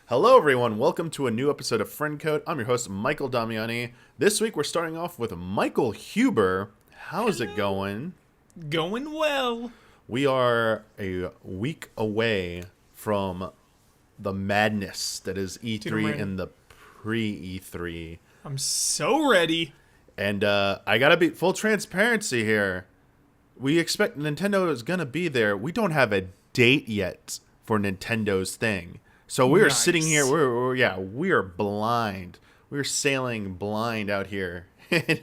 Hello, everyone. Welcome to a new episode of Friend Code. I'm your host, Michael Damiani. This week, we're starting off with Michael Huber. How's it going? Going well. We are a week away from the madness that is E3 and the pre-E3. I'm so ready. And I gotta be full transparency here. We expect Nintendo is gonna be there. We don't have a date yet for Nintendo's thing. So we are sitting here. We are blind. We're sailing blind out here.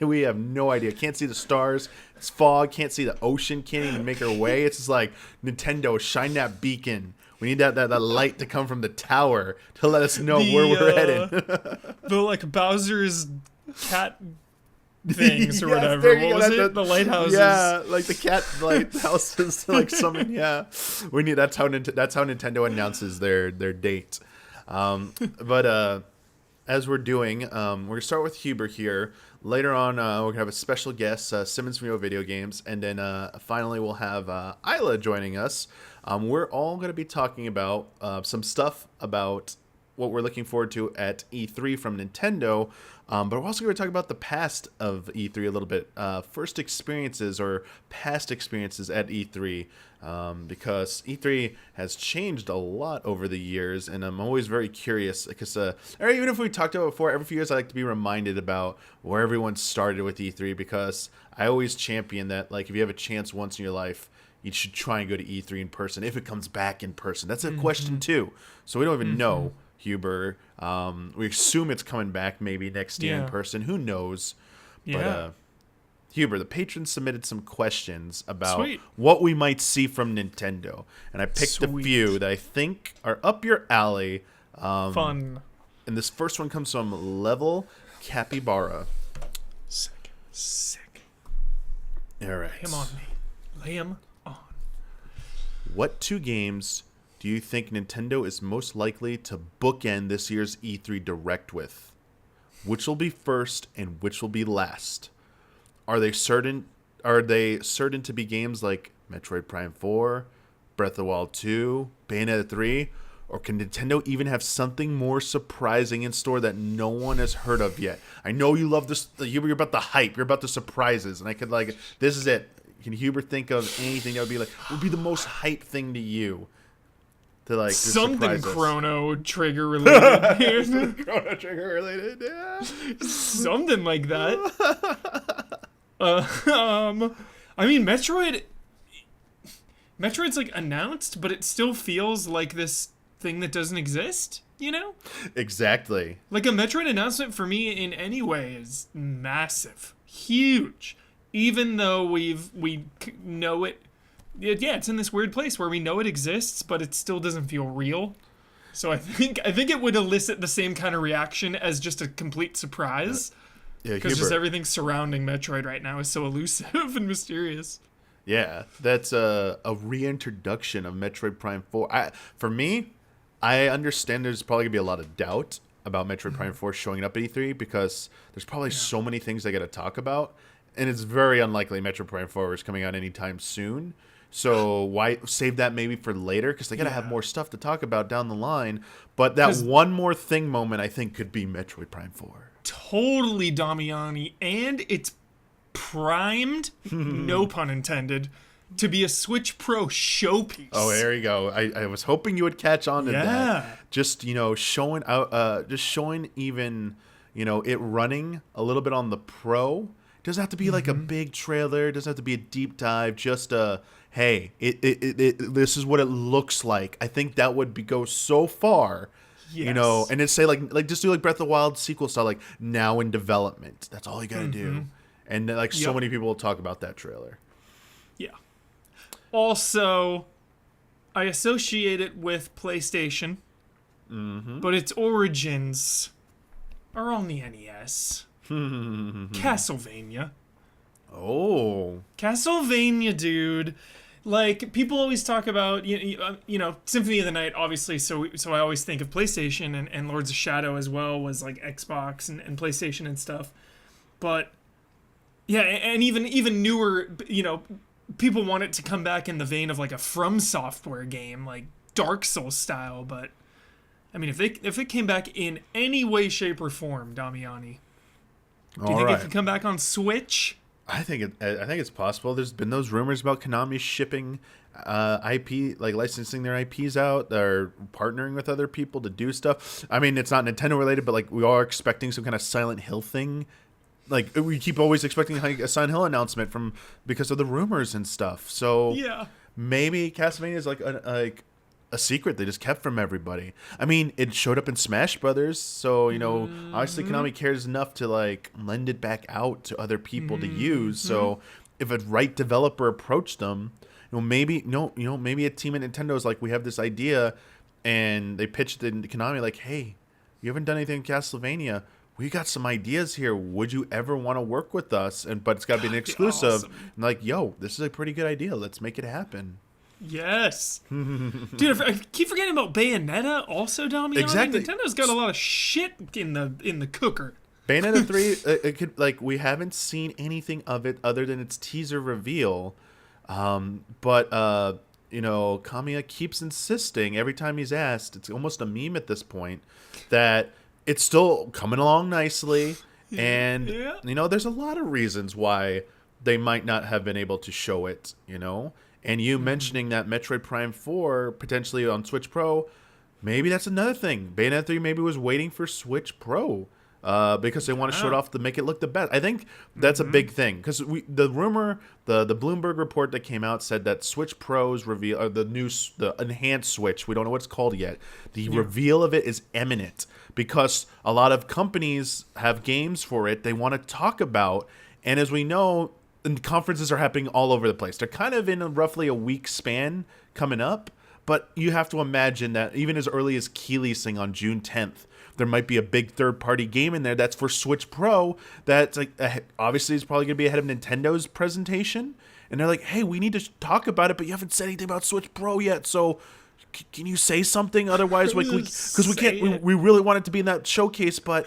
We have no idea. Can't see the stars. It's fog. Can't see the ocean. Can't even make our way. It's just like, Nintendo, shine that beacon. We need that light to come from the tower to let us know where we're headed. The Bowser's cat things or Yes, whatever. What was it? The lighthouses. Yeah, like the cat lighthouses. Like something. Yeah, we need. That's how Nintendo announces their date. But as we're doing, we're gonna start with Huber here. Later on, we're gonna have a special guest, Simmons from YoVideoGames, and then finally we'll have Isla joining us. We're all gonna be talking about some stuff about what we're looking forward to at E3 from Nintendo, but we're also going to talk about the past of E3 a little bit, first experiences or past experiences at E3, because E3 has changed a lot over the years, and I'm always very curious, because or even if we talked about it before, every few years I like to be reminded about where everyone started with E3, because I always champion that, like, if you have a chance once in your life, you should try and go to E3 in person, if it comes back in person. That's a question, too. So we don't even know, Huber. We assume it's coming back maybe next year in person. Who knows? Yeah. But Huber, the patrons submitted some questions about what we might see from Nintendo. And I picked a few that I think are up your alley. Fun. And this first one comes from Level Capybara. Sick. All right. Lay him on me. Lay him on. What two games do you think Nintendo is most likely to bookend this year's E3 Direct with? Which will be first and which will be last? Are they certain to be games like Metroid Prime 4, Breath of the Wild 2, Bayonetta 3, or can Nintendo even have something more surprising in store that no one has heard of yet? I know you love this. You're about the hype. You're about the surprises, and I could this is it. Can Huber think of anything that would be the most hype thing to you? To something Chrono Trigger related. Chrono Trigger related, yeah. Something like that. I mean, Metroid's like announced, but it still feels like this thing that doesn't exist, you know? Exactly. Like a Metroid announcement for me in any way is massive, huge, even though we know it. Yeah, it's in this weird place where we know it exists, but it still doesn't feel real. So I think it would elicit the same kind of reaction as just a complete surprise. Yeah, because just everything surrounding Metroid right now is so elusive and mysterious. Yeah, that's a reintroduction of Metroid Prime 4. For me, I understand there's probably going to be a lot of doubt about Metroid Prime 4 showing up at E3 because there's probably so many things they got to talk about. And it's very unlikely Metroid Prime 4 is coming out anytime soon. So why save that maybe for later? Because they got to have more stuff to talk about down the line. But that one more thing moment, I think, could be Metroid Prime 4. Totally Damiani. And it's primed, no pun intended, to be a Switch Pro showpiece. Oh, there you go. I was hoping you would catch on to that. Just, showing out, even, it running a little bit on the Pro. It doesn't have to be like a big trailer. It doesn't have to be a deep dive. Just hey, this is what it looks like. I think that would go so far, and it's say like just do like Breath of the Wild sequel style, like now in development. That's all you gotta do, and so many people will talk about that trailer. Yeah. Also, I associate it with PlayStation, but its origins are on the NES. Castlevania. Oh. Castlevania, dude. Like, people always talk about, Symphony of the Night, obviously, so I always think of PlayStation, and Lords of Shadow as well was, like, Xbox and PlayStation and stuff. But, yeah, and even newer, people want it to come back in the vein of, like, a From Software game, like Dark Souls style, but I mean, if it came back in any way, shape, or form, Damiani, do you All think right. it could come back on Switch? I think it's possible. There's been those rumors about Konami shipping IP, like licensing their IPs out, or partnering with other people to do stuff. I mean, it's not Nintendo related, but like we are expecting some kind of Silent Hill thing. Like we keep always expecting like a Silent Hill announcement because of the rumors and stuff. So Yeah. maybe Castlevania is like a secret they just kept from everybody. I mean, it showed up in Smash Brothers, so obviously Konami cares enough to like lend it back out to other people to use. So if a right developer approached them, maybe a team at Nintendo is like, we have this idea, and they pitched it to Konami like, hey, you haven't done anything in Castlevania. We got some ideas here. Would you ever want to work with us? But it's got to be an exclusive. Awesome. And like, yo, this is a pretty good idea. Let's make it happen. Yes. Dude, I keep forgetting about Bayonetta also, Damiani. Exactly. Nintendo's got a lot of shit in the cooker. Bayonetta 3, it could, like, we haven't seen anything of it other than its teaser reveal. But Kamiya keeps insisting every time he's asked, it's almost a meme at this point, that it's still coming along nicely. And, there's a lot of reasons why they might not have been able to show it, And you mentioning that Metroid Prime 4 potentially on Switch Pro, maybe that's another thing. Bayonetta 3 maybe was waiting for Switch Pro because they want to show it off to make it look the best. I think that's a big thing because the rumor, the Bloomberg report that came out said that Switch Pro's reveal, or the enhanced Switch, we don't know what it's called yet. The reveal of it is imminent because a lot of companies have games for it they want to talk about, and as we know, and conferences are happening all over the place. They're kind of in roughly a week span coming up, but you have to imagine that even as early as key leasing on June 10th, there might be a big third-party game in there that's for Switch Pro that's like obviously is probably going to be ahead of Nintendo's presentation. And they're like, hey, we need to talk about it, but you haven't said anything about Switch Pro yet, so can you say something? Otherwise, because we can't. We really want it to be in that showcase, but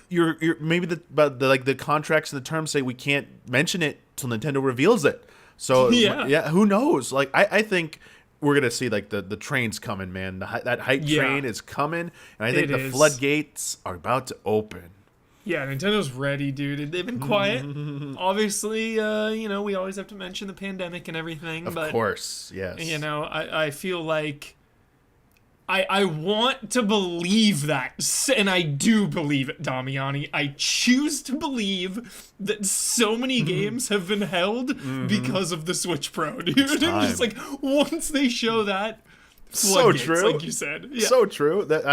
you're maybe the contracts and the terms say we can't mention it till Nintendo reveals it. So who knows? Like I think we're gonna see like the train's coming, man. That hype train is coming, and I think the floodgates are about to open. Yeah, Nintendo's ready, dude. They've been quiet. Obviously, we always have to mention the pandemic and everything. Of course, yes. I feel like I want to believe that, and I do believe it, Damiani. I choose to believe that so many games have been held because of the Switch Pro, dude. I'm just like, once they show that, so true, like you said, so true. That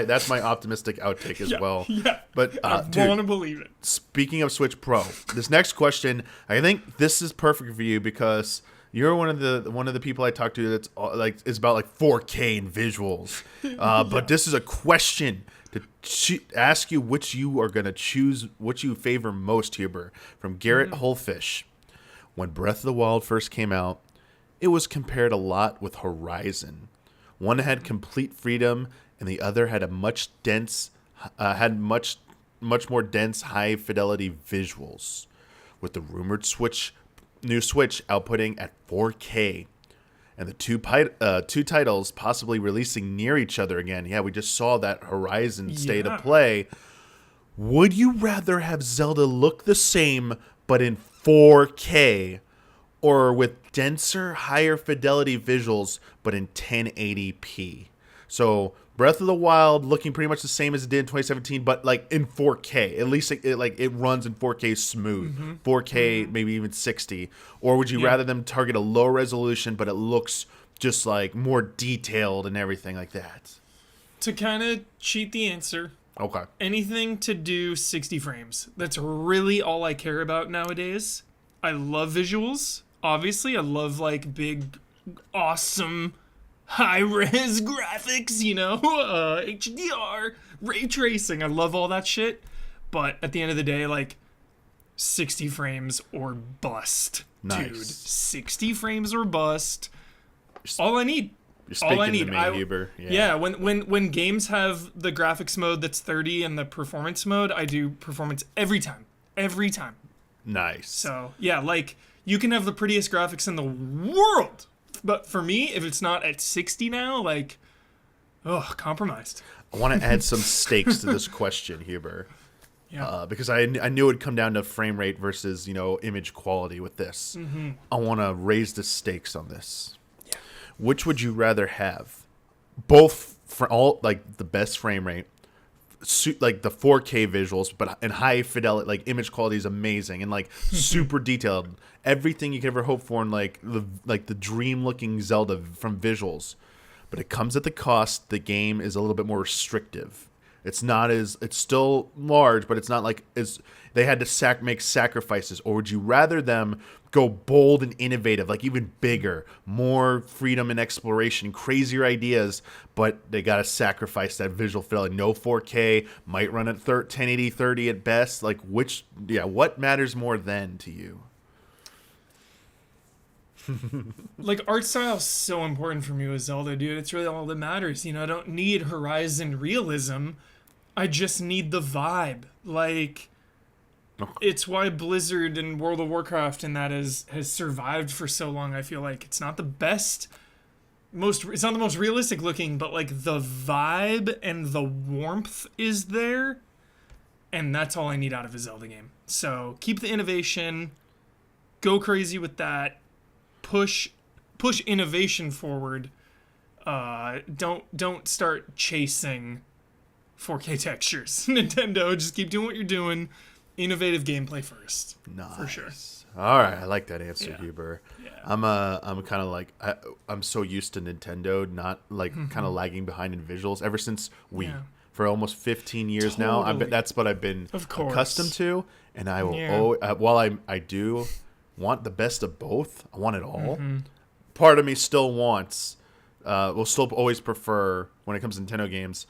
that's my optimistic outtake as well. Yeah, but I want to believe it. Speaking of Switch Pro, this next question, I think this is perfect for you because you're one of the people I talk to that's like is about like 4K and visuals. But this is a question to ask you which you are going to choose, which you favor most, Huber, from Garrett Holfish. When Breath of the Wild first came out, it was compared a lot with Horizon. One had complete freedom, and the other had much more dense, high fidelity visuals. With the rumored new Switch outputting at 4K, and the two titles possibly releasing near each other again. Yeah, we just saw that Horizon State of Play. Would you rather have Zelda look the same but in 4K, or with denser, higher fidelity visuals but in 1080p? So Breath of the Wild looking pretty much the same as it did in 2017, but like in 4K. At least it runs in 4K smooth, 4K maybe even 60. Or would you rather them target a low resolution, but it looks just like more detailed and everything like that? To kind of cheat the answer, okay, anything to do 60 frames. That's really all I care about nowadays. I love visuals. Obviously, I love like big, awesome, high-res graphics, HDR, ray tracing. I love all that shit. But at the end of the day, like, 60 frames or bust. Nice. Dude, 60 frames or bust. All I need. You're speaking to me, Huber. Yeah, when games have the graphics mode that's 30 and the performance mode, I do performance every time. Every time. Nice. So, yeah, like, you can have the prettiest graphics in the world. But for me, if it's not at 60 now, like, Oh, compromised. I want to add some stakes to this question, Huber. Yeah. Because I knew it would come down to frame rate versus, image quality with this. I want to raise the stakes on this. Yeah. Which would you rather have? Both for all, like, the best frame rate, like the 4K visuals, but in high fidelity, like image quality is amazing and like super detailed. Everything you could ever hope for in like the dream looking Zelda from visuals. But it comes at the cost. The game is a little bit more restrictive. It's still large, but it's not like they had to make sacrifices. Or would you rather them go bold and innovative, like even bigger, more freedom and exploration, crazier ideas, but they got to sacrifice that visual fidelity. No 4K, might run at 1080, 30 at best. Like what matters more then to you? Like, art style is so important for me with Zelda, dude. It's really all that matters. I don't need Horizon realism. I just need the vibe. Like, it's why Blizzard and World of Warcraft and that has survived for so long. I feel like it's not the best, it's not the most realistic looking, but like the vibe and the warmth is there, and that's all I need out of a Zelda game. So keep the innovation, go crazy with that. Push innovation forward. Don't start chasing 4K textures. Nintendo, just keep doing what you're doing. Innovative gameplay first. Nice. For sure. All right, I like that answer, Huber. Yeah. I'm kind of like I'm so used to Nintendo not like kind of lagging behind in visuals ever since Wii. Yeah. For almost 15 years now. That's what I've been accustomed to, and I will while I do want the best of both. I want it all. Part of me still wants, will still always prefer when it comes to Nintendo games,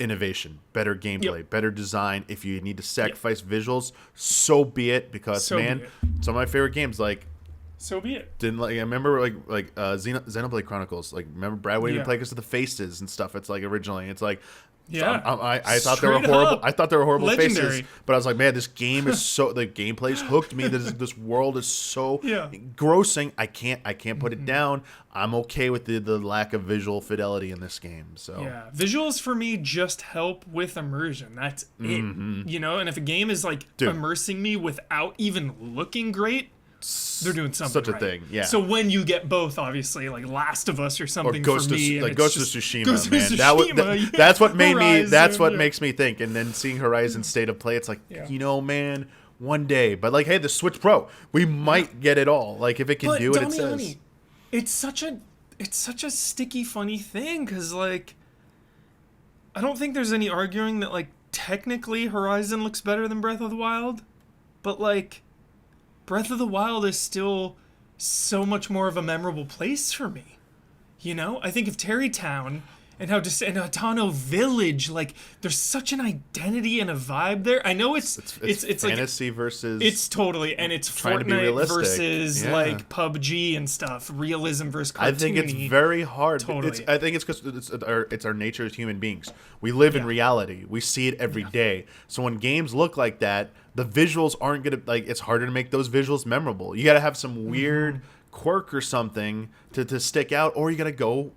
innovation, better gameplay, better design. If you need to sacrifice visuals, so be it. Because some of my favorite games, like, so be it. I remember Xenoblade Chronicles. Like, remember Brad wouldn't even play because of the faces and stuff. It's like originally, it's like. Yeah, so I thought they were horrible. I thought they were horrible Legendary. faces, but I was like, man, this game is so the gameplay's hooked me. This world is so engrossing. I can't put it down. I'm okay with the lack of visual fidelity in this game. So visuals for me just help with immersion. That's it. And if a game is like immersing me without even looking great, they're doing something such a right. thing. Yeah. So when you get both, obviously, like Last of Us or something, or Ghost for me, of Tsushima, man. Tsushima, That's what made Horizon, me. That's what makes me think. And then seeing Horizon State of Play, it's like, man, one day. But like, hey, the Switch Pro, we might get it all. Like, if it can do it, Damiani, it says. It's such a sticky, funny thing because, like, I don't think there's any arguing that, like, technically Horizon looks better than Breath of the Wild, but like, Breath of the Wild is still so much more of a memorable place for me. I think of Terrytown and Hatano Village, like, there's such an identity and a vibe there. I know it's fantasy like, versus. It's totally, and it's Fortnite versus like PUBG and stuff. Realism versus cartoony. I think it's very hard. Totally. I think it's because it's our nature as human beings. We live in reality. We see it every day. So when games look like that, the visuals aren't gonna, like, it's harder to make those visuals memorable. You got to have some weird quirk or something to stick out, or you got to go,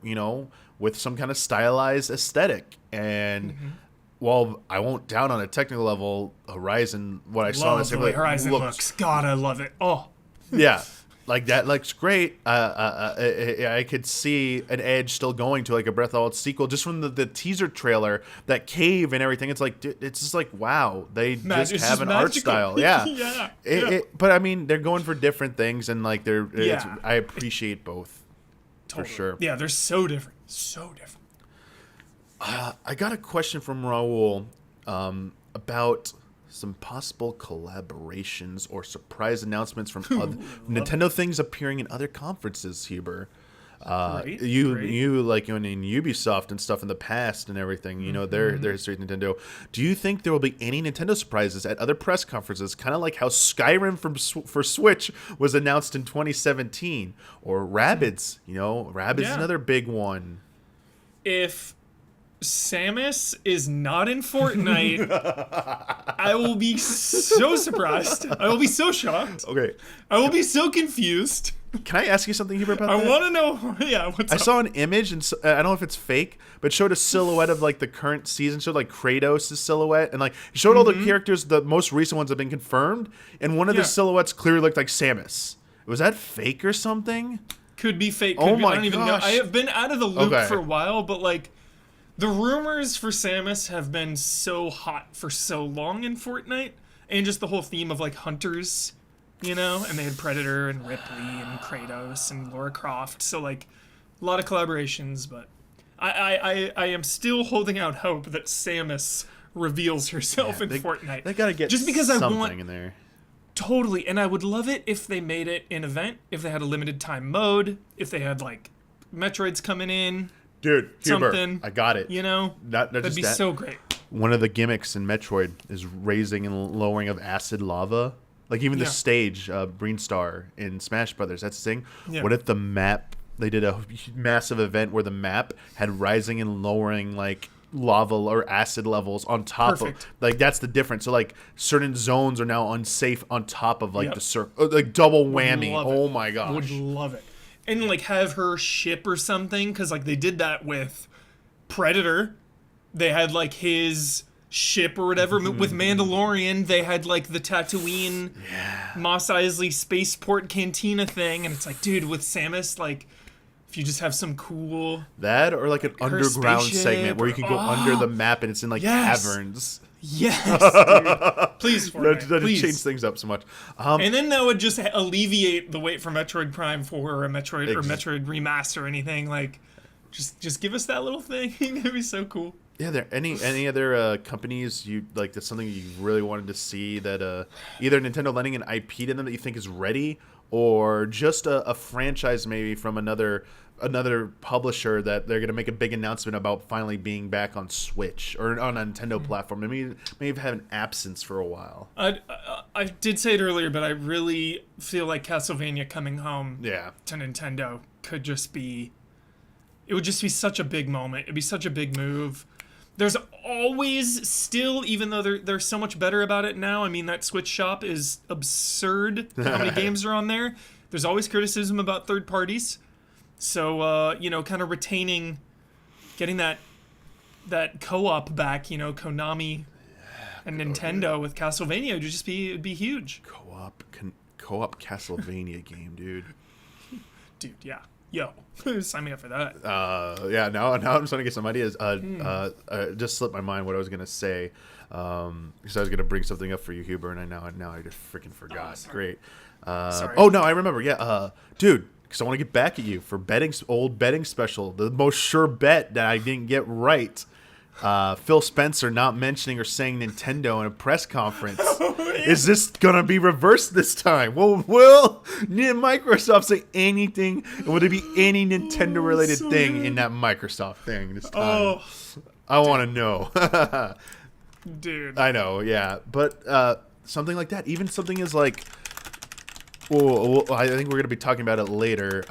with some kind of stylized aesthetic. And while I won't down on a technical level, Horizon, what I saw the way Horizon looks. God, I love it. Oh, yeah. Like, that looks great. I could see an edge still going to like a Breath of the Wild sequel just from the teaser trailer, that cave and everything. It's like, it's just like, wow, they just have an art style. Yeah. But I mean, they're going for different things, and like I appreciate both. Totally. For sure. Yeah, they're so different. So different. I got a question from Raul about some possible collaborations or surprise announcements from other Nintendo things appearing in other conferences, Huber. You like in Ubisoft and stuff in the past and everything, their history with Nintendo. Do you think there will be any Nintendo surprises at other press conferences, kind of like how Skyrim for Switch was announced in 2017, or Rabbids? Rabbids is another big one. If Samus is not in Fortnite, I will be so surprised. I will be so shocked. Okay. I will be so confused. Can I ask you something, Hubert, about I that? want to know. Yeah, what's I up? saw an image, and I don't know if it's fake, but showed a silhouette of like the current season. Showed like Kratos' silhouette, and like it showed all the characters. The most recent ones have been confirmed, and one of the Yeah. silhouettes clearly looked like Samus. Was that fake or something? Could be fake. Oh Could be, my I don't even know. gosh. I have been out of the loop Okay. for a while, but like the rumors for Samus have been so hot for so long in Fortnite, and just the whole theme of like hunters, you know, and they had Predator and Ripley and Kratos and Lara Croft, so like a lot of collaborations, but I am still holding out hope that Samus reveals herself in Fortnite. They gotta get just because something I want in there. totally, and I would love it if they made it an event, if they had a limited time mode, if they had like Metroids coming in, Dude, Hubert, something, I got it. you know, Not that'd just be that. so great. One of the gimmicks in Metroid is raising and lowering of acid lava. Like even the Yeah. stage, Breen Star in Smash Brothers, that's the thing. Yeah. What if the map, they did a massive event where the map had rising and lowering like lava or acid levels on top Perfect. of, like that's the difference. So like certain zones are now unsafe on top of like Yep. the circle, like double whammy. love it. Oh my gosh. Would love it. And like have her ship or something, because like they did that with Predator. They had like his ship or whatever. With Mandalorian, they had like the Tatooine Mos Eisley spaceport cantina thing, and it's like, dude, with Samus, like if you just have some cool That or like an her underground spaceship segment where you can go under oh, the map and it's in like yes. caverns. yes, dude. Please, Fortnite, That please. change things up so much. And then that would just alleviate the wait for Metroid Prime 4 or a Metroid or Metroid Remaster or anything. Like, just give us that little thing. That'd be so cool. Yeah, there any other companies you like that's something you really wanted to see that either Nintendo lending an IP to them that you think is ready, or just a franchise maybe from another publisher that they're gonna make a big announcement about finally being back on Switch or on a Nintendo platform. I mean, maybe have an absence for a while. I did say it earlier, but I really feel like Castlevania coming home Yeah, to Nintendo could just be. It would just be such a big moment. It'd be such a big move. There's always still, even though they're so much better about it now. I mean, that Switch shop is absurd. How many games are on there? There's always criticism about third parties. So you know, kind of retaining, getting that co-op back. You know, Konami and Nintendo with Castlevania would just be it'd be huge. co-op Castlevania game, dude. Dude, yeah, yo, sign me up for that. Yeah, now I'm starting to get some ideas. Just slipped my mind what I was gonna say, because I was gonna bring something up for you, Huber, and now I just freaking forgot. Sorry. Great. Sorry. Oh no, I remember. Yeah, dude, because I want to get back at you for old betting special, the most sure bet that I didn't get right. Phil Spencer not mentioning or saying Nintendo in a press conference. Is this gonna be reversed this time? Will Microsoft say anything? And will there be any Nintendo related so thing good. in that Microsoft thing this time? Oh, I want to know. dude. I know, yeah, but something like that, even something as like. Well, I think we're gonna be talking about it later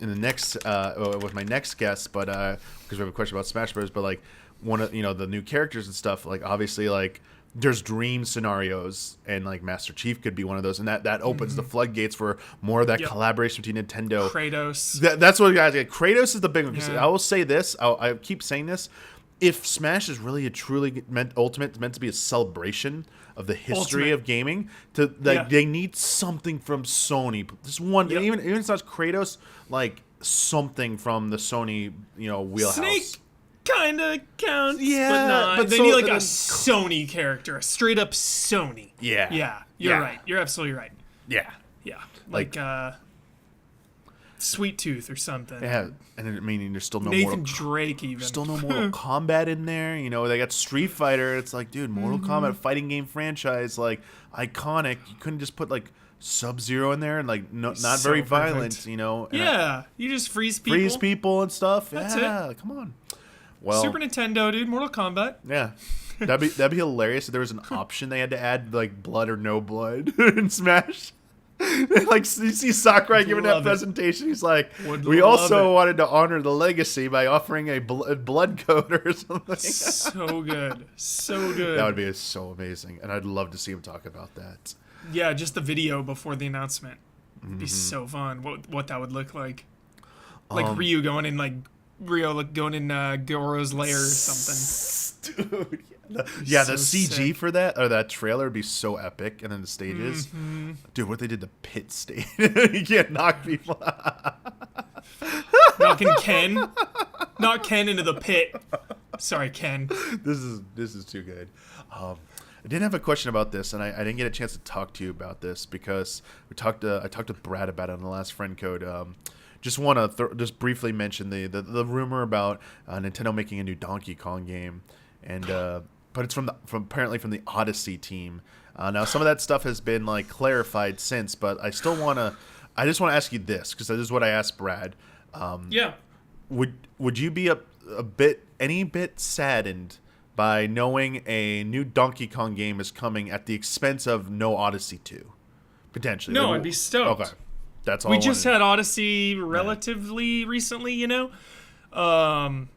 in the next with my next guest, but because we have a question about Smash Bros. But like one of the new characters and stuff, like obviously like there's dream scenarios, and like Master Chief could be one of those, and that opens the floodgates for more of that collaboration between Nintendo. Kratos. That's what guys get. Kratos is the big one. 'Cause Yeah. I will say this. I keep saying this. If Smash is really ultimate meant to be a celebration of the history Ultimate. of gaming, they need something from Sony. Just one, Yep. even if it's not Kratos, like something from the Sony, wheelhouse. Snake kind of counts, Yeah, but not. but They so- need like a then- Sony character, a straight up Sony. Yeah. Yeah, you're Yeah. right. You're absolutely right. Yeah, Yeah, like Sweet Tooth or something. yeah, and I mean, there's still no Nathan Mortal Drake even. Still no Mortal Kombat in there. They got Street Fighter. It's like, dude, Mortal Kombat fighting game franchise, like iconic. You couldn't just put like Sub-Zero in there and like not So very perfect. violent, and Yeah, you just freeze people. freeze people and stuff. That's yeah, come on. Well, Super Nintendo, dude. Mortal Kombat. yeah, that'd be hilarious if there was an option they had to add like blood or no blood in Smash. Like you see Sakurai giving that Love it. presentation, he's like, Would we love also it. wanted to honor the legacy by offering a blood code or something. So good. So good. That would be so amazing, and I'd love to see him talk about that. Yeah, just the video before the announcement. It'd be so fun. What that would look like. Like Ryu going in Goro's lair or something. Dude, yeah, the So CG sick. for that or that trailer would be so epic, and then the stages, dude, what they did the pit stage, you can't knock people. Knocking Ken. Knock Ken into the pit. Sorry, Ken. This is too good. I didn't have a question about this, and I didn't get a chance to talk to you about this because I talked with Brad about it on the last friend code. Just want to just briefly mention the rumor about Nintendo making a new Donkey Kong game, and but it's from apparently from the Odyssey team. Now some of that stuff has been like clarified since, but I just want to ask you this because this is what I asked Brad. Yeah. Would you be any bit saddened by knowing a new Donkey Kong game is coming at the expense of no Odyssey 2? Potentially. No, I'd be stoked. Okay. That's all We I just wanted. had Odyssey relatively recently, you know? I'm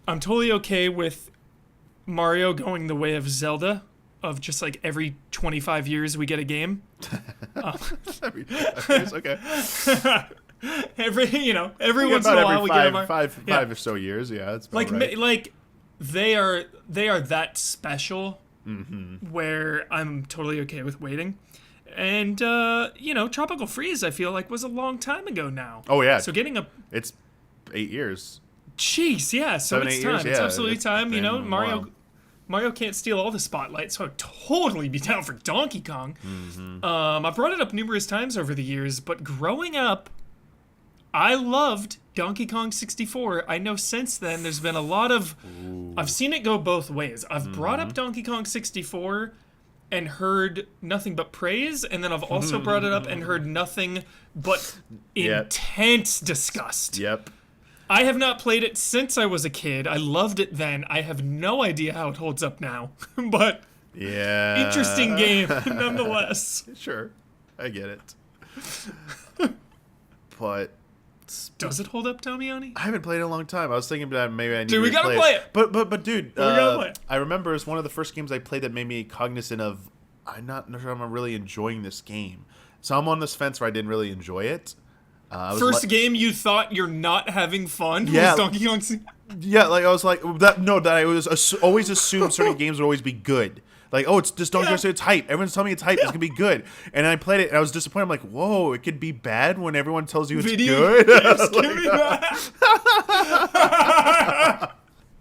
totally okay with Mario going the way of Zelda, of just like every 25 years we get a game. Okay. Every once in a while we get a Mario. five or so years. Yeah, that's about right. Like they are that special where I'm totally okay with waiting. And Tropical Freeze I feel like was a long time ago now. Oh yeah. So getting It's 8 years. Jeez, yeah, so 7, it's 8 time. years, It's yeah, absolutely it's time, been a while. Mario can't steal all the spotlight, so I'd totally be down for Donkey Kong. I brought it up numerous times over the years, but growing up, I loved Donkey Kong 64. I know since then there's been a lot of... I've seen it go both ways. I've brought up Donkey Kong 64 and heard nothing but praise, and then I've also brought it up and heard nothing but intense disgust. Yep. I have not played it since I was a kid. I loved it then. I have no idea how it holds up now. But Yeah. interesting game nonetheless. Sure. I get it. But Does it hold up, Damiani? I haven't played it in a long time. I was thinking that maybe I need Dude, to we gotta replay play it. But dude, We gotta play it. I remember it's one of the first games I played that made me cognizant of I'm not sure I'm really enjoying this game. So I'm on this fence where I didn't really enjoy it. First game you thought you're not having fun Yeah. was Donkey Kong. Yeah, like I was like that. No, that I was always assumed certain games would always be good. Like, oh, it's just Donkey Kong. So it's hype. Everyone's telling me it's hype. It's gonna be good. And I played it, and I was disappointed. I'm like, whoa, it could be bad when everyone tells you it's good. Games can be bad.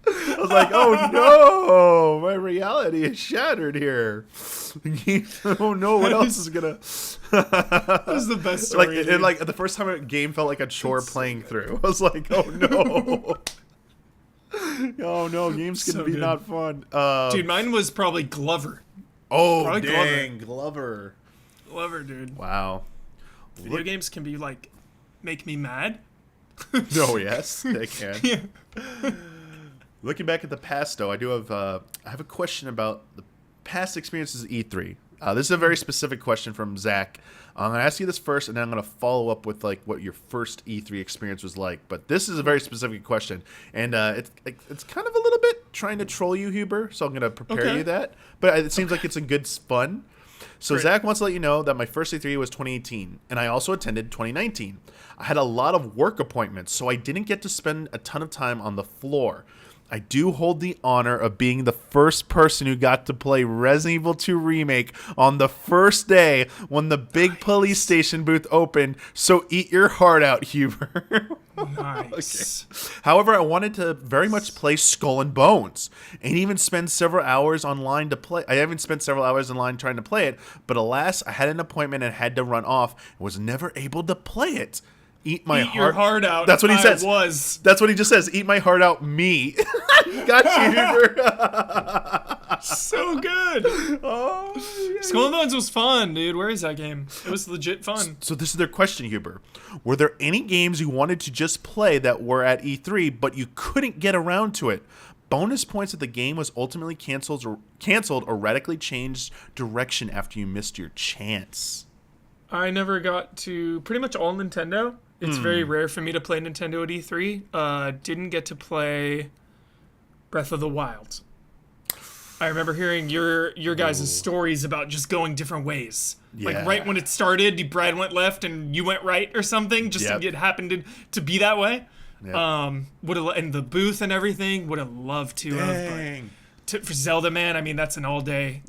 I was like, oh no, my reality is shattered here. Oh no, what else is gonna? That was the best story. Like, and like the first time a game felt like a chore playing through. I was like, oh no. Oh no, games can So be good. not fun. Dude, mine was probably Glover. Oh probably dang, Glover. Glover, dude. Wow. Video games can be like, make me mad. No, yes, they can. Yeah. Looking back at the past, though, I have a question about the past experiences at E3. This is a very specific question from Zach. I'm going to ask you this first, and then I'm going to follow up with like what your first E3 experience was like. But this is a very specific question, and it's kind of a little bit trying to troll you, Huber. So I'm going to prepare you that. But it seems like it's a good fun. So Great. Zach wants to let you know that my first E3 was 2018, and I also attended 2019. I had a lot of work appointments, so I didn't get to spend a ton of time on the floor. I do hold the honor of being the first person who got to play Resident Evil 2 Remake on the first day when the big police station booth opened, so eat your heart out, Huber. Nice. However, I wanted to very much play Skull and Bones and even spend several hours online to play. I haven't spent several hours online trying to play it, but alas, I had an appointment and had to run off and was never able to play it. Eat your heart out. That's what he says. Was. That's what he just says. Eat my heart out, me. Got you, Huber. So good. Oh, yeah. Skull and Bones was fun, dude. Where is that game? It was legit fun. So this is their question, Huber. Were there any games you wanted to just play that were at E3, but you couldn't get around to it? Bonus points if the game was ultimately canceled or radically changed direction after you missed your chance. I never got to pretty much all Nintendo. It's very rare for me to play Nintendo at E3. Didn't get to play Breath of the Wild. I remember hearing your guys' stories about just going different ways. Like right when it started, Brad went left and you went right or something. Just it happened to be that way. Yep. Would have, and the booth and everything would have loved to have. But for Zelda, man, I mean that's an all day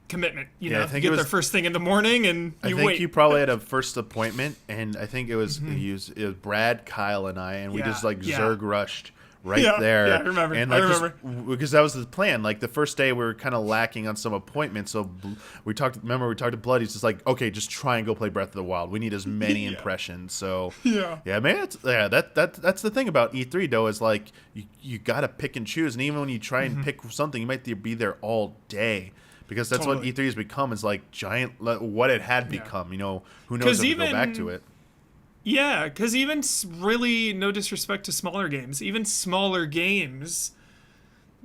commitment. You know, you get there first thing in the morning and you wait. I think you probably had a first appointment, and I think it was it was Brad, Kyle, and I, and we just like Zerg rushed there. Yeah, I remember. And like because that was the plan. Like the first day we were kind of lacking on some appointments, so we talked to Blood. He's just like, okay, just try and go play Breath of the Wild. We need as many impressions. So man, that's the thing about E3 though, is like you gotta pick and choose, and even when you try and pick something, you might be there all day. Because that's what E3 has become, is like giant, what it had become. You know, who knows if we go back to it. Yeah, because even really, no disrespect to smaller games, even smaller games,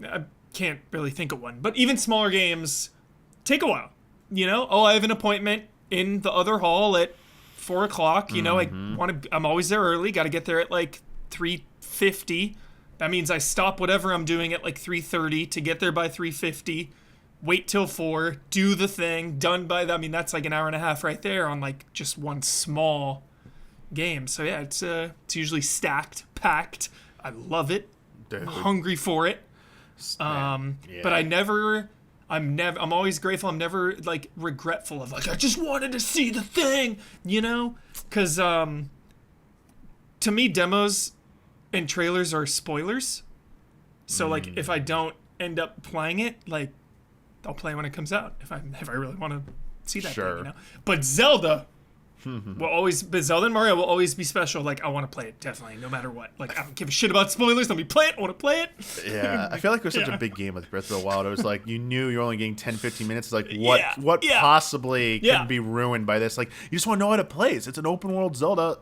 I can't really think of one, but even smaller games take a while. You know, I have an appointment in the other hall at 4 o'clock. You know, I'm always there early. Got to get there at like 3:50. That means I stop whatever I'm doing at like 3:30 to get there by 3:50. Wait till 4, do the thing, done by that. I mean, that's like an hour and a half right there on like just one small game. So yeah, it's usually stacked, packed. I love it. I'm hungry for it. But I'm always grateful. I'm never like regretful of like, I just wanted to see the thing, you know? Because to me, demos and trailers are spoilers. So like if I don't end up playing it, like I'll play when it comes out if I really want to see that thing, you know? But Zelda Zelda and Mario will always be special. Like, I want to play it, definitely, no matter what. Like, I don't give a shit about spoilers. Let me play it. I want to play it. Yeah, I feel like it was such a big game with Breath of the Wild. It was like, you knew you were only getting 10, 15 minutes. It's like, what possibly can be ruined by this? Like, you just want to know how to play. It's an open world Zelda.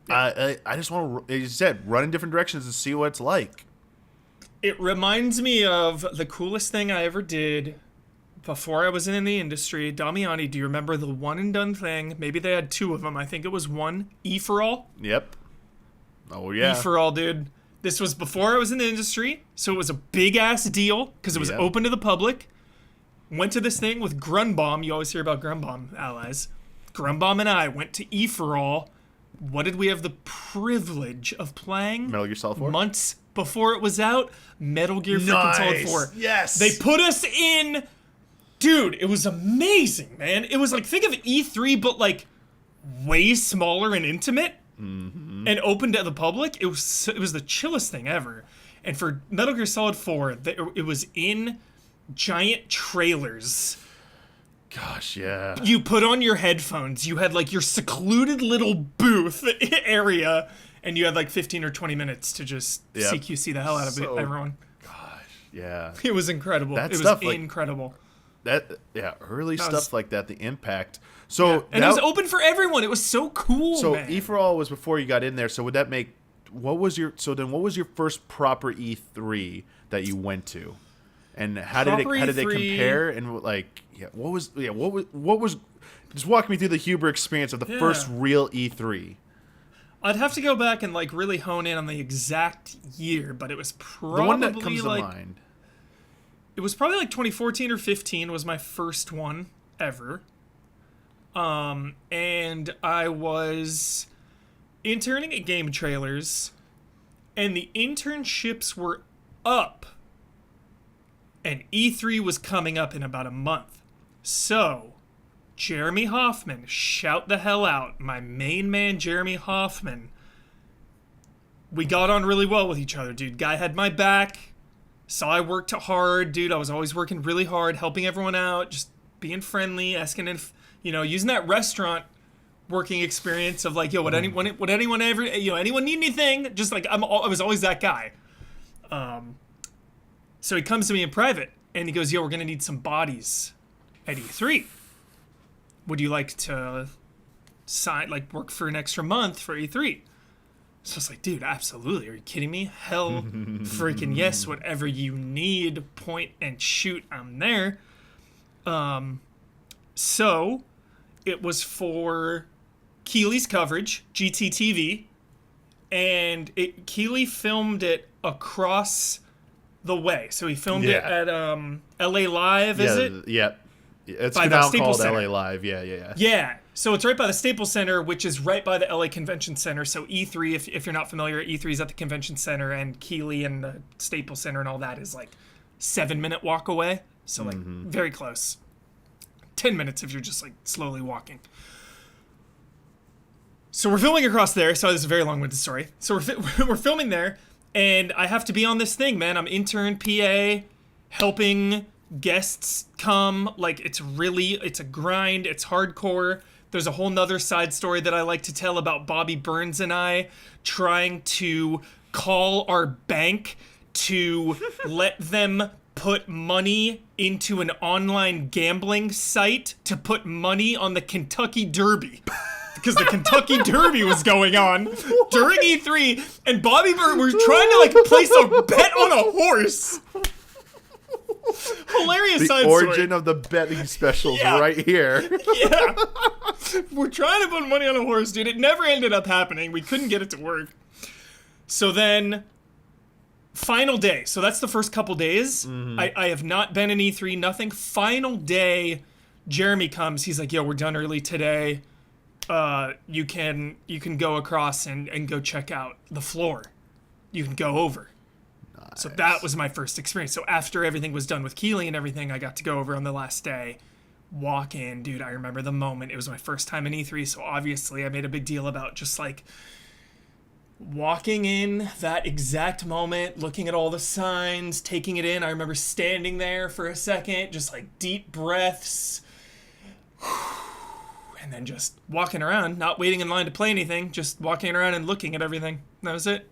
I just want to, as you said, run in different directions and see what it's like. It reminds me of the coolest thing I ever did before I was in the industry. Damiani, do you remember the one and done thing? Maybe they had 2 of them. I think it was one. E for All. Yep. Oh, yeah. E for All, dude. This was before I was in the industry, so it was a big-ass deal because it was open to the public. Went to this thing with Grunbaum. You always hear about Grunbaum allies. Grunbaum and I went to E for All. What did we have the privilege of playing? Metal Gear Solid 4? Months before it was out. Metal Gear freaking Solid 4. Yes. They put us in... Dude, it was amazing, man. It was like, think of E3, but like way smaller and intimate and open to the public. It was the chillest thing ever. And for Metal Gear Solid 4, it was in giant trailers. Gosh, yeah. You put on your headphones. You had like your secluded little booth area, and you had like 15 or 20 minutes to just CQC the hell out of everyone. Gosh, yeah. It was incredible. It was incredible. Early stuff like that, the impact. So and it was open for everyone. It was so cool. So man. E for All was before you got in there. So would that make what was your first proper E3 that you went to, and how did they compare? And like what was just walk me through the Huber experience of the first real E3. I'd have to go back and like really hone in on the exact year, but it was probably the one that comes to mind. It was probably like 2014 or 15 was my first one ever. And I was interning at Game Trailers, and the internships were up, and E3 was coming up in about a month. So, Jeremy Hoffman, shout the hell out, my main man Jeremy Hoffman. We got on really well with each other, dude. Guy had my back. Saw I worked hard, dude. I was always working really hard, helping everyone out, just being friendly, asking if, using that restaurant working experience of like, yo, would anyone ever, anyone need anything? Just like I was always that guy. So he comes to me in private and he goes, yo, we're gonna need some bodies at E3. Would you like to work for an extra month for E3? So I was like, dude, absolutely. Are you kidding me? Hell freaking yes. Whatever you need, point and shoot, I'm there. So it was for Keeley's coverage, GTTV. And Keeley filmed it across the way. So he filmed Yeah. it at LA Live, is it? Yeah. It's By the now Staples called Center. LA Live. Yeah. Yeah. So it's right by the Staples Center, which is right by the LA Convention Center. So E3, if you're not familiar, E3 is at the Convention Center, and Keeley and the Staples Center and all that is like 7-minute walk away. So like very close. 10 minutes if you're just like slowly walking. So we're filming across there. So this is a very long-winded story. So we're filming there, and I have to be on this thing, man. I'm intern PA, helping guests come. Like, it's a grind. It's hardcore. There's a whole nother side story that I like to tell about Bobby Burns and I trying to call our bank to let them put money into an online gambling site to put money on the Kentucky Derby. Because the Kentucky Derby was going on during E3, and Bobby Burns was trying to like place a bet on a horse. Hilarious side The origin story. of the betting specials Yeah. right here. Yeah. We're trying to put money on a horse, dude. It never ended up happening. We couldn't get it to work. So then, final day. So that's the first couple days. I have not been in E3, nothing. Final day, Jeremy comes. He's like, yo, we're done early today. You can go across and go check out the floor. You can go over. So that was my first experience. So after everything was done with Keeley and everything, I got to go over on the last day. Walk in, dude. I remember the moment. It was my first time in E3, so obviously I made a big deal about just like walking in that exact moment, looking at all the signs, taking it in. I remember standing there for a second, just like deep breaths. And then just walking around, not waiting in line to play anything, just walking around and looking at everything. That was it.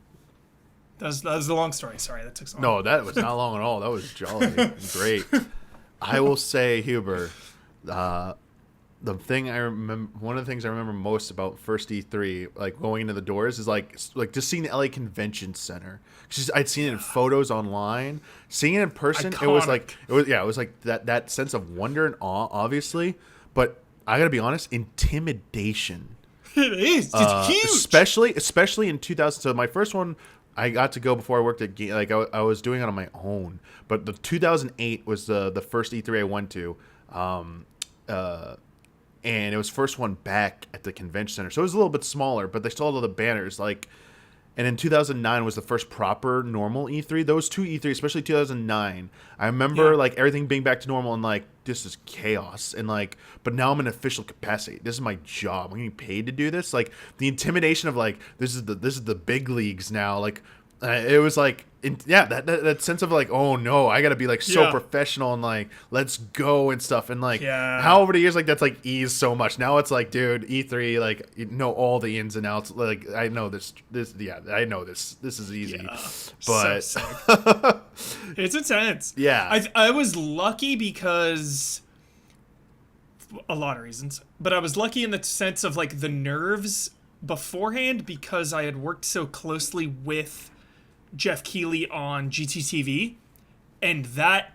That was the long story. Sorry, that took so long. No, that was not long at all. That was jolly. Great. I will say, Huber, the thing I remember, one of the things I remember most about first E3, like going into the doors, is like just seeing the LA Convention Center. I'd seen it in photos online, seeing it in person. Iconic. It was like that sense of wonder and awe, obviously. But I gotta be honest, intimidation. It is. It's huge. Especially in 2000. So my first one, I got to go before I worked at I was doing it on my own. But the 2008 was the first E3 I went to, and it was first one back at the convention center. So it was a little bit smaller, but they still had all the banners. Like, and in 2009 was the first proper normal E3. Those two E3, especially 2009, I remember like everything being back to normal and like this is chaos and like, but now I'm in official capacity. This is my job. I'm getting paid to do this. Like the intimidation of like this is the big leagues now. Like it was like that sense of like, oh no, I gotta be like so professional and like let's go and stuff, and like how over the years like that's like eased so much. Now it's like, dude, E3, like you know all the ins and outs. Like I know this I know this is easy, but so it's intense. I was lucky because a lot of reasons, but I was lucky in the sense of like the nerves beforehand because I had worked so closely with Jeff Keighley on GTTV, and that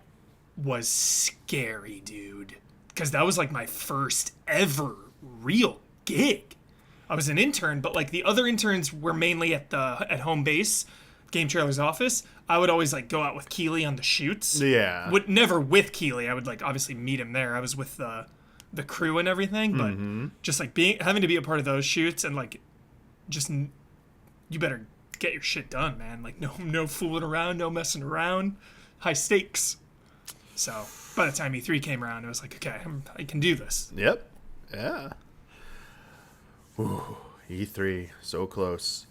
was scary, dude, because that was like my first ever real gig. I was an intern, but like the other interns were mainly at home base, Game Trailer's office. I would always like go out with Keighley on the shoots. Never with Keighley. I would like obviously meet him there. I was with the crew and everything, but just like having to be a part of those shoots and like just you better get your shit done, man. Like no fooling around, no messing around, high stakes. So by the time E3 came around, it was like, okay, I can do this. Yep. Yeah. Ooh, E3, so close.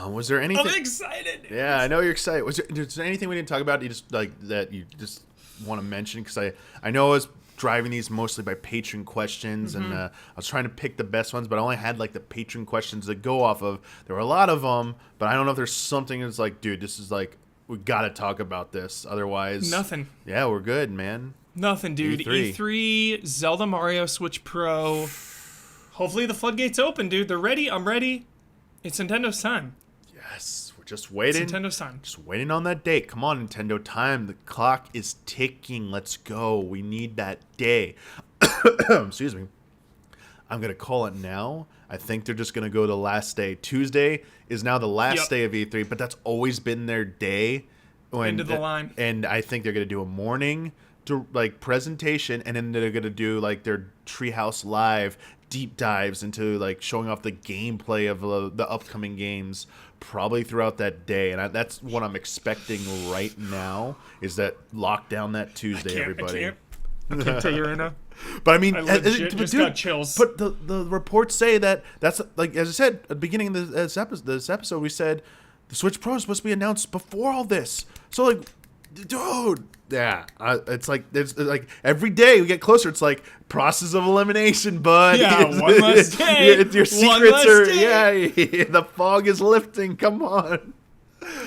Was there anything? I'm excited. Yeah, I know you're excited. Was there anything we didn't talk about? You just like that you just want to mention? Because I know I was driving these mostly by patron questions, and I was trying to pick the best ones, but I only had like the patron questions to go off of. There were a lot of them, but I don't know if there's something that's like, dude, this is like, we gotta talk about this. Otherwise, nothing. Yeah, we're good, man. Nothing, dude. E3, Zelda Mario Switch Pro. Hopefully the floodgates open, dude. They're ready. I'm ready. It's Nintendo's time. Yes, we're just waiting. It's Nintendo's time. Just waiting on that date. Come on, Nintendo, time. The clock is ticking. Let's go. We need that day. Excuse me. I'm going to call it now. I think they're just going to go the last day. Tuesday is now the last day of E3, but that's always been their day. End of the line. And I think they're going to do a morning like presentation, and then they're going to do like their Treehouse Live deep dives into like showing off the gameplay of the upcoming games probably throughout that day. And that's what I'm expecting right now, is that lock down that Tuesday, everybody. I can't tell you right now. But I mean, I legit just got chills. But the reports say that's, like, as I said at the beginning of this episode, we said the Switch Pro is supposed to be announced before all this. So, like, dude, yeah, it's like every day we get closer. It's like process of elimination, bud. Yeah, one less day. Your secrets the fog is lifting. Come on.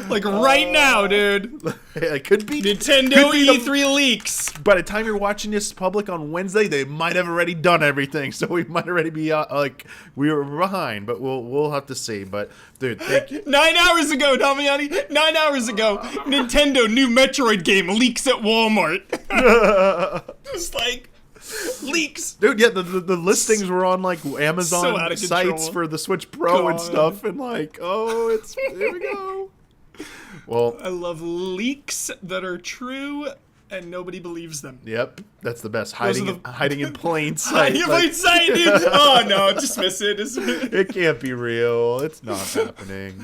Like right now, dude. It could be Nintendo E3 leaks. By the time you're watching this public on Wednesday, they might have already done everything, so we might already be like we were behind. But we'll have to see. But dude, thank you. 9 hours ago, Damiani. 9 hours ago, Nintendo new Metroid game leaks at Walmart. Just like leaks, dude. Yeah, the listings were on like Amazon sites for the Switch Pro and stuff, and like, oh, here we go. Well, I love leaks that are true and nobody believes them. Yep, that's the best. Hiding in plain sight. Hiding in plain sight, dude. Oh no, dismiss it. It can't be real. It's not happening.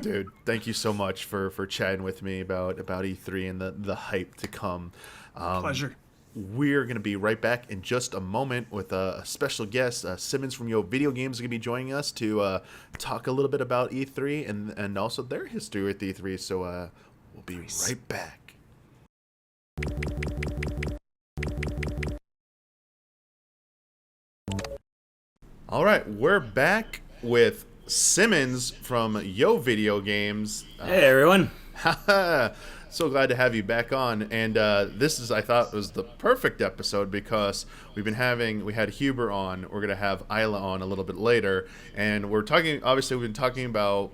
Dude, thank you so much for chatting with me about E3 and the hype to come. Pleasure. We're going to be right back in just a moment with a special guest. Simmons from YoVideoGames is going to be joining us to talk a little bit about E3 and also their history with E3. So we'll be right back. All right, we're back with Simmons from YoVideoGames. Hey, everyone. So glad to have you back on, and this is, I thought, was the perfect episode because we had Huber on. We're gonna have Isla on a little bit later, and we're talking. Obviously, we've been talking about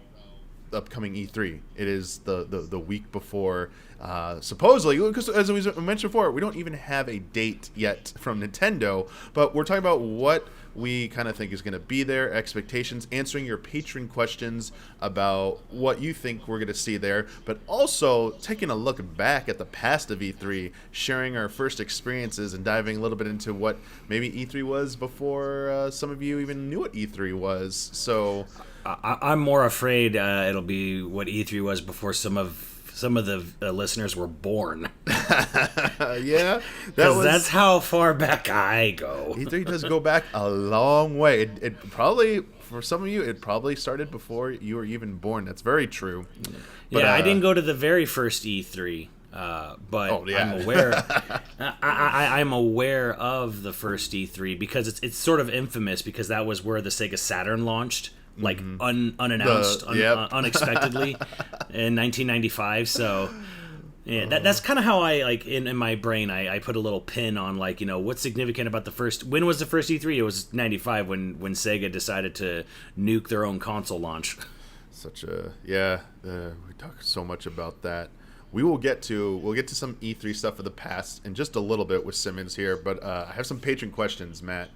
the upcoming E3. It is the week before, supposedly, because as we mentioned before, we don't even have a date yet from Nintendo, but we're talking about what we kind of think is going to be there, expectations, answering your patron questions about what you think we're going to see there, but also taking a look back at the past of E3, sharing our first experiences and diving a little bit into what maybe E3 was before some of you even knew what E3 was. So I'm more afraid it'll be what E3 was before some of the listeners were born. Yeah, that's how far back I go. E3 does go back a long way. It probably, for some of you, it probably started before you were even born. That's very true. But, I didn't go to the very first E3, but I'm aware. I'm aware of the first E3 because it's sort of infamous because that was where the Sega Saturn launched. Like unannounced, unexpectedly in 1995. So yeah, that's kind of how I like in my brain. I put a little pin on like, what's significant about the first. When was the first E3? It was 95 when Sega decided to nuke their own console launch. We talk so much about that. We'll get to some E3 stuff of the past in just a little bit with Simmons here, but I have some patron questions, Matt,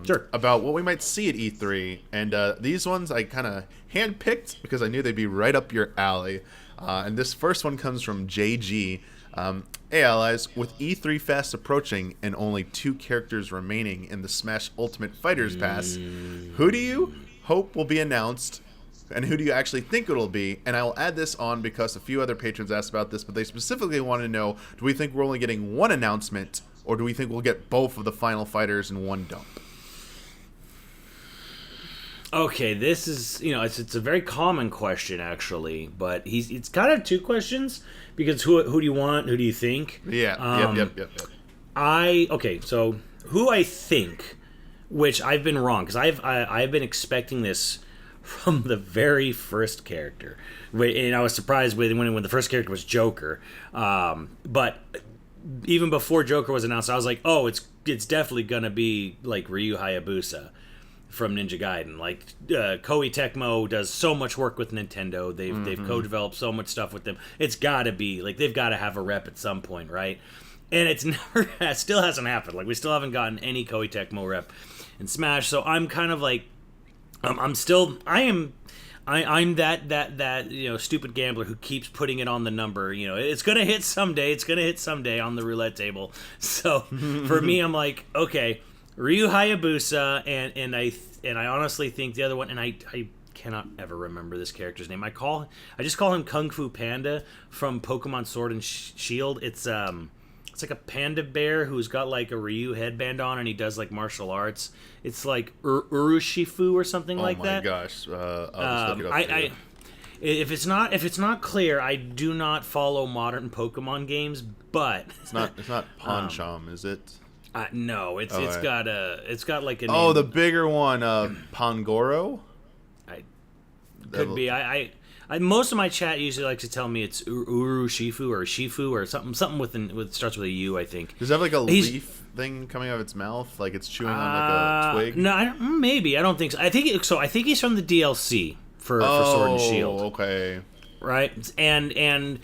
sure, about what we might see at E3, and these ones I kind of handpicked because I knew they'd be right up your alley. And this first one comes from JG. Hey allies, with E3 fast approaching and only 2 characters remaining in the Smash Ultimate Fighters Pass, who do you hope will be announced? And who do you actually think it'll be? And I will add this on because a few other patrons asked about this, but they specifically want to know, do we think we're only getting one announcement, or do we think we'll get both of the final fighters in one dump? Okay, this is, it's a very common question, actually, but it's kind of 2 questions, because who do you want, who do you think? Yeah, yep. Okay, so who I think, which I've been wrong, because I've been expecting this from the very first character, and I was surprised when the first character was Joker. But even before Joker was announced, I was like, oh, it's definitely gonna be like Ryu Hayabusa from Ninja Gaiden. Like Koei Tecmo does so much work with Nintendo. They've co-developed so much stuff with them. It's gotta be like they've got to have a rep at some point, right? And it's still hasn't happened. Like we still haven't gotten any Koei Tecmo rep in Smash. So I'm kind of like. I I'm that stupid gambler who keeps putting it on the number. It's gonna hit someday. It's gonna hit someday on the roulette table. So for me, I'm like, okay, Ryu Hayabusa, and I honestly think the other one, and I cannot ever remember this character's name. I just call him Kung Fu Panda from Pokemon Sword and Shield. It's like a panda bear who's got like a Ryu headband on, and he does like martial arts. It's like Urushifu or something like that. Oh my gosh! I'll just look it up. If it's not clear, I do not follow modern Pokemon games, but it's not Pancham, is it? No, it's got like a name. Oh, the bigger one, Pangoro. Could be. I most of my chat usually likes to tell me it's Urushifu or Shifu or something with starts with a U, I think. Does it have like a leaf thing coming out of its mouth, like it's chewing on like a twig? No, maybe. I don't think so. I think he's from the DLC for Sword and Shield. Okay. Right, and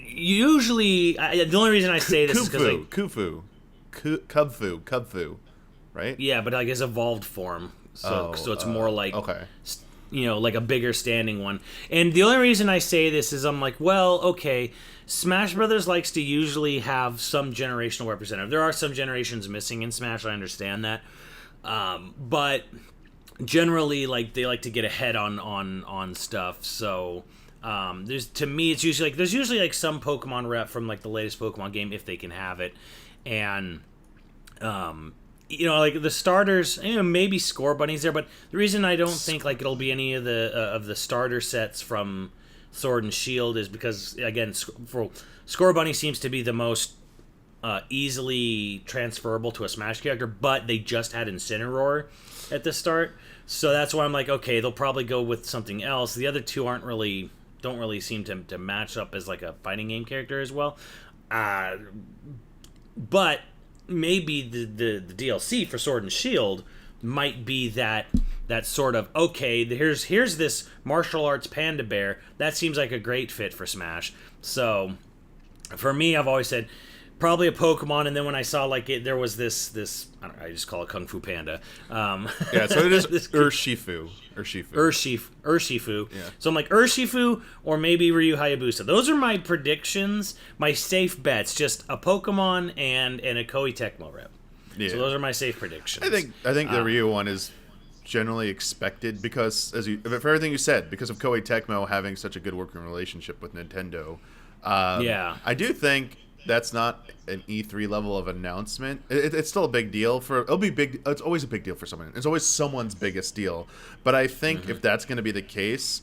usually the only reason I say this is because Kubfu, right? Yeah, but like his evolved form, so it's more like okay. Like a bigger standing one. And the only reason I say this is I'm like, well, okay, Smash Brothers likes to usually have some generational representative. There are some generations missing in Smash, I understand that. But generally, like, they like to get ahead on stuff. So to me, it's usually like there's usually like some Pokemon rep from like the latest Pokemon game if they can have it. And like the starters, maybe Score Bunny's there, but the reason I don't think like it'll be any of the starter sets from Sword and Shield is because, again, Score Bunny seems to be the most easily transferable to a Smash character, but they just had Incineroar at the start, so that's why I'm like, okay, they'll probably go with something else. The other two don't really seem to match up as like a fighting game character as well, but maybe the DLC for Sword and Shield might be that sort of, okay, here's this martial arts panda bear that seems like a great fit for Smash. So for me, I've always said probably a Pokemon, and then when I saw like there was this I just call it Kung Fu Panda. Yeah, so it is Urshifu. Yeah. So I'm like Urshifu or maybe Ryu Hayabusa. Those are my predictions, my safe bets. Just a Pokemon and a Koei Tecmo rep. Yeah. So those are my safe predictions. I think the Ryu one is generally expected because, for everything you said, because of Koei Tecmo having such a good working relationship with Nintendo. Yeah. I do think that's not an E3 level of announcement. It's still a big deal it'll be big. It's always a big deal for someone. It's always someone's biggest deal. But I think if that's going to be the case,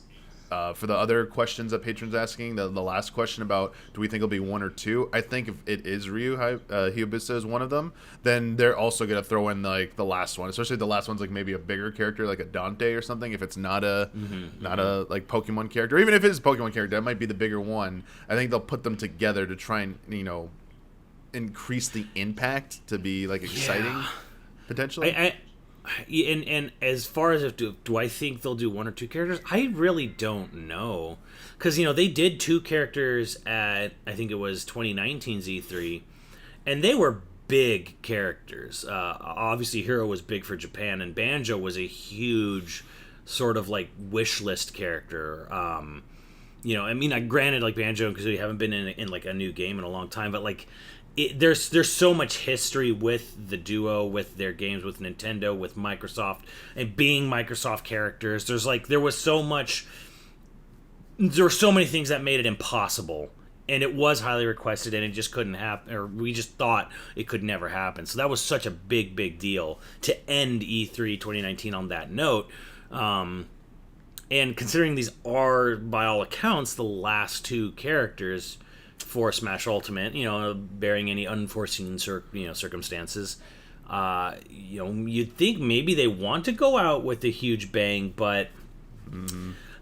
for the other questions that patrons asking, the last question about do we think it'll be one or two, I think if it is Ryu Hayabusa is one of them, then they're also going to throw in like the last one, especially the last one's like maybe a bigger character like a Dante or something. If it's not a like Pokemon character, even if it is a Pokemon character, that might be the bigger one. I think they'll put them together to try and increase the impact to be like exciting potentially. And as far as do I think they'll do one or two characters, I really don't know, because they did two characters at, I think it was 2019's E3, and they were big characters. Obviously Hero was big for Japan, and Banjo was a huge sort of like wish list character. Granted, like Banjo, because we haven't been in like a new game in a long time, but like there's so much history with the duo, with their games, with Nintendo, with Microsoft, and being Microsoft characters. There were so many things that made it impossible, and it was highly requested, and it just couldn't happen, or we just thought it could never happen. So that was such a big deal to end E3 2019 on that note. And considering these are, by all accounts, the last two characters for Smash Ultimate, bearing any unforeseen circumstances, you'd think maybe they want to go out with a huge bang, but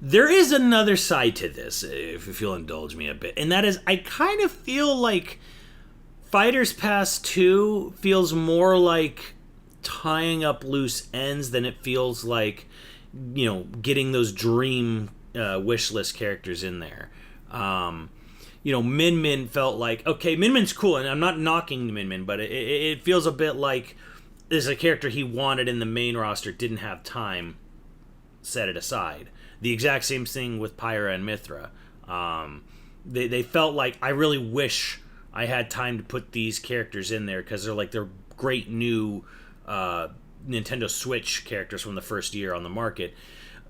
there is another side to this, if you'll indulge me a bit, and that is I kind of feel like Fighters Pass 2 feels more like tying up loose ends than it feels like getting those dream wish list characters in there. Min Min felt like, okay, Min Min's cool, and I'm not knocking Min Min, but it feels a bit like there's a character he wanted in the main roster, didn't have time, set it aside. The exact same thing with Pyra and Mithra. They felt like, I really wish I had time to put these characters in there, because they're great new Nintendo Switch characters from the first year on the market.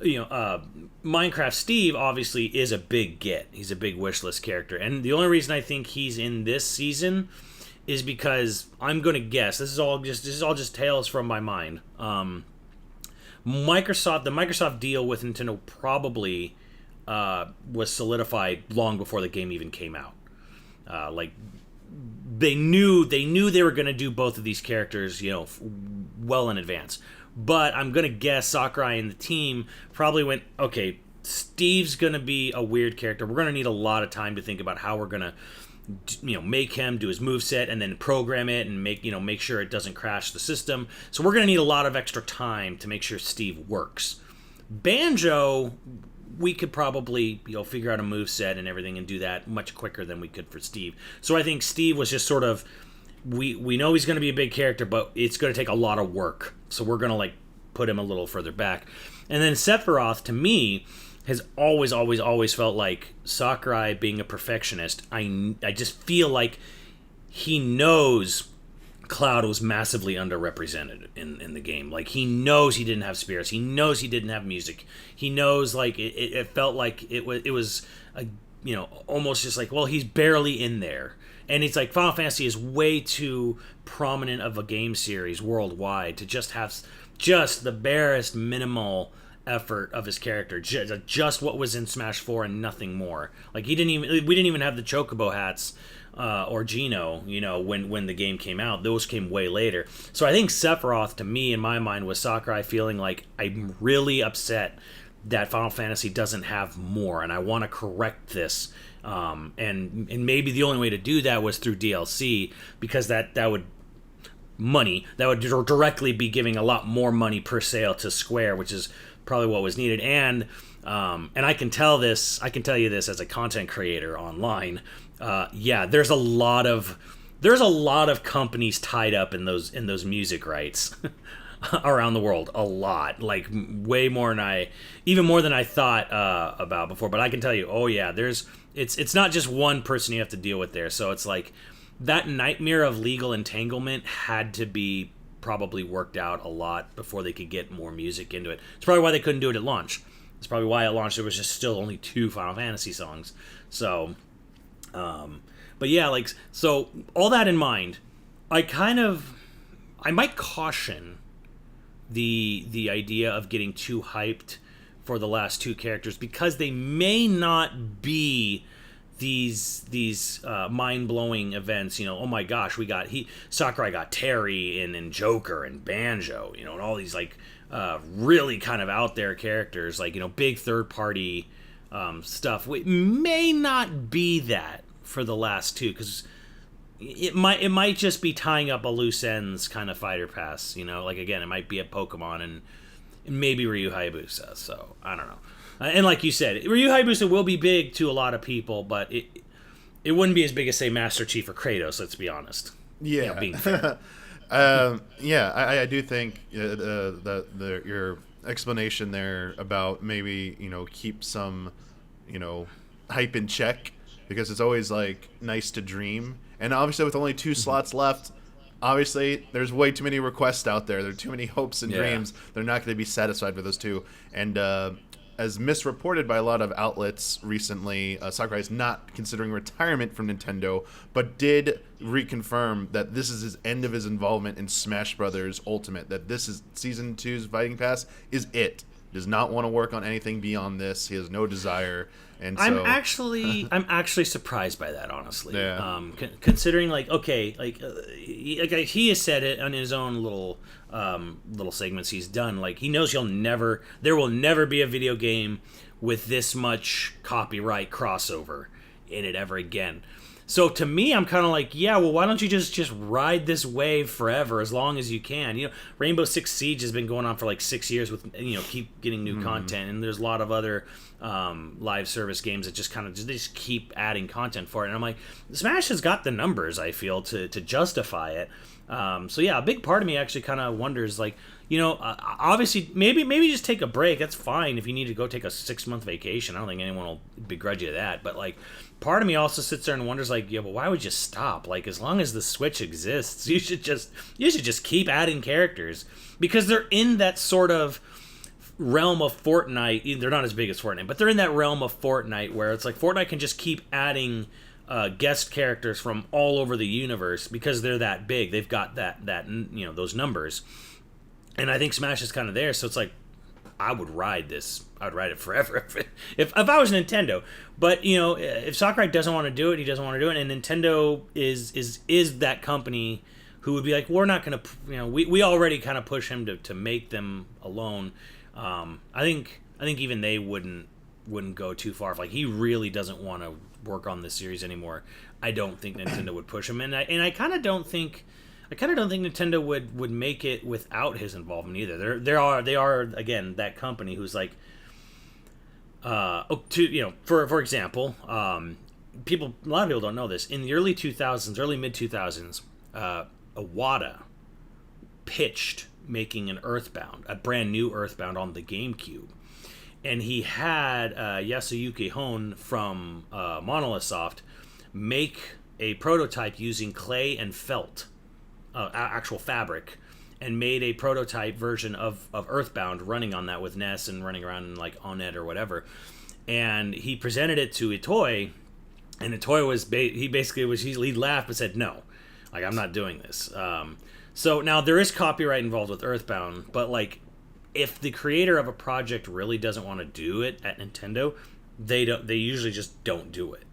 Minecraft Steve obviously is a big get. He's a big wish list character, and the only reason I think he's in this season is because I'm gonna guess, this is all just tales from my mind. The Microsoft deal with Nintendo probably was solidified long before the game even came out. They knew they were going to do both of these characters, well in advance. But I'm going to guess Sakurai and the team probably went, okay, Steve's going to be a weird character. We're going to need a lot of time to think about how we're going to, make him do his moveset and then program it and make sure it doesn't crash the system. So we're going to need a lot of extra time to make sure Steve works. Banjo, we could probably figure out a moveset and everything and do that much quicker than we could for Steve. So I think Steve was just sort of, we know he's going to be a big character, but it's going to take a lot of work. So we're going to put him a little further back. And then Sephiroth, to me, has always felt like Sakurai being a perfectionist. I just feel like he knows Cloud was massively underrepresented in the game. He knows he didn't have spirits. He knows he didn't have music. He knows it felt like it was almost just well, he's barely in there. And it's Final Fantasy is way too prominent of a game series worldwide to just have just the barest minimal effort of his character, just what was in Smash 4 and nothing more. We didn't even have the Chocobo hats or Geno, when the game came out. Those came way later. So I think Sephiroth, to me, in my mind, was Sakurai feeling like, I'm really upset that Final Fantasy doesn't have more, and I want to correct this. And maybe the only way to do that was through DLC, because that would directly be giving a lot more money per sale to Square, which is probably what was needed. And I can tell you this as a content creator online. There's a lot of companies tied up in those music rights around the world. A lot, way more even more than I thought about before. But I can tell you, it's not just one person you have to deal with there. So it's that nightmare of legal entanglement had to be probably worked out a lot before they could get more music into it. It's probably why they couldn't do it at launch. It's probably why at launch there was just still only 2 Final Fantasy songs. So, so all that in mind, I might caution the idea of getting too hyped for the last 2 characters, because they may not be these mind-blowing events. Oh my gosh, Sakurai got Terry and Joker and Banjo, and all these really kind of out there characters, big third-party stuff. It may not be that for the last 2, because it might just be tying up a loose ends kind of fighter pass. Again, it might be a Pokemon and maybe Ryu Hayabusa. So I don't know. And like you said, Ryu Hayabusa will be big to a lot of people, but it wouldn't be as big as, say, Master Chief or Kratos. Let's be honest. Yeah. Being fair. I do think your explanation there about maybe keep some hype in check, because it's always nice to dream, and obviously with only 2 slots left, obviously there's way too many requests out there. There are too many hopes and dreams. They're not going to be satisfied with those 2. And as misreported by a lot of outlets recently, Sakurai is not considering retirement from Nintendo, but did reconfirm that this is his end of his involvement in Smash Brothers Ultimate, that this is Season 2's Fighting Pass is it. Does not want to work on anything beyond this. He has no desire. And so I'm actually surprised by that, honestly. Yeah. Considering he has said it on his own little segments he's done. He knows there will never be a video game with this much copyright crossover in it ever again. So to me, I'm kind of why don't you just ride this wave forever as long as you can? Rainbow Six Siege has been going on for 6 years with keep getting new content, and there's a lot of other live service games that just they just keep adding content for it. And I'm Smash has got the numbers, I feel, to justify it. So yeah, a big part of me actually kind of wonders, like, obviously maybe just take a break. That's fine if you need to go take a 6-month vacation. I don't think anyone will begrudge you that. But like, part of me also sits there and wonders, like, yeah, but why would you stop? Like, as long as the Switch exists, you should just keep adding characters, because they're in that sort of realm of Fortnite. They're not as big as Fortnite, but they're in that realm of Fortnite where it's like Fortnite can just keep adding guest characters from all over the universe because they're that big. They've got that those numbers, and I think Smash is kind of there. So it's like, I would ride this. I would ride it forever if I was Nintendo. But if Sakurai doesn't want to do it, he doesn't want to do it, and Nintendo is that company who would be like, we're not going to. We already kind of push him to make them alone. I think even they wouldn't go too far. If like he really doesn't want to work on this series anymore, I don't think Nintendo would push him, and I kind of don't think Nintendo would make it without his involvement either. They are again that company who's like, for example, a lot of people don't know this. In the early mid 2000s, Iwata pitched making a brand new Earthbound on the GameCube. And he had Yasuyuki Hone from Monolith Soft make a prototype using clay and felt, actual fabric, and made a prototype version of Earthbound running on that with Ness and running around in like Onnet or whatever. And he presented it to Itoi, and Itoi he laughed but said, no, like, I'm not doing this. So now there is copyright involved with Earthbound, but like, if the creator of a project really doesn't want to do it at Nintendo, they usually just don't do it.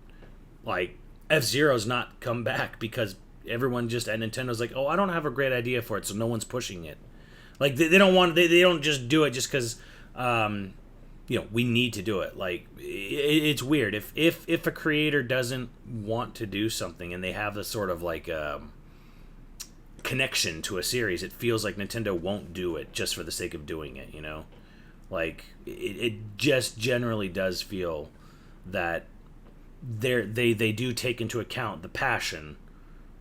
Like, F-Zero's not come back because everyone just at Nintendo's like, oh, I don't have a great idea for it, so no one's pushing it. Like, they don't just do it just because we need to do it. Like, it's weird if a creator doesn't want to do something and they have this sort of like connection to a series, it feels like Nintendo won't do it just for the sake of doing it, like it just generally does feel that they do take into account the passion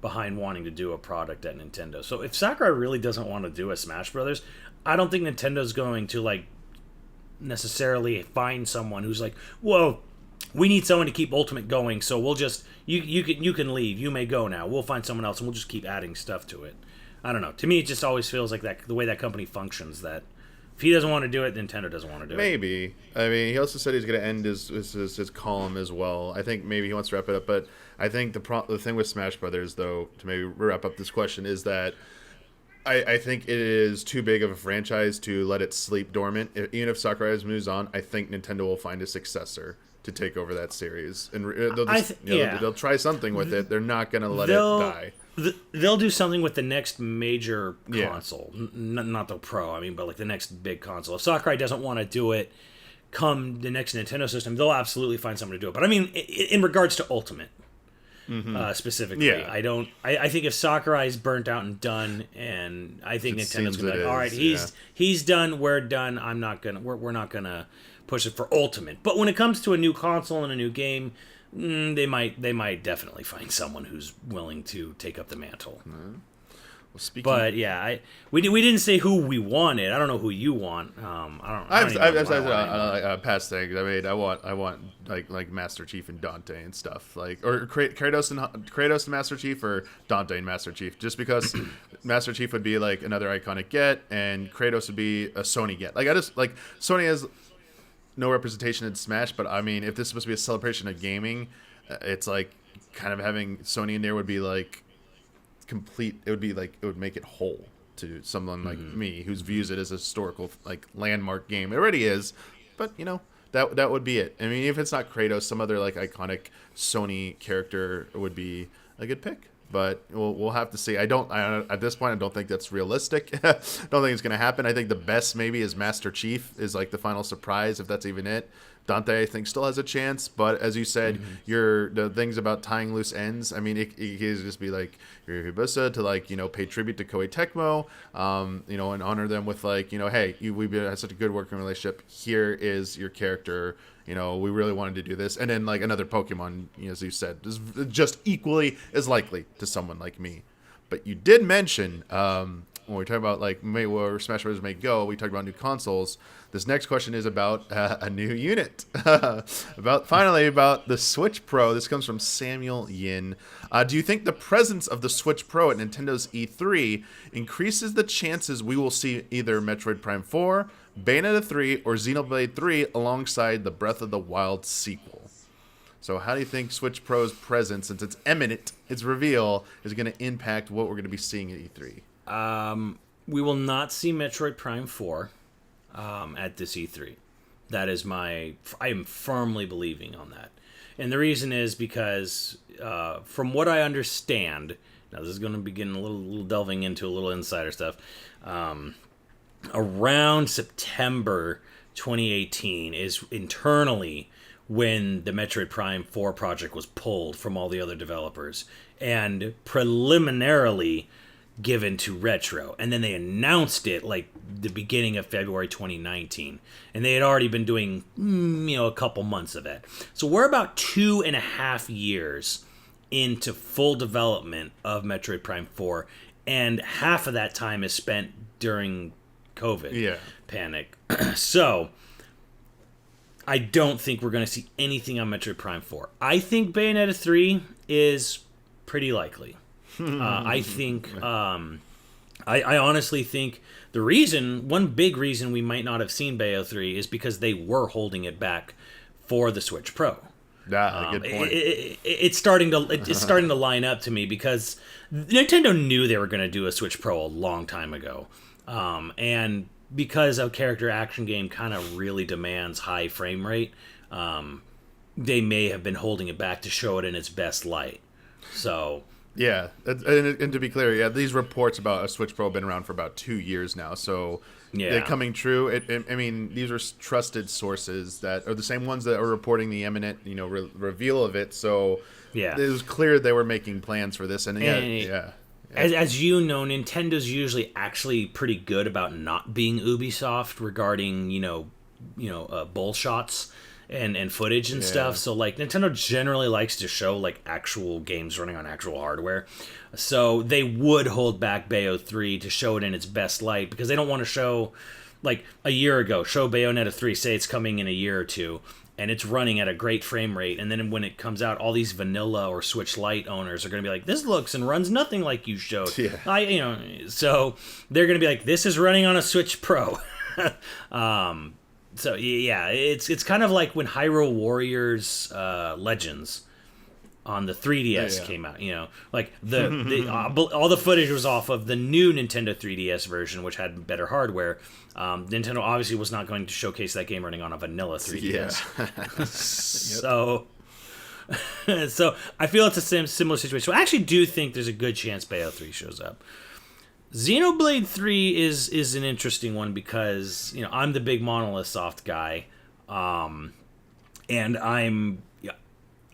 behind wanting to do a product at Nintendo. So if Sakurai really doesn't want to do a Smash Brothers, I don't think Nintendo's going to like necessarily find someone who's like, whoa, we need someone to keep Ultimate going, so we'll just you can leave, you may go now, we'll find someone else and we'll just keep adding stuff to it. I don't know, to me it just always feels like that, the way that company functions, that if he doesn't want to do it, Nintendo doesn't want to do it. Maybe. I mean, he also said he's going to end his column as well. I think maybe he wants to wrap it up, but I think the thing with Smash Brothers, though, to maybe wrap up this question, is that I think it is too big of a franchise to let it sleep dormant. Even if Sakurai moves on, I think Nintendo will find a successor to take over that series, and they'll try something with it. They're not going to let it die. They'll do something with the next major console, not the Pro. I mean, but like the next big console. If Sakurai doesn't want to do it, come the next Nintendo system, they'll absolutely find someone to do it. But I mean, in regards to Ultimate, specifically, I think if Sakurai's burnt out and done, and I think Nintendo's gonna be like, all right, he's done, we're done. We're not gonna push it for Ultimate. But when it comes to a new console and a new game, they might definitely find someone who's willing to take up the mantle. But yeah, we didn't say who we wanted. I don't know who you want. I've past things. I mean, I want like Master Chief and Dante and stuff, like, or Kratos and Master Chief, or Dante and Master Chief. Just because Master Chief would be like another iconic get, and Kratos would be a Sony get. Like, Sony has no representation in Smash, but I mean, if this is supposed to be a celebration of gaming, it's like kind of having Sony in there would be like complete. It would make it whole to someone like me who views it as a historical like landmark game. It already is, but that would be it. I mean, if it's not Kratos, some other like iconic Sony character would be a good pick. But we'll have to see. At this point, I don't think that's realistic. Don't think it's going to happen. I think the best maybe is Master Chief is like the final surprise, if that's even it. Dante, I think, still has a chance. But as you said, the things about tying loose ends, I mean, it can just be like your Hibisa to like, pay tribute to Koei Tecmo, and honor them with like, hey, we've had such a good working relationship. Here is your character. We really wanted to do this. And then like another Pokemon, as you said, is just equally as likely to someone like me. But you did mention when we talk about like where Smash Bros. May go, we talked about new consoles. This next question is about a new unit, about the Switch Pro. This comes from Samuel Yin. Do you think the presence of the Switch Pro at Nintendo's E3 increases the chances we will see either Metroid Prime 4, Bayonetta 3, or Xenoblade 3 alongside the Breath of the Wild sequel? So how do you think Switch Pro's presence, since it's imminent, its reveal, is going to impact what we're going to be seeing at E3? We will not see Metroid Prime 4 at this E3. That is I am firmly believing on that. And the reason is because, from what I understand, now this is going to begin a little delving into a little insider stuff, around September 2018 is internally when the Metroid Prime 4 project was pulled from all the other developers and preliminarily given to Retro, and then they announced it like the beginning of February 2019, and they had already been doing a couple months of it. So we're about 2.5 years into full development of Metroid Prime 4, and half of that time is spent during COVID panic. So I don't think we're going to see anything on Metroid Prime 4. I think Bayonetta 3 is pretty likely. I think, I honestly think one big reason we might not have seen Bayo 3 is because they were holding it back for the Switch Pro. Good point. It's starting to line up to me because Nintendo knew they were going to do a Switch Pro a long time ago. And because a character action game kind of really demands high frame rate, they may have been holding it back to show it in its best light. So... Yeah, and to be clear, these reports about a Switch Pro have been around for about 2 years now, so they're coming true. I mean, these are trusted sources that are the same ones that are reporting the imminent, reveal of it. So it was clear they were making plans for this, As you know, Nintendo's usually actually pretty good about not being Ubisoft regarding bull shots and footage and stuff. So like Nintendo generally likes to show like actual games running on actual hardware. So they would hold back Bayo 3 to show it in its best light because they don't want to show like a year ago, show Bayonetta 3, say it's coming in a year or two and it's running at a great frame rate, and then when it comes out, all these vanilla or Switch Lite owners are going to be like, this looks and runs nothing like you showed. So they're going to be like, this is running on a Switch Pro. So yeah, it's kind of like when Hyrule Warriors Legends on the 3DS came out. Like all the footage was off of the new Nintendo 3DS version, which had better hardware. Nintendo obviously was not going to showcase that game running on a vanilla 3DS. So I feel it's a similar situation. So I actually do think there's a good chance Bayo 3 shows up. Xenoblade 3 is an interesting one because I'm the big Monolith Soft guy, and I'm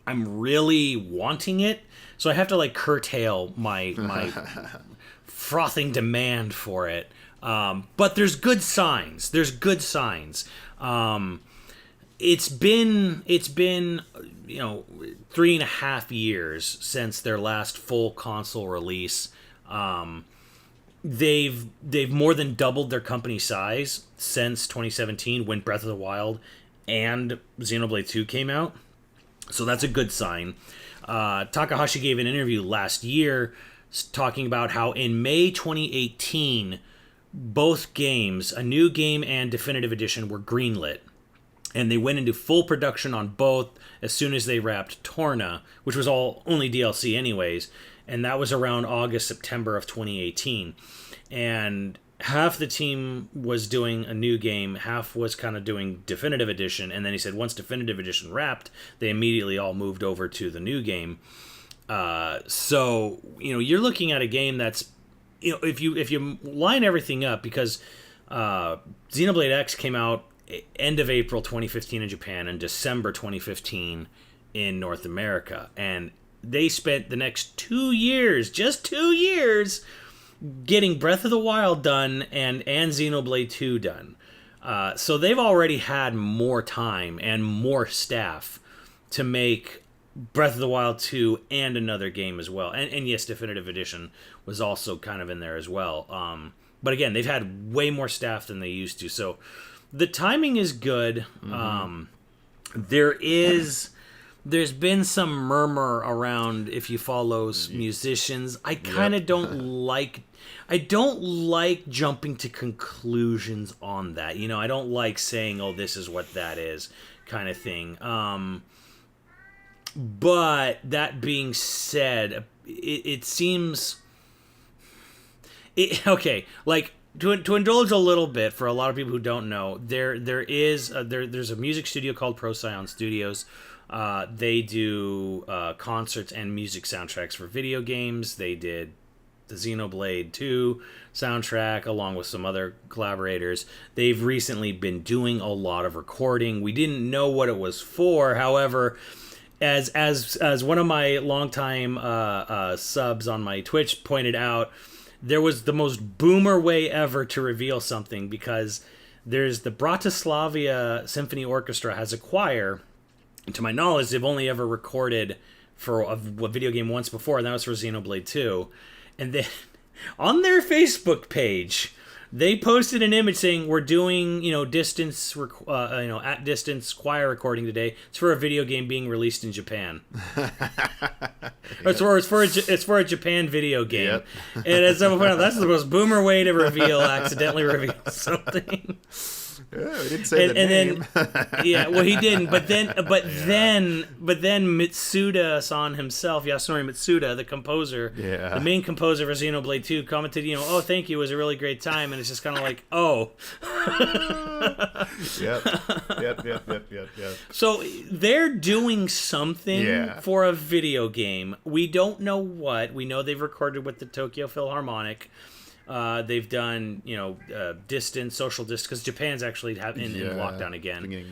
really wanting it, so I have to like curtail my frothing demand for it. But there's good signs. It's been 3.5 years since their last full console release. They've more than doubled their company size since 2017 when Breath of the Wild and Xenoblade 2 came out. So that's a good sign. Takahashi gave an interview last year talking about how in May 2018, both games, a new game and Definitive Edition, were greenlit. And they went into full production on both as soon as they wrapped Torna, which was only DLC anyways. And that was around August, September of 2018. And half the team was doing a new game, half was kind of doing Definitive Edition. And then he said once Definitive Edition wrapped, they immediately all moved over to the new game. So, you're looking at a game that's, if you line everything up, because Xenoblade X came out end of April 2015 in Japan and December 2015 in North America. And they spent the next 2 years, just 2 years, getting Breath of the Wild done and Xenoblade 2 done. So they've already had more time and more staff to make Breath of the Wild 2 and another game as well. And yes, Definitive Edition was also kind of in there as well. But again, they've had way more staff than they used to. So the timing is good. There's been some murmur around, if you follow musicians. I kind of don't like jumping to conclusions on that. You know, I don't like saying, "Oh, this is what that is," kind of thing. But that being said, it seems okay. Like to indulge a little bit for a lot of people who don't know, there's a music studio called Procyon Studios. They do concerts and music soundtracks for video games. They did the Xenoblade 2 soundtrack along with some other collaborators. They've recently been doing a lot of recording. We didn't know what it was for. However, as one of my longtime subs on my Twitch pointed out, there was the most boomer way ever to reveal something, because there's the Bratislava Symphony Orchestra has a choir. And to my knowledge, they've only ever recorded for a video game once before, and that was for Xenoblade 2. And then on their Facebook page, they posted an image saying, "We're doing, at distance choir recording today. It's for a video game being released in Japan." It's for a Japan video game. Yep. And as someone pointed out, that's the most boomer way to accidentally reveal something. Yeah, he didn't say the name. Then, he didn't. But then Mitsuda-san himself, Yasunori Mitsuda, the composer, the main composer for Xenoblade 2, commented, "Oh, thank you, it was a really great time," and it's just kind of like, oh. Yep. So they're doing something for a video game. We don't know what. We know they've recorded with the Tokyo Philharmonic. They've done, social distance, because Japan's actually in lockdown again.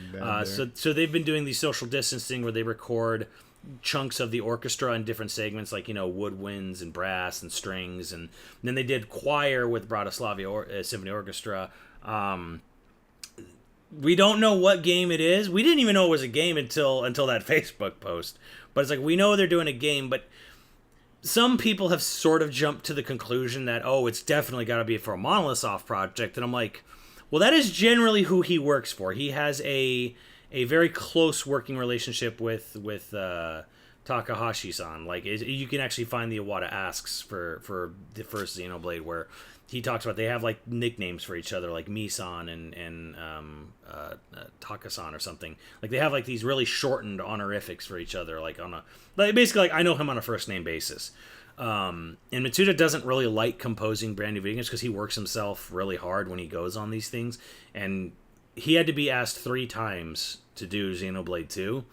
So they've been doing the social distancing where they record chunks of the orchestra in different segments, like, woodwinds and brass and strings, and then they did choir with Bratislava Symphony Orchestra. We don't know what game it is. We didn't even know it was a game until that Facebook post. But it's like, we know they're doing a game, but some people have sort of jumped to the conclusion that, it's definitely got to be for a Monolith Soft project. And I'm like, well, that is generally who he works for. He has a very close working relationship with Takahashi-san. Like, you can actually find the Iwata Asks for the first Xenoblade, where he talks about they have like nicknames for each other, like Misan and Taka-san or something. Like, they have like these really shortened honorifics for each other, basically I know him on a first name basis. And Mitsuda doesn't really like composing brand new video games because he works himself really hard when he goes on these things, and he had to be asked 3 times to do Xenoblade 2.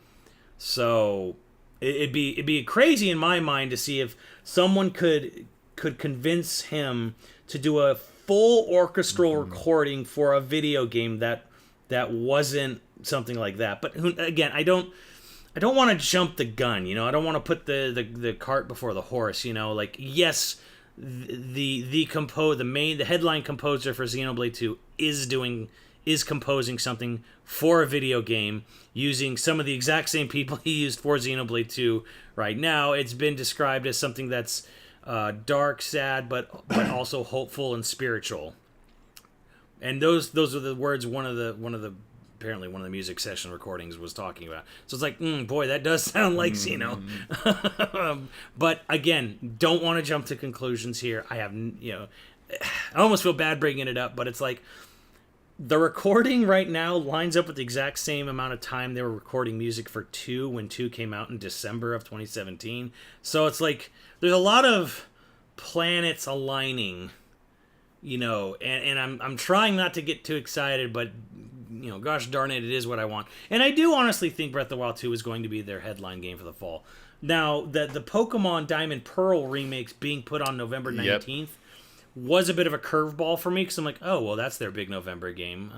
So it'd be crazy in my mind to see if someone could convince him to do a full orchestral recording for a video game that wasn't something like that. But again, I don't want to jump the gun, I don't want to put the cart before the horse, like, yes, the headline composer for Xenoblade 2 is composing something for a video game using some of the exact same people he used for Xenoblade 2 right now. It's been described as something that's dark, sad, but also hopeful and spiritual. And those are the words one of the music session recordings was talking about. So it's like, boy, that does sound like Xeno. But again, don't want to jump to conclusions here. I almost feel bad bringing it up, but it's like, the recording right now lines up with the exact same amount of time they were recording music for 2 when 2 came out in December of 2017. So it's like, there's a lot of planets aligning, and I'm trying not to get too excited, but, gosh darn it, it is what I want. And I do honestly think Breath of the Wild 2 is going to be their headline game for the fall. Now, the Pokemon Diamond Pearl remakes being put on November 19th, was a bit of a curveball for me, because I'm like, oh, well, that's their big November game.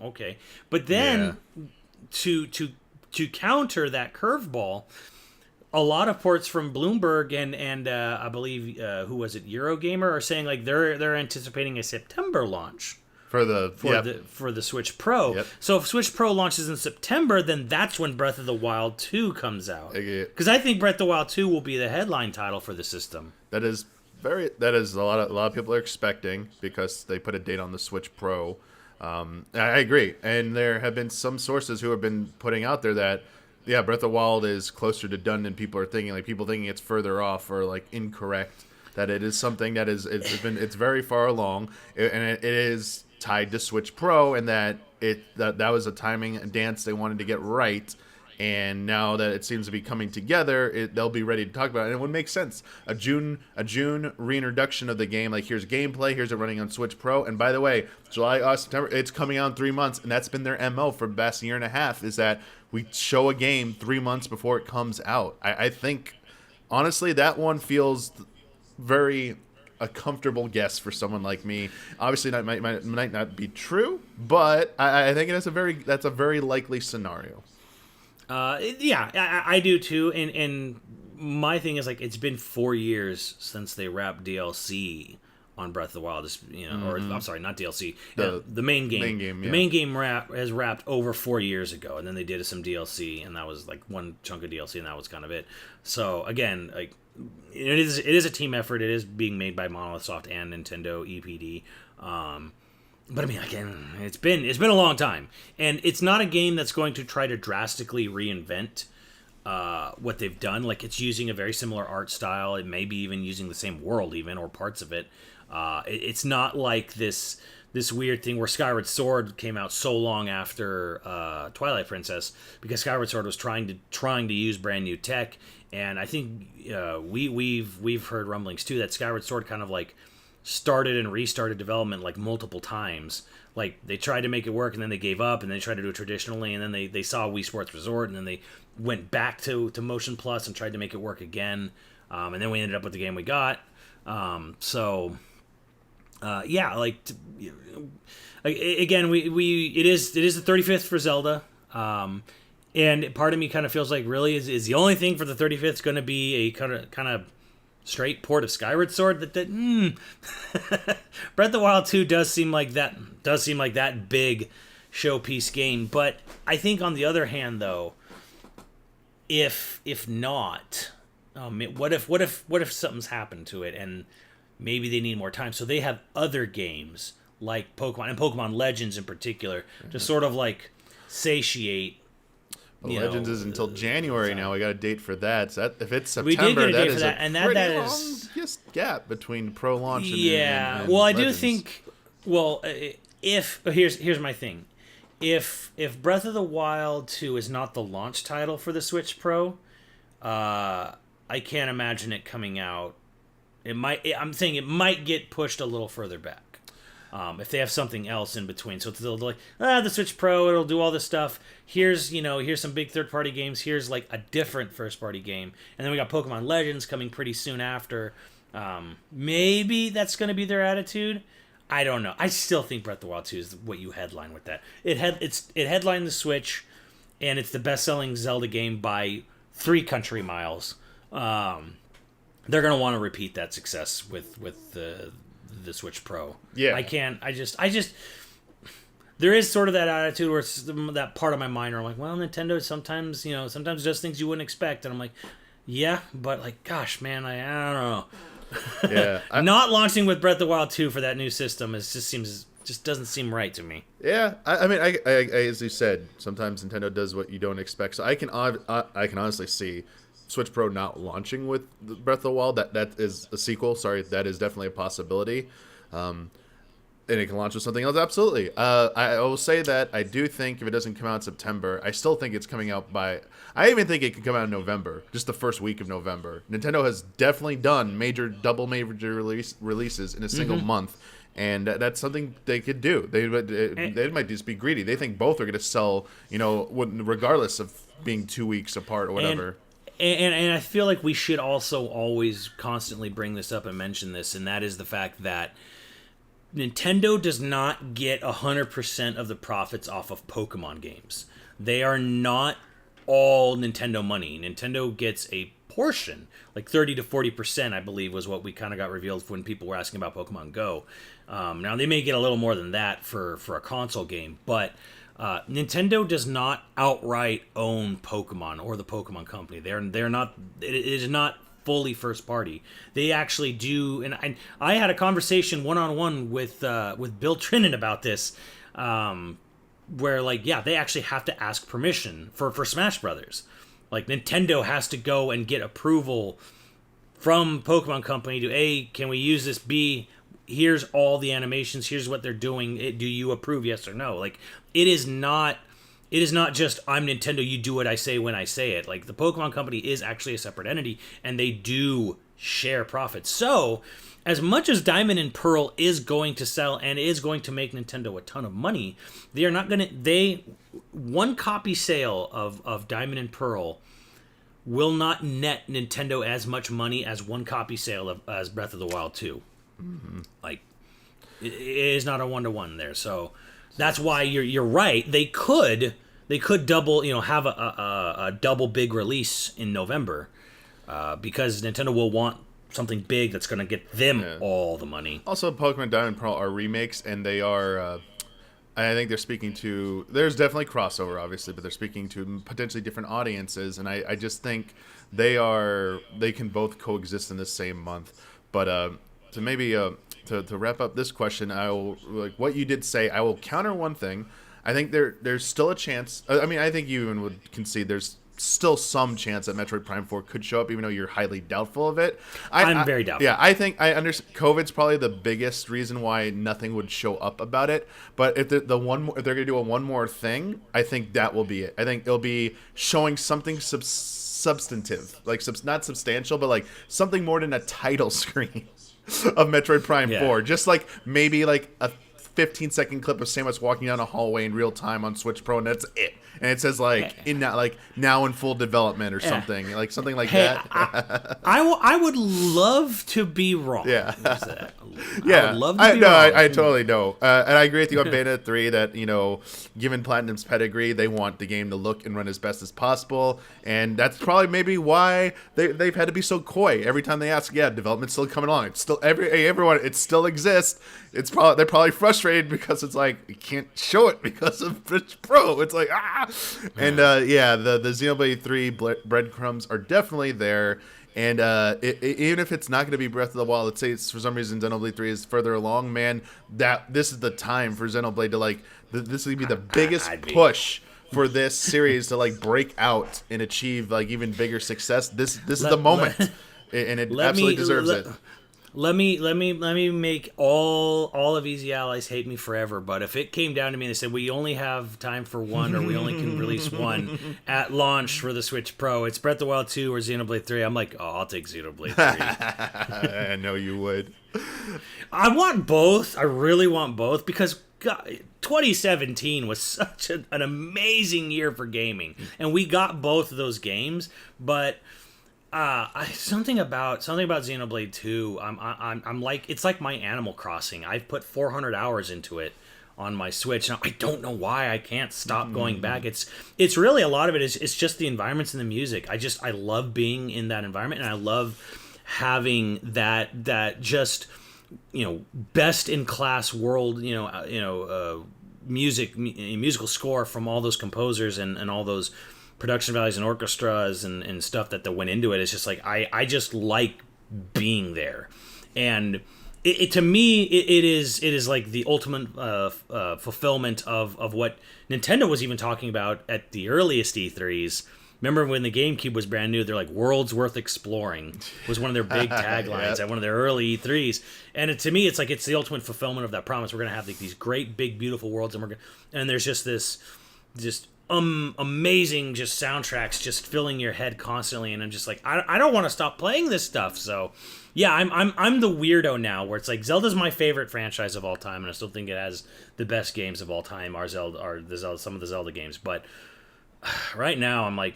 Okay. But then, to counter that curveball, a lot of ports from Bloomberg and I believe, who was it, Eurogamer, are saying, like, they're anticipating a September launch for the Switch Pro. Yep. So if Switch Pro launches in September, then that's when Breath of the Wild 2 comes out. Because I think Breath of the Wild 2 will be the headline title for the system. That is a lot of people are expecting, because they put a date on the Switch Pro. I agree, and there have been some sources who have been putting out there that Breath of the Wild is closer to done than people are thinking. Like, people thinking it's further off or like incorrect. That it is something that it's very far along, and it is tied to Switch Pro, and that was a timing dance they wanted to get right. And now that it seems to be coming together, they'll be ready to talk about it. And it would make sense. A June reintroduction of the game. Like, here's gameplay. Here's it running on Switch Pro. And by the way, July, August, September, it's coming out in 3 months. And that's been their MO for the past year and a half, is that we show a game 3 months before it comes out. I think, honestly, that one feels very a comfortable guess for someone like me. Obviously, that might not be true, but I think that's a very likely scenario. I do too. And my thing is, like, it's been 4 years since they wrapped DLC on Breath of the Wild. Or I'm sorry, not DLC. The main game. The main game has wrapped over 4 years ago, and then they did some DLC, and that was like one chunk of DLC, and that was kind of it. So again, like, it is a team effort. It is being made by Monolith Soft and Nintendo EPD. But I mean, again, it's been a long time, and it's not a game that's going to try to drastically reinvent what they've done. Like, it's using a very similar art style. It may be even using the same world, even, or parts of it. It's not like this weird thing where Skyward Sword came out so long after Twilight Princess, because Skyward Sword was trying to use brand new tech, and I think we've heard rumblings too that Skyward Sword kind of like started and restarted development like multiple times. Like, they tried to make it work, and then they gave up, and they tried to do it traditionally, and then they saw Wii Sports Resort, and then they went back to Motion Plus and tried to make it work again, and then we ended up with the game we got. Again, it is the 35th for Zelda, and part of me kind of feels like, really, is the only thing for the 35th going to be a kind of straight port of Skyward Sword? Breath of the Wild 2 does seem like that big showpiece game. But I think, on the other hand, though, if not, what if something's happened to it and maybe they need more time? So they have other games like Pokemon, and Pokemon Legends in particular, to sort of like satiate. Legends is until January now. We got a date for that. So if it's September, we did get a date for that, and that is long gap between pro launch and and well, I Legends. do think. Well, here's my thing. If Breath of the Wild 2 is not the launch title for the Switch Pro, I can't imagine it coming out. I'm saying it might get pushed a little further back. If they have something else in between. So they'll like, the Switch Pro, it'll do all this stuff. Here's some big third-party games. Here's like a different first-party game. And then we got Pokemon Legends coming pretty soon after. Maybe that's going to be their attitude. I don't know. I still think Breath of the Wild 2 is what you headline with that. It headlined the Switch, and it's the best-selling Zelda game by 3 country miles. They're going to want to repeat that success with the Switch Pro. Yeah. I just there is sort of that attitude where it's that part of my mind where I'm like, well, Nintendo sometimes does things you wouldn't expect, and I'm like, yeah, but like, gosh, man, I don't know. Yeah. Not launching with Breath of the Wild 2 for that new system just doesn't seem right to me. Yeah. I mean, I as you said, sometimes Nintendo does what you don't expect. So I can honestly see Switch Pro not launching with Breath of the Wild. That is a sequel. Sorry, that is definitely a possibility. And it can launch with something else. Absolutely. I will say that I do think if it doesn't come out in September, I still think it's coming out I even think it could come out in November, just the first week of November. Nintendo has definitely done double major releases in a single month. And that's something they could do. They might just be greedy. They think both are going to sell, regardless of being 2 weeks apart or whatever. And I feel like we should also always constantly bring this up and mention this, and that is the fact that Nintendo does not get 100% of the profits off of Pokemon games. They are not all Nintendo money. Nintendo gets a portion, like 30 to 40%, I believe, was what we kind of got revealed when people were asking about Pokemon Go. Now, they may get a little more than that for a console game, but Nintendo does not outright own Pokemon or the Pokemon Company. They're not. It is not fully first party. They actually do, and I had a conversation one-on-one with Bill Trinan about this, where they actually have to ask permission for Smash Brothers. Like, Nintendo has to go and get approval from Pokemon Company to can we use this? B, here's all the animations. Here's what they're doing. Do you approve? Yes or no? Like, it is not just I'm Nintendo. You do what I say when I say it. Like, the Pokemon Company is actually a separate entity, and they do share profits. So, as much as Diamond and Pearl is going to sell and is going to make Nintendo a ton of money, they are not going to. One copy sale of Diamond and Pearl will not net Nintendo as much money as one copy sale as Breath of the Wild 2. Mm-hmm. Like, it is not a 1-to-1 there. So that's why you're right. They could double, have a double big release in November, because Nintendo will want something big that's going to get them all the money. Also, Pokemon Diamond and Pearl are remakes, and they are. I think they're speaking to. There's definitely crossover, obviously, but they're speaking to potentially different audiences, and I just think they can both coexist in the same month. But to maybe to wrap up this question, I will, like what you did say, I will counter one thing. I think there's still a chance. I mean, I think you even would concede there's still some chance that Metroid Prime 4 could show up, even though you're highly doubtful of it. I'm very doubtful. Yeah, I think I understand. COVID's probably the biggest reason why nothing would show up about it. But if if they're gonna do one more thing, I think that will be it. I think it'll be showing something substantive, like not substantial, but like something more than a title screen of Metroid Prime 4. Just like maybe like a 15-second clip of Samus walking down a hallway in real time on Switch Pro, and that's it. And it says now in full development or something, like something like that. I would love to be wrong. Yeah, I would love to be wrong. I totally know, and I agree with you on Bayonetta 3 that given Platinum's pedigree, they want the game to look and run as best as possible, and that's probably maybe why they've had to be so coy every time they ask. Yeah, development's still coming along. It's still everyone. It still exists. They're probably frustrated because it's like you can't show it because of Switch Pro. It's like and the Xenoblade 3 breadcrumbs are definitely there. And even if it's not going to be Breath of the Wild, let's say it's for some reason Xenoblade 3 is further along, man, this is the time for Xenoblade to this would be the biggest push for this series to break out and achieve even bigger success. This is the moment, and it absolutely deserves it. Let me make all of Easy Allies hate me forever. But if it came down to me and they said we only have time for one, or we only can release one at launch for the Switch Pro, it's Breath of the Wild 2 or Xenoblade 3. I'm like, I'll take Xenoblade 3. I know you would. I want both. I really want both because God, 2017 was such an amazing year for gaming, and we got both of those games, but. Something about Xenoblade 2. I'm like, it's like my Animal Crossing. I've put 400 hours into it on my Switch. Now, I don't know why I can't stop going back. It's really a lot of it is it's just the environments and the music. I love being in that environment, and I love having that just best in class world musical score from all those composers and all those production values and orchestras and stuff that went into it. It's just like I just like being there, and it to me it is like the ultimate fulfillment of what Nintendo was even talking about at the earliest E3s. Remember when the GameCube was brand new? They're like, "Worlds worth exploring" was one of their big taglines at one of their early E3s, and to me, it's like it's the ultimate fulfillment of that promise. We're gonna have these great, big, beautiful worlds, and there's just this amazing just soundtracks just filling your head constantly, and I'm just like I don't want to stop playing this stuff. So yeah, I'm the weirdo now where it's like Zelda's my favorite franchise of all time, and I still think it has the best games of all time some of the Zelda games. But right now I'm like,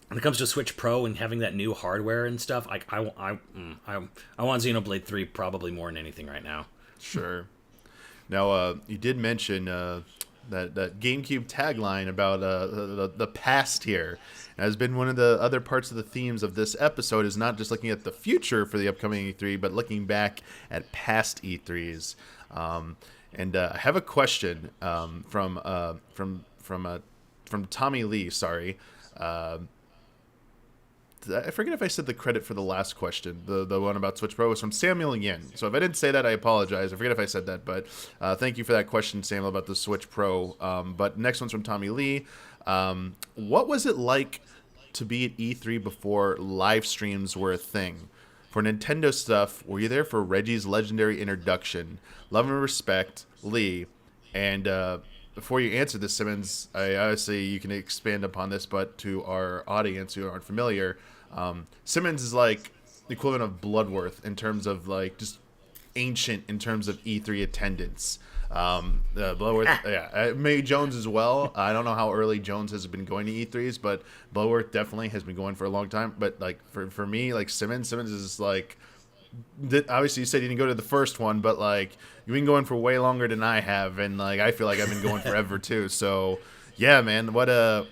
when it comes to Switch Pro and having that new hardware and stuff, I want Xenoblade 3 probably more than anything right now. Sure. Now you did mention that GameCube tagline about the past here. Has been one of the other parts of the themes of this episode is not just looking at the future for the upcoming E3, but looking back at past E3s. And I have a question from Tommy Lee. Sorry, I forget if I said the credit for the last question. The one about Switch Pro was from Samuel Yin. So if I didn't say that, I apologize. I forget if I said that, but thank you for that question, Samuel, about the Switch Pro. But next one's from Tommy Lee. What was it like to be at E3 before live streams were a thing? For Nintendo stuff, were you there for Reggie's legendary introduction? Love and respect, Lee. And before you answer this, Simmons, obviously you can expand upon this, but to our audience who aren't familiar, Simmons is like the equivalent of Bloodworth in terms of like just ancient in terms of E3 attendance. Bloodworth, yeah, maybe Jones as well. I don't know how early Jones has been going to E3s, but Bloodworth definitely has been going for a long time. But like for me, like Simmons is like, obviously you said you didn't go to the first one, but like you've been going for way longer than I have, and like I feel like I've been going forever too. So yeah, man, what about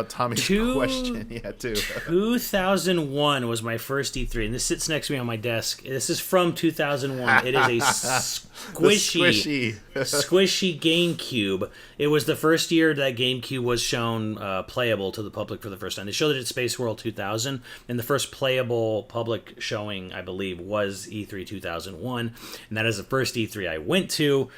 Tommy's question? Yeah, too. 2001 was my first E3, and this sits next to me on my desk. This is from 2001. It is a squishy GameCube. It was the first year that GameCube was shown playable to the public for the first time. They showed it at Space World 2000, and the first playable public showing, I believe, was E3 2001, and that is the first E3 I went to.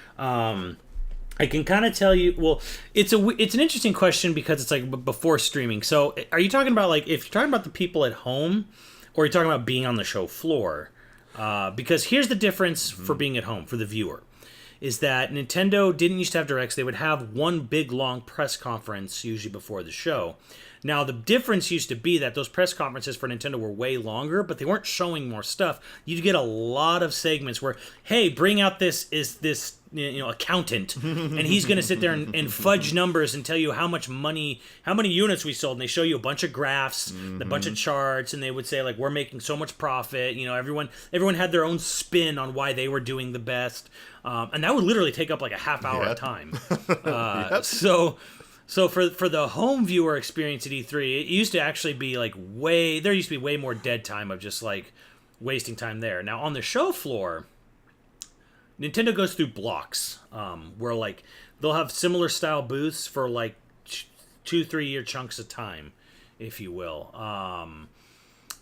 I can kind of tell you. Well, it's an interesting question because it's like before streaming. So, are you talking about like if you're talking about the people at home, or are you talking about being on the show floor? Because here's the difference for being at home for the viewer, is that Nintendo didn't used to have directs. They would have one big long press conference usually before the show. Now, the difference used to be that those press conferences for Nintendo were way longer, but they weren't showing more stuff. You'd get a lot of segments where, hey, bring out this accountant, and he's going to sit there and fudge numbers and tell you how many units we sold. And they show you a bunch of graphs, a bunch of charts, and they would say, like, we're making so much profit. You know, everyone had their own spin on why they were doing the best. And that would literally take up like a half hour of time. So for the home viewer experience at E3, it used to actually be like there used to be way more dead time of just like wasting time there. Now on the show floor, Nintendo goes through blocks where like they'll have similar style booths for like 2-3 year chunks of time, if you will.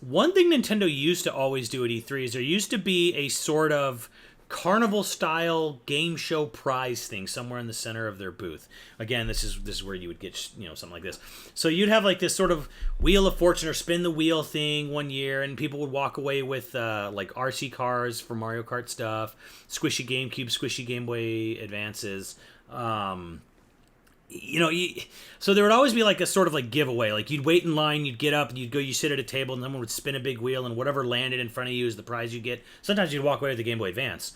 One thing Nintendo used to always do at E3 is there used to be a sort of carnival style game show prize thing somewhere in the center of their booth. Again, this is where you would get something like this. So you'd have like this sort of Wheel of Fortune or spin the wheel thing one year, and people would walk away with like RC cars for Mario Kart stuff, squishy GameCube, squishy Game Boy Advances. So there would always be like a sort of like giveaway. Like you'd wait in line, you'd get up, and you sit at a table, and someone would spin a big wheel, and whatever landed in front of you is the prize you get. Sometimes you'd walk away with the Game Boy Advance.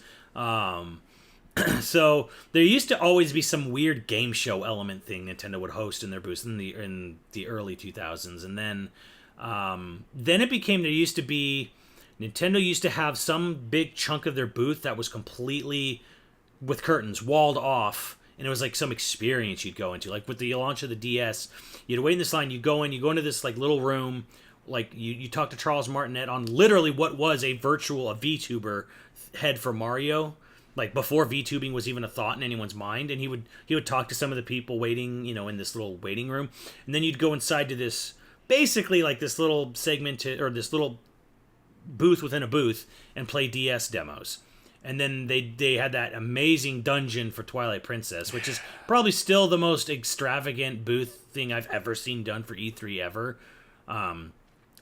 So there used to always be some weird game show element thing Nintendo would host in their booths in the early 2000s, and then it became Nintendo used to have some big chunk of their booth that was completely with curtains walled off. And it was like some experience you'd go into. Like with the launch of the DS, you'd wait in this line, you go into this like little room, like you talk to Charles Martinet on literally what was a VTuber head for Mario, like before VTubing was even a thought in anyone's mind, and he would talk to some of the people waiting, in this little waiting room, and then you'd go inside to this basically like this little segment or this little booth within a booth and play DS demos. And then they had that amazing dungeon for Twilight Princess, which is probably still the most extravagant booth thing I've ever seen done for E3 ever.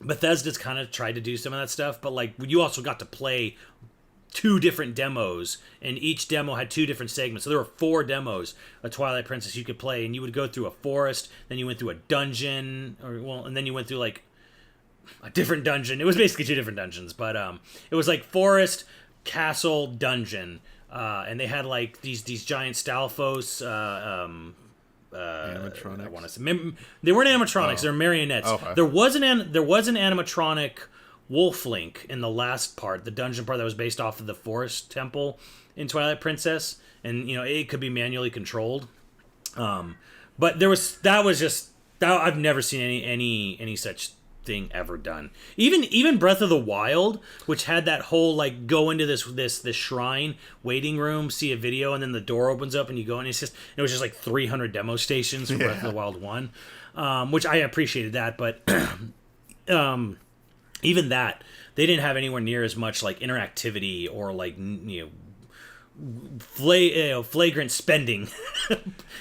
Bethesda's kind of tried to do some of that stuff, but like you also got to play 2 different demos, and each demo had 2 different segments. So there were 4 demos of Twilight Princess you could play, and you would go through a forest, then you went through a dungeon, and then you went through like a different dungeon. It was basically 2 different dungeons, but it was like forest, castle, dungeon, and they had like these giant Stalfos animatronics. I want to say they weren't animatronics; they're marionettes. Okay. There was an animatronic Wolf Link in the last part, the dungeon part that was based off of the forest temple in Twilight Princess, and it could be manually controlled. But I've never seen any such thing ever done. Even Breath of the Wild, which had that whole like go into this shrine waiting room, see a video, and then the door opens up and you go, and it was just like 300 demo stations for Breath of the Wild 1, which I appreciated that, but even that they didn't have anywhere near as much like interactivity or like flagrant spending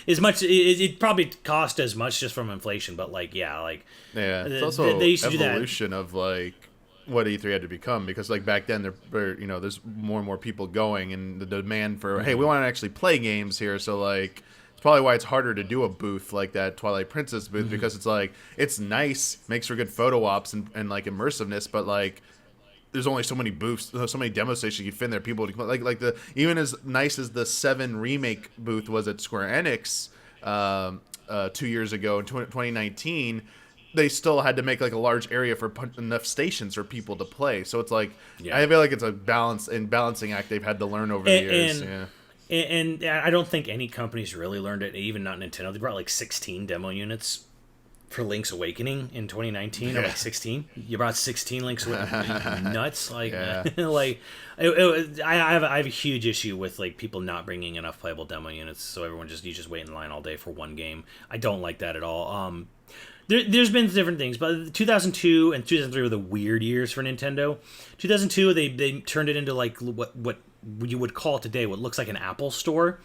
as much. It probably cost as much just from inflation, but it's also they used to evolution of like what E3 had to become, because like back then there's more and more people going, and the demand for hey, we want to actually play games here, so like it's probably why it's harder to do a booth like that Twilight Princess booth, because it's like it's nice, makes for good photo ops and like immersiveness, but like there's only so many booths, so many demo stations you can fit in there. People like the even as nice as the 7 remake booth was at Square Enix 2 years ago in 2019, they still had to make like a large area for enough stations for people to play. So it's like I feel like it's a balancing act they've had to learn over the years. And I don't think any company's really learned it, even not Nintendo. They brought like 16 demo units for Link's Awakening in 2019, or like 16. You brought 16 Link's Awakening. Nuts. Like, I have a huge issue with like people not bringing enough playable demo units, so you just wait in line all day for one game. I don't like that at all. There's been different things, but 2002 and 2003 were the weird years for Nintendo. 2002, they turned it into like what you would call today what looks like an Apple store.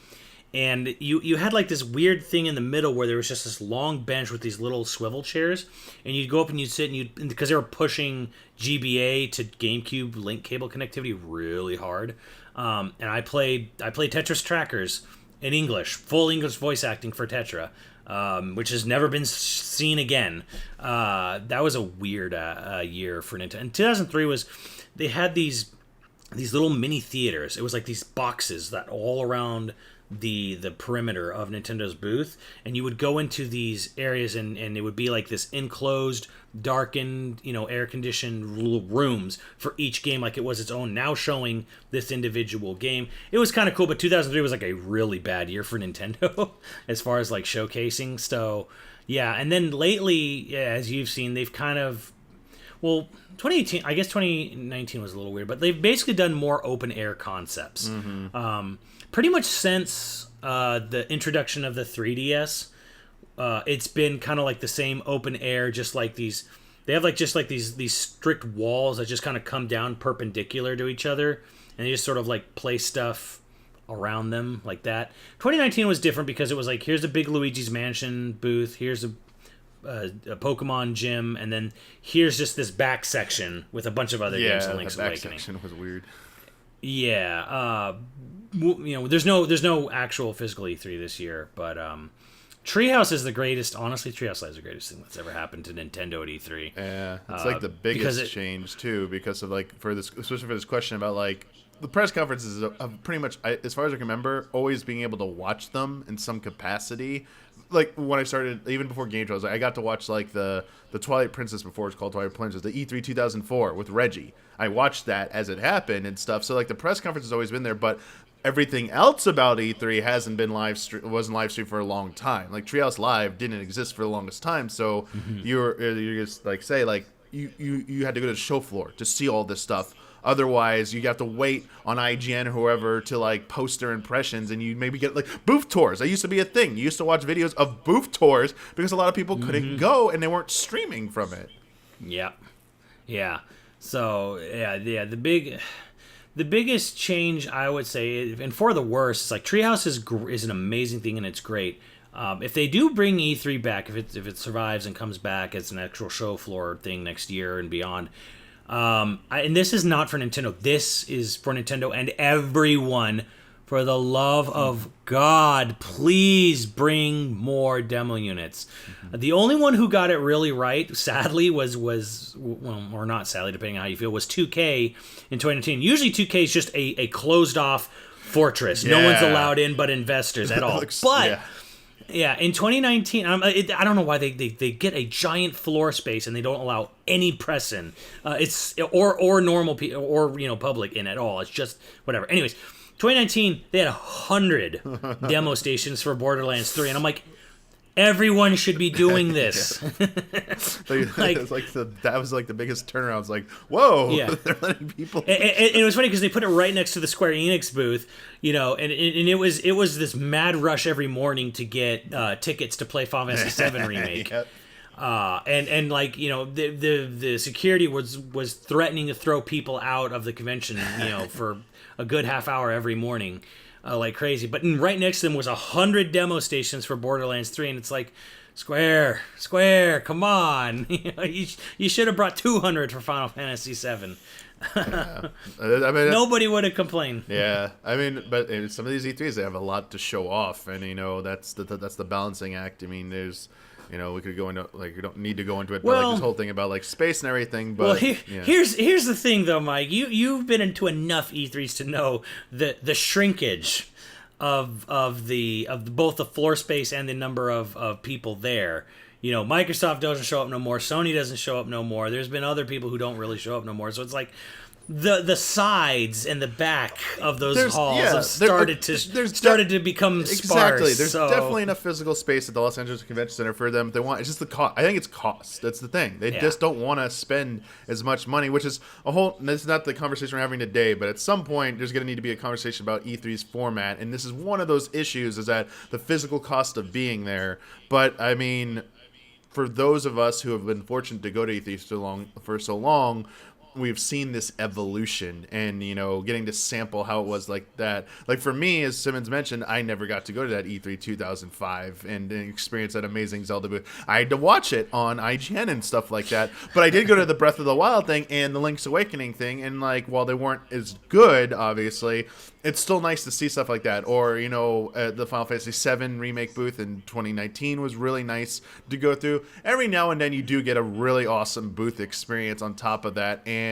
And you had like this weird thing in the middle where there was just this long bench with these little swivel chairs, and you'd go up and you'd sit, and because they were pushing GBA to GameCube link cable connectivity really hard, and I played Tetris Trackers in English, full English voice acting for Tetra, which has never been seen again. That was a weird year for Nintendo. And 2003 they had these little mini theaters. It was like these boxes that all around the perimeter of Nintendo's booth, and you would go into these areas, and it would be like this enclosed, darkened, air-conditioned rooms for each game, like it was its own, now showing this individual game. It was kind of cool, but 2003 was like a really bad year for Nintendo as far as like showcasing. So yeah, and then lately, as you've seen, they've kind of 2018, I guess 2019 was a little weird, but they've basically done more open air concepts. Pretty much since the introduction of the 3DS, it's been kind of like the same open air, just like these. They have these strict walls that just kind of come down perpendicular to each other, and they just sort of like play stuff around them like that. 2019 was different because it was like, here's a big Luigi's Mansion booth, here's a Pokemon gym, and then here's just this back section with a bunch of other games in Link's Awakening. Yeah, that section was weird. Yeah, there's no actual physical E3 this year, but Treehouse is the greatest. Honestly, Treehouse Live is the greatest thing that's ever happened to Nintendo at E3. Yeah, it's like the biggest change too, because of like especially for this question about like the press conferences of pretty much, as far as I can remember, always being able to watch them in some capacity. Like when I started, even before Game Show, I got to watch like the Twilight Princess before it's called Twilight Princess, the E3 2004 with Reggie. I watched that as it happened and stuff. So like the press conference has always been there, but everything else about E3 wasn't live streamed for a long time. Like Treehouse Live didn't exist for the longest time. So you're just like say like you had to go to the show floor to see all this stuff. Otherwise, you have to wait on IGN or whoever to like post their impressions, and you maybe get like booth tours. That used to be a thing. You used to watch videos of booth tours because a lot of people couldn't go and they weren't streaming from it. Yeah. So the biggest change I would say, and for the worse, is like Treehouse is an amazing thing and it's great. If they do bring E3 back, if it survives and comes back as an actual show floor thing next year and beyond. And this is not for Nintendo. This is for Nintendo and everyone. For the love of God, please bring more demo units. The only one who got it really right, sadly, was or not sadly, depending on how you feel, was 2K in 2019. Usually 2K is just a closed-off fortress. No one's allowed in but investors at all. Yeah, in 2019, I don't know why they get a giant floor space and they don't allow any press in. Or normal people or public in at all. It's just whatever. Anyways, 2019 they had 100 demo stations for Borderlands 3, and I'm like, everyone should be doing this. That was like the biggest turnaround. It's like, whoa, yeah. They're letting people. And it was funny because they put it right next to the Square Enix booth, and it was this mad rush every morning to get tickets to play Final Fantasy VII Remake. Yep. The security was threatening to throw people out of the convention, for a good half hour every morning. Like crazy, but right next to them was 100 demo stations for Borderlands 3, and it's like, Square, come on! You should have brought 200 for Final Fantasy VII. Yeah. I mean, nobody would have complained. Yeah, I mean, but some of these E3s they have a lot to show off, and that's the balancing act. I mean, there's. We could go into we don't need to go into it, but like this whole thing about like space and everything. But here's the thing though, Mike. You've been into enough E3s to know the shrinkage of both the floor space and the number of people there. Microsoft doesn't show up no more. Sony doesn't show up no more. There's been other people who don't really show up no more. So it's like the sides and the back of those halls have started to become sparse. Exactly. There's definitely enough physical space at the Los Angeles Convention Center for them. They want. It's just the cost. I think it's cost. That's the thing. They just don't want to spend as much money, which is a whole. This is not the conversation we're having today, but at some point there's going to need to be a conversation about E3's format, and this is one of those issues. Is that the physical cost of being there? But I mean, for those of us who have been fortunate to go to E3 for so long. We've seen this evolution and, getting to sample how it was like that. Like for me, as Simmons mentioned, I never got to go to that E3 2005 and experience that amazing Zelda booth. I had to watch it on IGN and stuff like that. But I did go to the Breath of the Wild thing and the Link's Awakening thing. And while they weren't as good, obviously, it's still nice to see stuff like that. Or, the Final Fantasy VII remake booth in 2019 was really nice to go through. Every now and then you do get a really awesome booth experience on top of that. And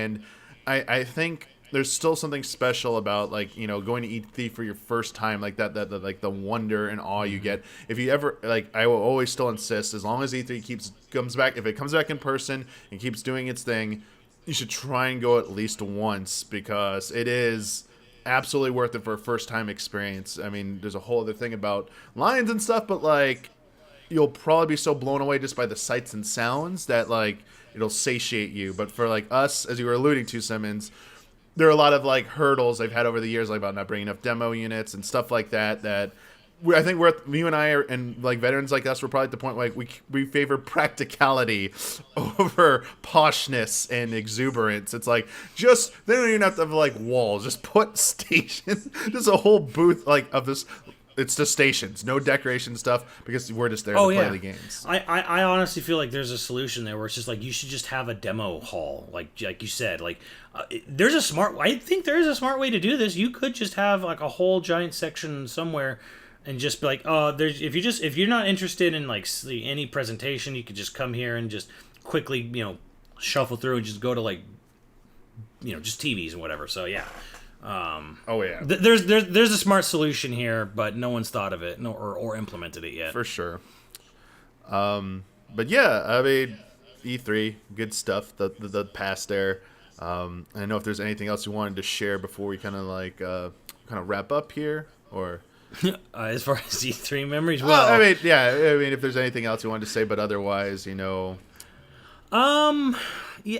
I think there's still something special about going to E3 for your first time, like that the wonder and awe you get. If you ever I will always still insist, as long as E3 comes back, if it comes back in person and keeps doing its thing, you should try and go at least once because it is absolutely worth it for a first time experience. I mean, there's a whole other thing about lines and stuff, but you'll probably be so blown away just by the sights and sounds that it'll satiate you. But for us, as you were alluding to, Simmons, there are a lot of hurdles I've had over the years, about not bringing enough demo units and stuff like that. That I think you and I are, and veterans like us, we're probably at the point we favor practicality over poshness and exuberance. It's just they don't even have to have walls. Just put stations, just a whole booth of this. It's just stations, no decoration stuff, because we're just there to play the games. I honestly feel like there's a solution there where it's just you should just have a demo hall, like you said. There's a smart. I think there is a smart way to do this. You could just have a whole giant section somewhere, and just be if you're not interested in any presentation, you could just come here and just quickly shuffle through and just go to just TVs and whatever. So yeah. There's a smart solution here, but no one's thought of it or implemented it yet. For sure. But yeah, I mean, E3, good stuff. The past there. I don't know if there's anything else you wanted to share before we kind of wrap up here, or as far as E3 memories. Well, I mean, if there's anything else you wanted to say, but otherwise, Yeah,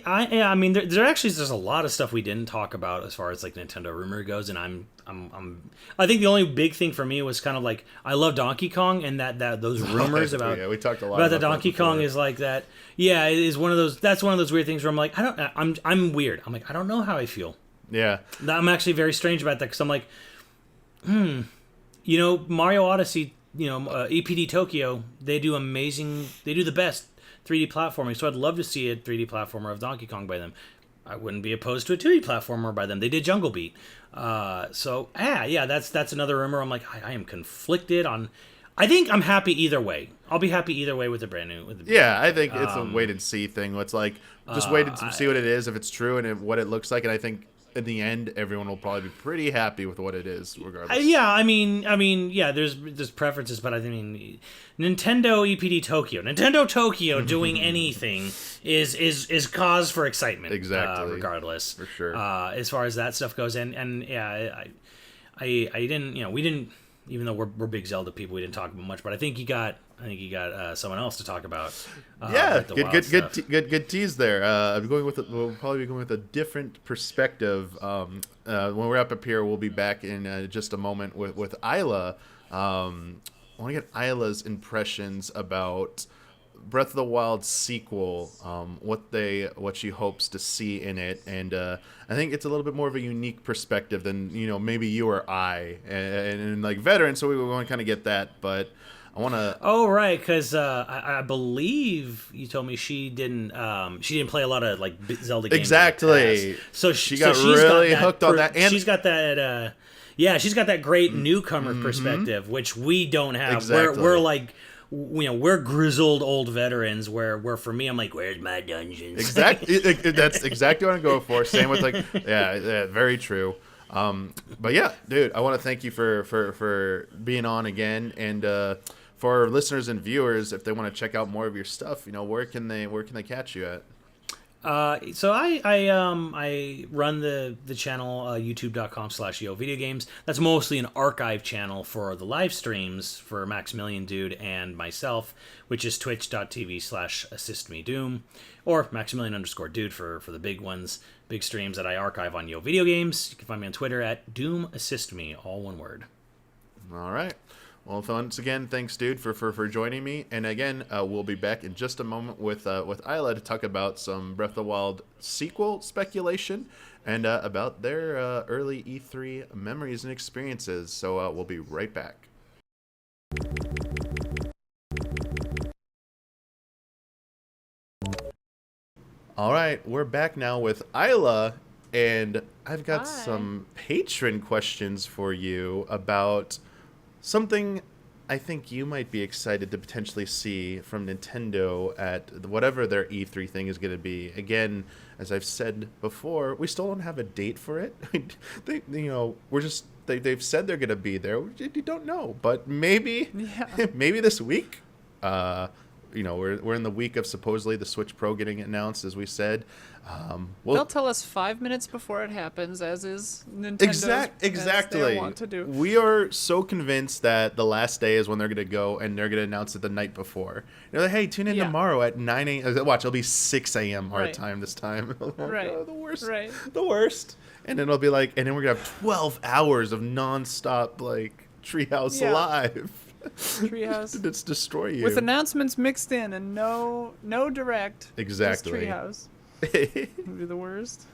I mean, there's a lot of stuff we didn't talk about as far as Nintendo rumor goes, and I think the only big thing for me was kind of I love Donkey Kong, and that those rumors about we talked a lot about the Donkey Kong is that. Yeah, it is one of those. That's one of those weird things where I'm weird. I'm I don't know how I feel. Yeah, I'm actually very strange about that because I'm Mario Odyssey, EPD Tokyo, they do the best 3D platforming, so I'd love to see a 3D platformer of Donkey Kong by them. I wouldn't be opposed to a 2D platformer by them. They did Jungle Beat. That's another rumor. I'm I am conflicted on. I think I'm happy either way. I'll be happy either way with the brand new. I think it's a wait and see thing. It's just wait and see what it is, if it's true and what it looks like. And I think in the end, everyone will probably be pretty happy with what it is, regardless. Yeah, I mean, yeah. There's preferences, but I mean, Nintendo Nintendo Tokyo doing anything is cause for excitement. Exactly. Regardless, For sure. As far as that stuff goes, and yeah, I didn't, we didn't, even though we're big Zelda people, we didn't talk about much, but I think you got someone else to talk about. Yeah, like the good tease there. We'll probably be going with a different perspective. When we wrap up here, we'll be back in just a moment with Isla. I want to get Isla's impressions about Breath of the Wild sequel, what she hopes to see in it, and I think it's a little bit more of a unique perspective than maybe you or I, and like veterans, so we want to kind of get that, but. I want to. Oh right, because I believe you told me she didn't play a lot of like Zelda games. Exactly. So she got really hooked on that, and she's got that. She's got that great newcomer perspective, which we don't have. Exactly. We're like, we're grizzled old veterans. Where for me, I'm like, where's my dungeons? Exactly. That's exactly what I'm going for. Same with like, yeah, very true. But yeah, dude, I want to thank you for being on again, and for our listeners and viewers, if they want to check out more of your stuff, where can they catch you at? So I run the channel youtube.com/YoVideoGames. That's mostly an archive channel for the live streams for Maximilian Dude and myself, which is twitch.tv/assistmedoom or Maximilian_Dude for the big ones, big streams that I archive on YoVideoGames. You can find me on Twitter at DoomAssistMe, all one word. All right. Well, once again, thanks, dude, for joining me. And again, we'll be back in just a moment with Isla to talk about some Breath of the Wild sequel speculation and about their early E3 memories and experiences. So we'll be right back. All right, we're back now with Isla, and I've got some patron questions for you about something I think you might be excited to potentially see from Nintendo at whatever their E3 thing is going to be. Again, as I've said before, we still don't have a date for it. They've said they're going to be there. You don't know, but maybe this week. We're in the week of supposedly the Switch Pro getting announced, as we said. They'll tell us 5 minutes before it happens, as is Nintendo. Exactly. As they want to do. We are so convinced that the last day is when they're going to go, and they're going to announce it the night before. They're like, hey, tune in tomorrow at 9 a.m. Watch, it'll be 6 a.m. our time this time. Right. Oh, the worst. Right. The worst. And then it'll be like, and then we're going to have 12 hours of nonstop, like, Treehouse Live. Treehouse. It's destroy you. With announcements mixed in and no direct. Exactly. Just Treehouse. Would be the worst.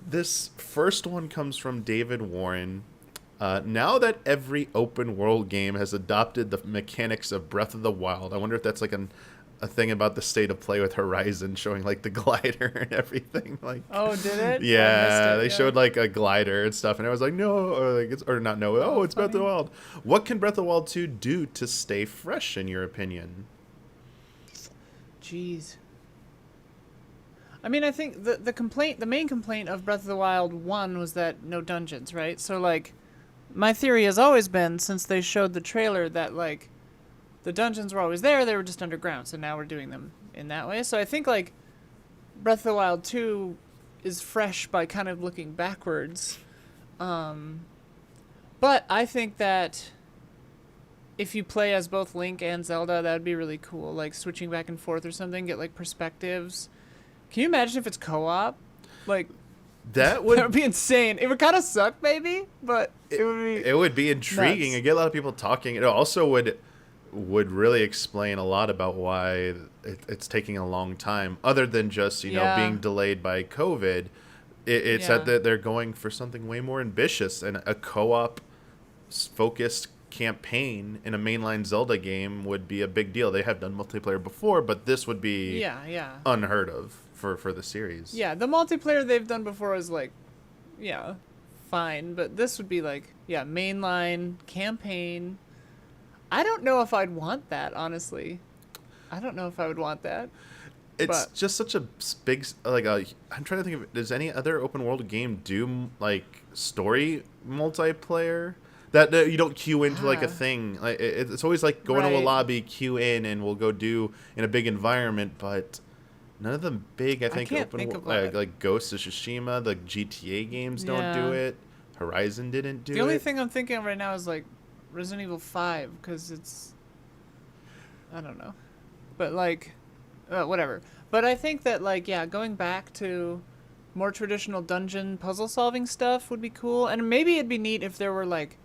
This first one comes from David Warren. Now that every open world game has adopted the mechanics of Breath of the Wild, I wonder if that's like a thing about the state of play with Horizon showing like the glider and everything. Like, oh, did it? Yeah, they showed like a glider and stuff, and I was like, no, or like it's not no. Oh, it's funny. Breath of the Wild. What can Breath of the Wild 2 do to stay fresh, in your opinion? Jeez. I mean, I think the main complaint of Breath of the Wild 1 was that no dungeons, right? So, like, my theory has always been, since they showed the trailer, that, like, the dungeons were always there, they were just underground, so now we're doing them in that way. So I think, like, Breath of the Wild 2 is fresh by kind of looking backwards. But I think that if you play as both Link and Zelda, that would be really cool. Like, switching back and forth or something, get, like, perspectives. Can you imagine if it's co-op? Like, that would be insane. It would kind of suck, maybe, but it would be intriguing. Nuts. And get a lot of people talking. It also would really explain a lot about why it's taking a long time, other than just being delayed by COVID. It's that they're going for something way more ambitious, and a co-op focused campaign in a mainline Zelda game would be a big deal. They have done multiplayer before, but this would be unheard of for the series. Yeah, the multiplayer they've done before is like, fine, but this would be like, mainline campaign. I don't know if I'd want that, honestly. I don't know if I would want that. It's But just such a big like I'm trying to think of, does any other open world game do like story multiplayer that you don't queue into like a thing, like it's always like go into a Right. lobby, queue in, and we'll go do in a big environment, but none of them big, I think, can't open think world, of what. like Ghost of Tsushima, the GTA games don't do Yeah. it, Horizon didn't do it. The only thing I'm thinking of right now is like Resident Evil 5 because it's, I don't know, but like, whatever. But I think that like yeah, going back to more traditional dungeon puzzle solving stuff would be cool, and maybe it'd be neat if there were like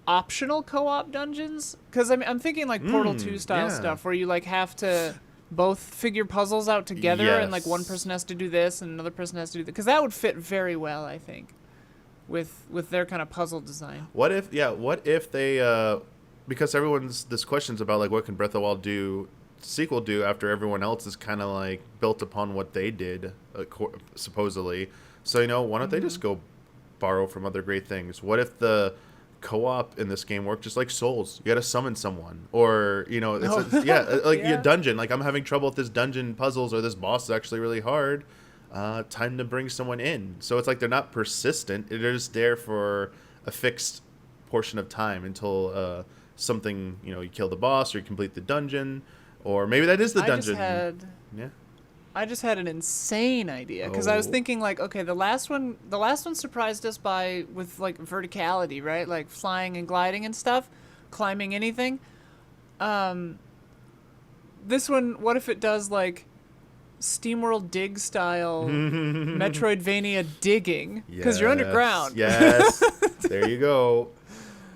optional co-op dungeons, because I'm thinking like Portal 2 style yeah. stuff where you like have to both figure puzzles out together and like one Yes. person has to do this and another person has to do that, because that would fit very well, I think, with their kind of puzzle design. What if they because this question's about like what can Breath of the Wild do sequel do after everyone else is kind of like built upon what they did, supposedly. So why don't they just go borrow from other great things? What if the co-op in this game worked just like Souls? You got to summon someone, or like Yeah. a dungeon. Like I'm having trouble with this dungeon puzzles, or this boss is actually really hard. Time to bring someone in. So it's like they're not persistent. They're just there for a fixed portion of time until something, you kill the boss or you complete the dungeon, or maybe that is the dungeon. Yeah. I just had an insane idea because I was Oh. thinking like, okay, the last one surprised us with like verticality, right? Like flying and gliding and stuff, climbing anything. This one, what if it does like SteamWorld Dig style Metroidvania digging? Because you're underground. Yes. There you go.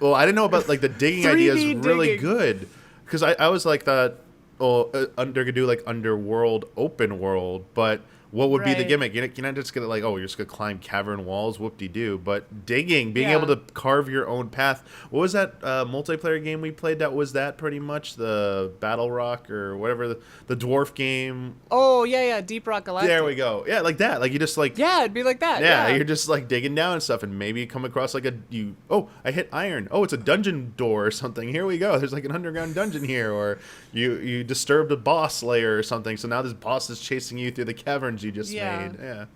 Well, I didn't know about like the digging idea is 3D really digging. good, because I was like that. Oh, could do like underworld, open world, but what would be the Right. gimmick? You're not just gonna like, oh, you're just gonna climb cavern walls, whoop-de-doo. But digging, being Yeah. able to carve your own path. What was that multiplayer game we played? That was that pretty much the Battle Rock or whatever, the dwarf game. Oh yeah, Deep Rock Galactic. There we go. Yeah, like that. Like you just like Yeah, it'd be like that. yeah, Yeah, you're just like digging down and stuff, and maybe you come across like I hit iron. Oh, it's a dungeon door or something. Here we go. There's like an underground dungeon here, or you disturbed a boss layer or something. So now this boss is chasing you through the caverns you just Yeah. made.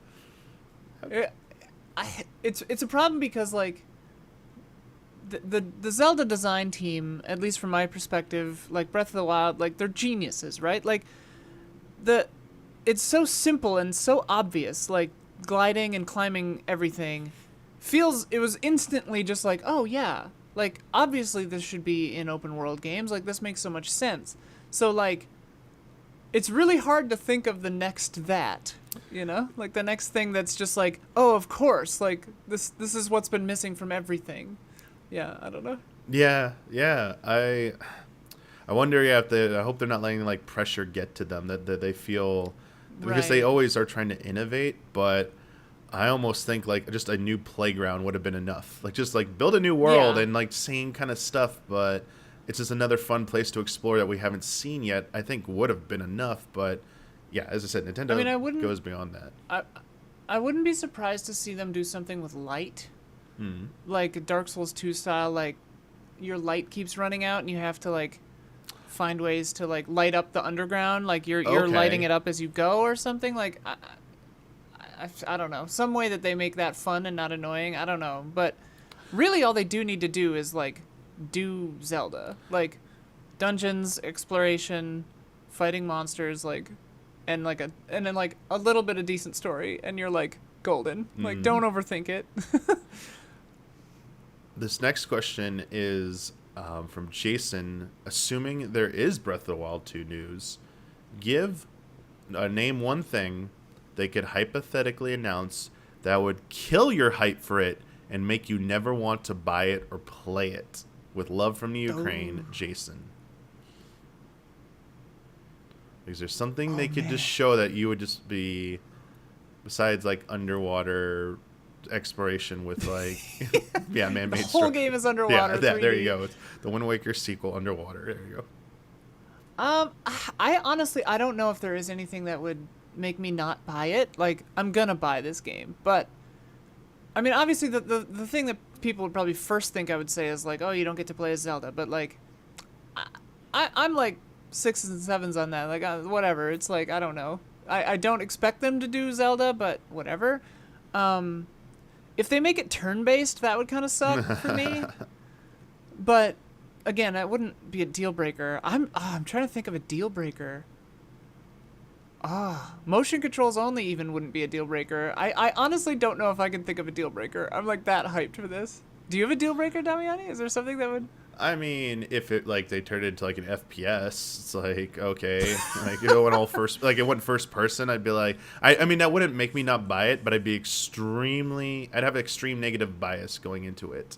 Yeah. It's a problem because like the Zelda design team, at least from my perspective, like Breath of the Wild, like they're geniuses, right? Like it's so simple and so obvious, like gliding and climbing everything it was instantly just like, oh yeah, like obviously this should be in open world games, like this makes so much sense. So like it's really hard to think of the next like the next thing that's just like, oh, of course, like this is what's been missing from everything. Yeah, I don't know. Yeah. I wonder. Yeah, I hope they're not letting like pressure get to them, that they feel, because they Right. always are trying to innovate. But I almost think like just a new playground would have been enough. Like just like build a new world Yeah. and like same kind of stuff, but it's just another fun place to explore that we haven't seen yet. I think would have been enough. But yeah, as I said, Nintendo I wouldn't- goes beyond that. I wouldn't be surprised to see them do something with light, like a Dark Souls 2 style. Like your light keeps running out, and you have to like find ways to like light up the underground. Like you're Okay. lighting it up as you go, or something. Like I don't know, some way that they make that fun and not annoying. I don't know, but really, all they do need to do is like do Zelda, like dungeons, exploration, fighting monsters, like. And then like a little bit of decent story, and you're like golden. Like don't overthink it. This next question is from Jason. Assuming there is Breath of the Wild 2 news, name one thing they could hypothetically announce that would kill your hype for it and make you never want to buy it or play it. With love from the Ukraine, Jason. Is there something they could just show that you would just be, besides like underwater exploration with like, yeah, man-made The whole game is underwater. Yeah, there 3D. you go. It's the Wind Waker sequel, underwater. There you go. I honestly I don't know if there is anything that would make me not buy it. Like I'm gonna buy this game, but I mean obviously the thing that people would probably first think I would say is like, oh, you don't get to play as Zelda, but like I'm like 6s and 7s on that. Like, whatever. It's like, I don't know. I don't expect them to do Zelda, but whatever. If they make it turn-based, that would kind of suck for me. But again, that wouldn't be a deal breaker. I'm trying to think of a deal breaker. Motion controls only even wouldn't be a deal breaker. I honestly don't know if I can think of a deal breaker. I'm like that hyped for this. Do you have a deal breaker, Damiani? Is there something that would? I mean, if it like they turned it into like an FPS, it's like okay, like it went all first, like it went first person. I'd be like, I mean that wouldn't make me not buy it, but I'd have extreme negative bias going into it,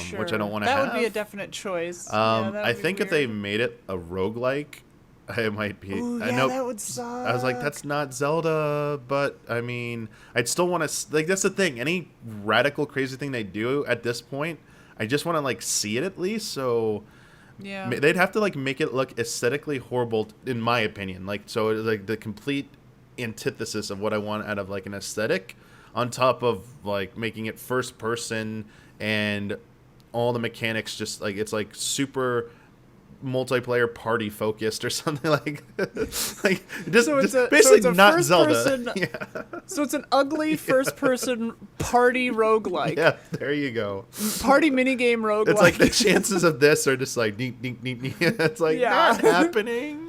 Sure. which I don't want to have. That would be a definite choice. Yeah, that would I be think if they weird. made it a roguelike, it might be. Ooh, I yeah, know. that would suck. I was like, that's not Zelda, but I mean, I'd still want to like. That's the thing. Any radical, crazy thing they do at this point, I just want to like see it at least. So Yeah. they'd have to like make it look aesthetically horrible, in my opinion. Like so, it's like the complete antithesis of what I want out of like an aesthetic, on top of like making it first person and all the mechanics just like it's like super multiplayer party focused or something like like just, So it's just a- so basically it's a not first Zelda. person- Yeah. So it's an ugly first-person party roguelike. Yeah, there you go. Party minigame roguelike. It's like the chances of this are just like neat, neat, neat, neat. It's like Yeah. not happening.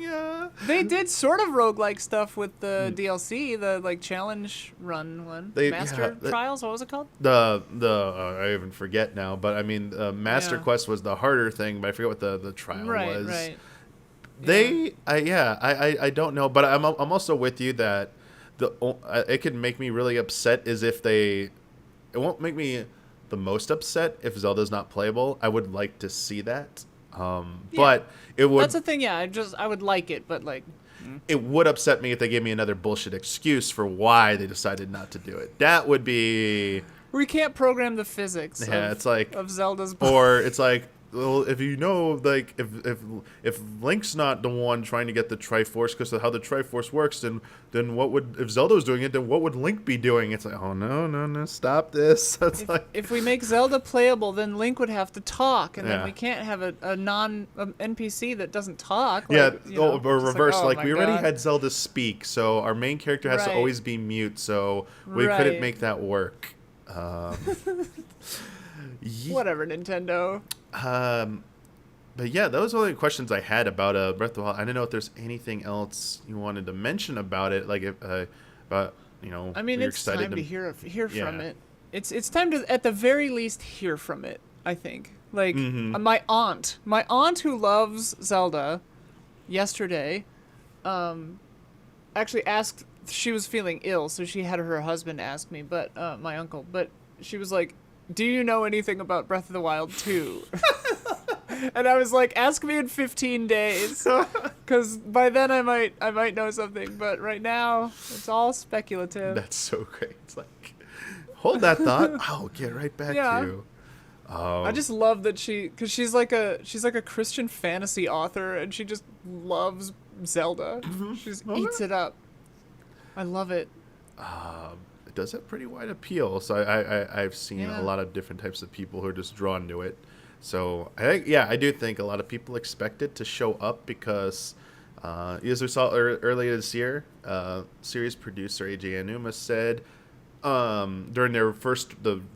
They did sort of roguelike stuff with the DLC, the like challenge run one. Master Trials, what was it called? I even forget now, but I mean, Master Yeah. Quest was the harder thing, but I forget what the trial was. Right. I don't know, but I'm also with you that it could make me really upset is if it won't make me the most upset if Zelda's not playable. I would like to see that. But it would. That's the thing, yeah. I would like it, but like It would upset me if they gave me another bullshit excuse for why they decided not to do it. That would be. we can't program the physics It's like, of Zelda's or it's like, well, if you know, like, if Link's not the one trying to get the Triforce because of how the Triforce works, then if Zelda was doing it, then what would Link be doing? It's like, oh no, stop this. That's like, if we make Zelda playable, then Link would have to talk, and Yeah. then we can't have a NPC that doesn't talk. Like, yeah, you know, or just reverse, oh like my we already God. had Zelda speak, so our main character has to Right. always be mute, so we Right. couldn't make that work. Whatever, Nintendo. But yeah, those are the questions I had about Breath of the Wild. I don't know if there's anything else you wanted to mention about it, like if about I mean, you're it's excited time to hear from Yeah. it. It's time to, at the very least, hear from it. I think. Like my aunt who loves Zelda, yesterday, actually asked. She was feeling ill, so she had her husband ask me, but my uncle. But she was like, "Do you know anything about Breath of the Wild 2?" And I was like, "Ask me in 15 days, because by then I might know something. But right now, it's all speculative." That's so great. It's like, hold that thought. I'll get right back Yeah. to you. I just love that because she's like a Christian fantasy author, and she just loves Zelda. She just eats it up. I love it. It does have pretty wide appeal. So I've seen Yeah. a lot of different types of people who are just drawn to it. So I do think a lot of people expect it to show up because, as we saw earlier this year, series producer AJ Anuma said during the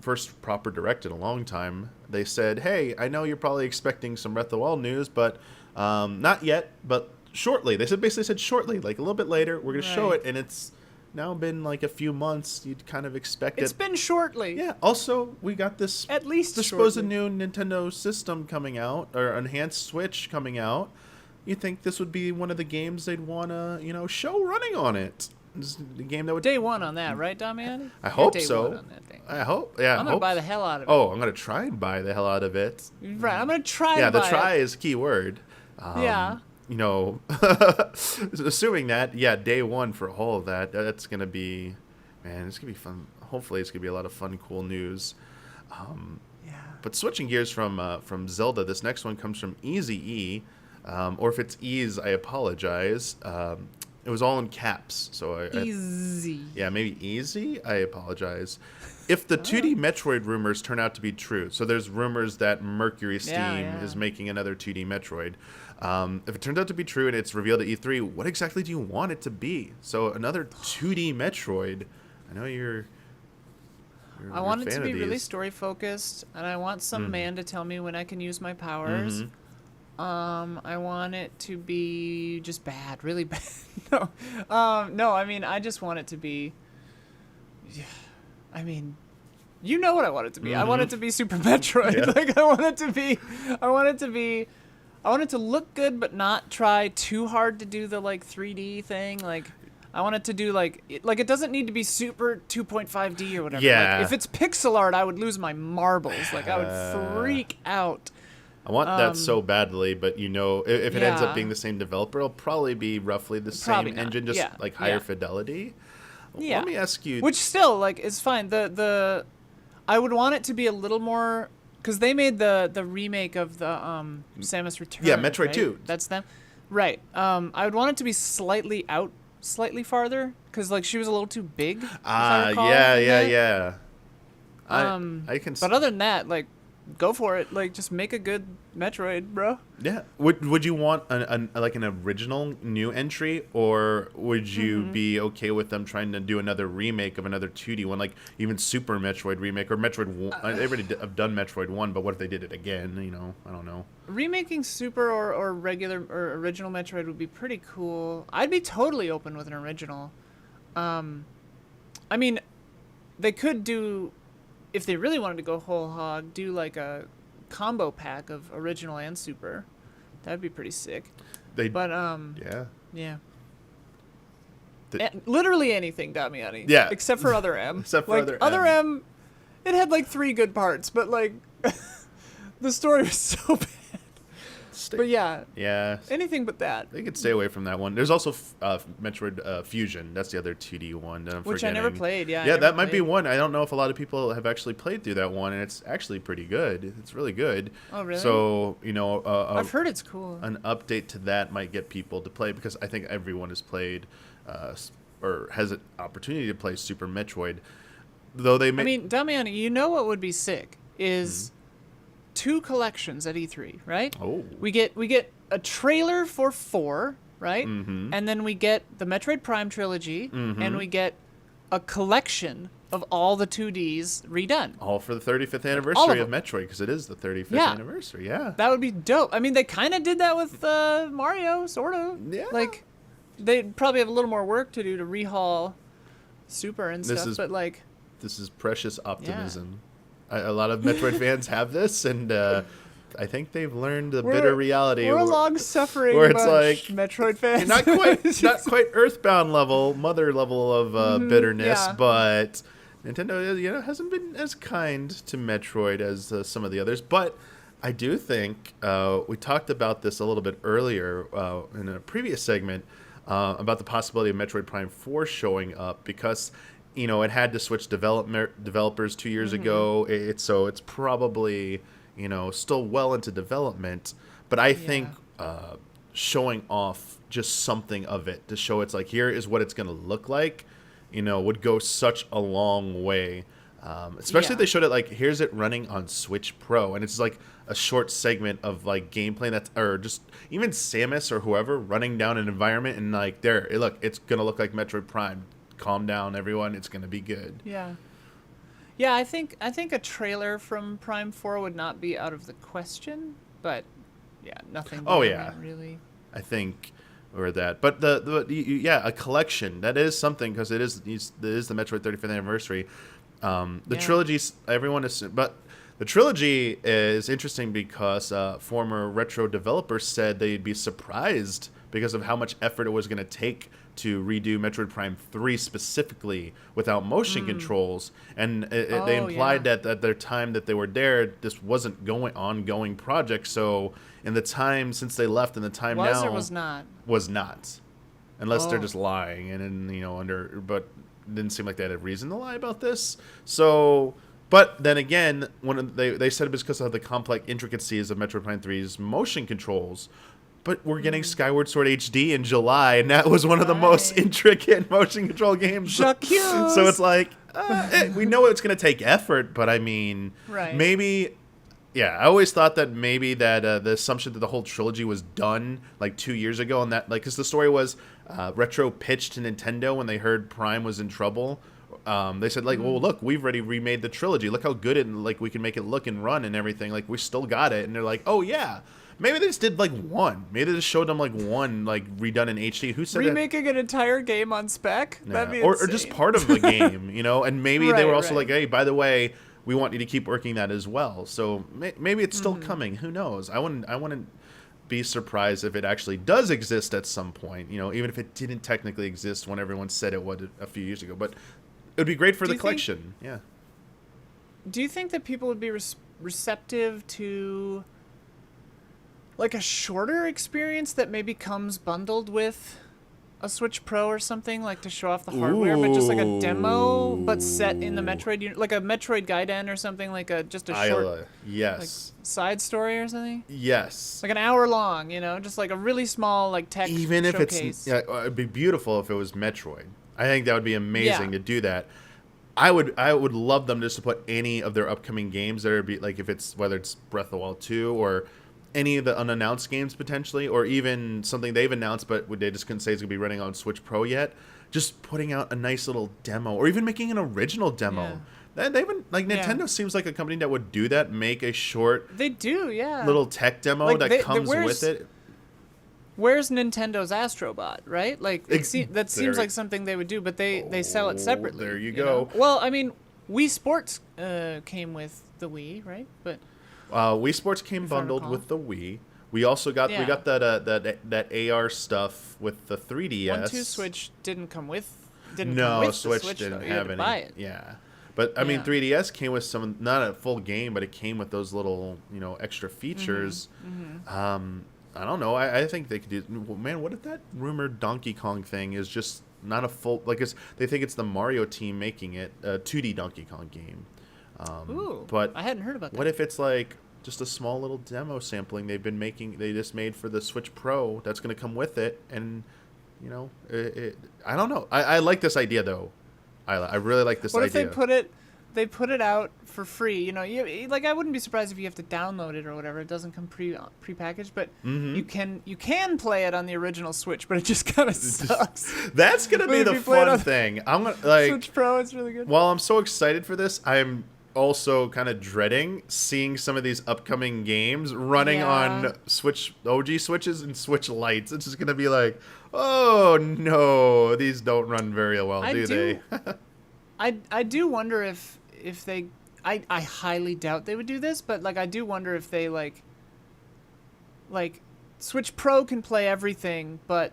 first proper direct in a long time, they said, "Hey, I know you're probably expecting some Breath of the Wild news, but not yet, but shortly." They basically said shortly, like a little bit later, we're gonna show Right. it, and it's now been like a few months. You'd kind of expect It's it. been shortly. Yeah. Also, we got this At least supposed shortly. new Nintendo system coming out, or enhanced Switch coming out. You think this would be one of the games they'd want to, show running on it? This is the game that would. Day one on that, right, Damiani? I You're hope day so. one on that thing. I hope. Yeah. I'm gonna buy the hell out of it. Oh, I'm gonna try and buy the hell out of it. Right, I'm gonna try. Yeah, to the buy try It. is key word. Yeah. Assuming that, day one for all of that, that's gonna be, man, it's gonna be fun. Hopefully, it's gonna be a lot of fun, cool news. Yeah. But switching gears from Zelda, this next one comes from Easy E, or if it's Ease, I apologize. It was all in caps, so Easy. yeah, maybe easy. I apologize. If the 2D Metroid rumors turn out to be true, so there's rumors that Mercury Steam is making another 2D Metroid. If it turns out to be true and it's revealed at E3, what exactly do you want it to be? So another 2D Metroid. I know I want it to be really story focused, and I want some man to tell me when I can use my powers. I want it to be just bad, really bad. No, I mean, I just want it to be. I mean, you know what I want it to be. I want it to be Super Metroid. Yeah. Like I want it to look good, but not try too hard to do the like 3D thing. Like I want it to do like it doesn't need to be super 2.5D or whatever. Yeah. Like, if it's pixel art, I would lose my marbles. Like I would freak out. I want that so badly, but you know, if it ends up being the same developer, it'll probably be roughly the same engine, just like higher fidelity. Yeah. Let me ask you, which still like is fine. The I would want it to be a little more because they made the remake of the Samus Return. Yeah, Metroid right? 2. That's them, right? I would want it to be slightly farther because like she was a little too big. yeah. I can. But other than that, like, go for it. Like, just make a good Metroid, bro. Yeah. Would you want an original new entry, or would you be okay with them trying to do another remake of another 2D one, like even Super Metroid remake or Metroid 1? They already have done Metroid 1, but what if they did it again? You know, I don't know. Remaking Super or regular or original Metroid would be pretty cool. I'd be totally open with an original. I mean, they could do, if they really wanted to go whole hog, do like a combo pack of original and Super. That'd be pretty sick. Yeah. Literally anything, Damiani. Yeah. Except for Other M. Except for like, Other M. It had like 3 good parts, but like the story was so bad. But yeah, anything but that. They could stay away from that one. There's also Metroid Fusion. That's the other 2D one that I'm Which forgetting. I never played. Yeah, that might be one. I don't know if a lot of people have actually played through that one, and it's actually pretty good. It's really good. Oh, really? So, you know, I've heard it's cool. An update to that might get people to play, because I think everyone has played or has an opportunity to play Super Metroid. Though they may. I mean, Damiani, you know what would be sick is 2 collections at E3, right? Oh. We get a trailer for 4, right? And then we get the Metroid Prime trilogy, and we get a collection of all the 2Ds redone. All for the 35th anniversary of Metroid, because it is the 35th anniversary. Yeah. That would be dope. I mean, they kind of did that with Mario, sort of. Yeah. Like, they'd probably have a little more work to do to rehaul Super and stuff, but like. This is precious optimism. A lot of Metroid fans have this, and I think they've learned the bitter reality. We're a long-suffering where it's bunch, like Metroid fans. Not quite Earthbound level, mother level of bitterness, but Nintendo, hasn't been as kind to Metroid as some of the others. But I do think we talked about this a little bit earlier in a previous segment about the possibility of Metroid Prime 4 showing up, because it had to switch developers 2 years ago. So it's probably, still well into development. But I think showing off just something of it to show it's like, here is what it's going to look like, would go such a long way. Especially if they showed it like, here's it running on Switch Pro. And it's like a short segment of like gameplay or just even Samus or whoever running down an environment and like, there, look, it's going to look like Metroid Prime. Calm down, everyone. It's going to be good. Yeah. I think a trailer from Prime 4 would not be out of the question, but nothing. Really. I think or that, but a collection, that is something, because it is the Metroid 35th anniversary. The trilogy, everyone is, but the trilogy is interesting because former retro developers said they'd be surprised because of how much effort it was going to take to redo Metroid Prime 3 specifically without motion controls. And they implied that at their time that they were there, this wasn't ongoing project. So in the time since they left and the time now... or was not? Was not. Unless they're just lying. And then, but it didn't seem like they had a reason to lie about this. So... But then again, when they said it was because of the complex intricacies of Metroid Prime 3's motion controls. but we're getting Skyward Sword HD in July, and that was one of the most Right. intricate motion control games. Jacques. So it's like, we know it's going to take effort, but I mean, Right. maybe, yeah, I always thought that maybe that the assumption that the whole trilogy was done like 2 years ago, and that, like, because the story was Retro pitched to Nintendo when they heard Prime was in trouble. They said, like, well, look, we've already remade the trilogy. Look how good it, like, we can make it look and run and everything. Like, we still got it. And they're like, oh, yeah. Maybe they just did, like, one. Maybe they just showed them, like, one, like, redone in HD. Who said that? Remaking an entire game on spec? Yeah. That'd be or insane. just part of the game, you know? And maybe they Right, were also right. like, hey, by the way, we want you to keep working that as well. So maybe it's still coming. Who knows? I wouldn't be surprised if it actually does exist at some point, you know, even if it didn't technically exist when everyone said it would a few years ago. But it would be great for Do the you think- collection. Yeah. Do you think that people would be receptive to like a shorter experience that maybe comes bundled with a Switch Pro or something, like to show off the hardware, but just like a demo, but set in the Metroid, like a Metroid Gaiden or something, like just a short Isla. Yes. side story or something, Yes. like an hour long, you know, just like a really small like tech Even if showcase. it's, yeah, it'd be beautiful if it was Metroid. I think that would be amazing Yeah. to do that. I would love them just to put any of their upcoming games that are like, if it's, whether it's Breath of the Wild 2 or any of the unannounced games potentially, or even something they've announced but they just couldn't say it's gonna be running on Switch Pro yet. Just putting out a nice little demo, or even making an original demo. They've been like, Nintendo seems like a company that would do that. Make a short They do, yeah. little tech demo Like, that comes where's- with it. Where's Nintendo's Astrobot, right? Like that seems There- like something they would do, but they sell it separately. there you know? go. Well, I mean, Wii Sports came with the Wii, right? But Wii Sports came I bundled recall. with the Wii. We also got Yeah. we got that AR stuff with the 3DS. 1-2 Switch didn't come with. Didn't No, come with Switch the Switch, didn't though. You have had to any. buy it. Yeah, but I mean, Yeah. 3DS came with some, not a full game, but it came with those little, extra Mm-hmm. features. I don't know. I think they could do. Man, what if that rumored Donkey Kong thing is just not a full, like, they think it's the Mario team making it a 2D Donkey Kong game. Ooh, but I hadn't heard about that. what if it's like just a small little demo sampling they just made for the Switch Pro that's going to come with it, and I don't know. I like this idea though. I really like this What idea. if they put it out for free? You know, like I wouldn't be surprised if you have to download it or whatever. It doesn't come prepackaged, but you can play it on the original Switch, but it just kind of sucks. That's gonna But be if the you play it fun on thing. I'm gonna like. Switch Pro, it's really good. While I'm so excited for this, I'm also kind of dreading seeing some of these upcoming games running Yeah. on Switch OG Switches and Switch Lights. It's just gonna be like, oh no, these don't run very well, I do do- they? I do wonder if they I highly doubt they would do this, but like I do wonder if they like Switch Pro can play everything, but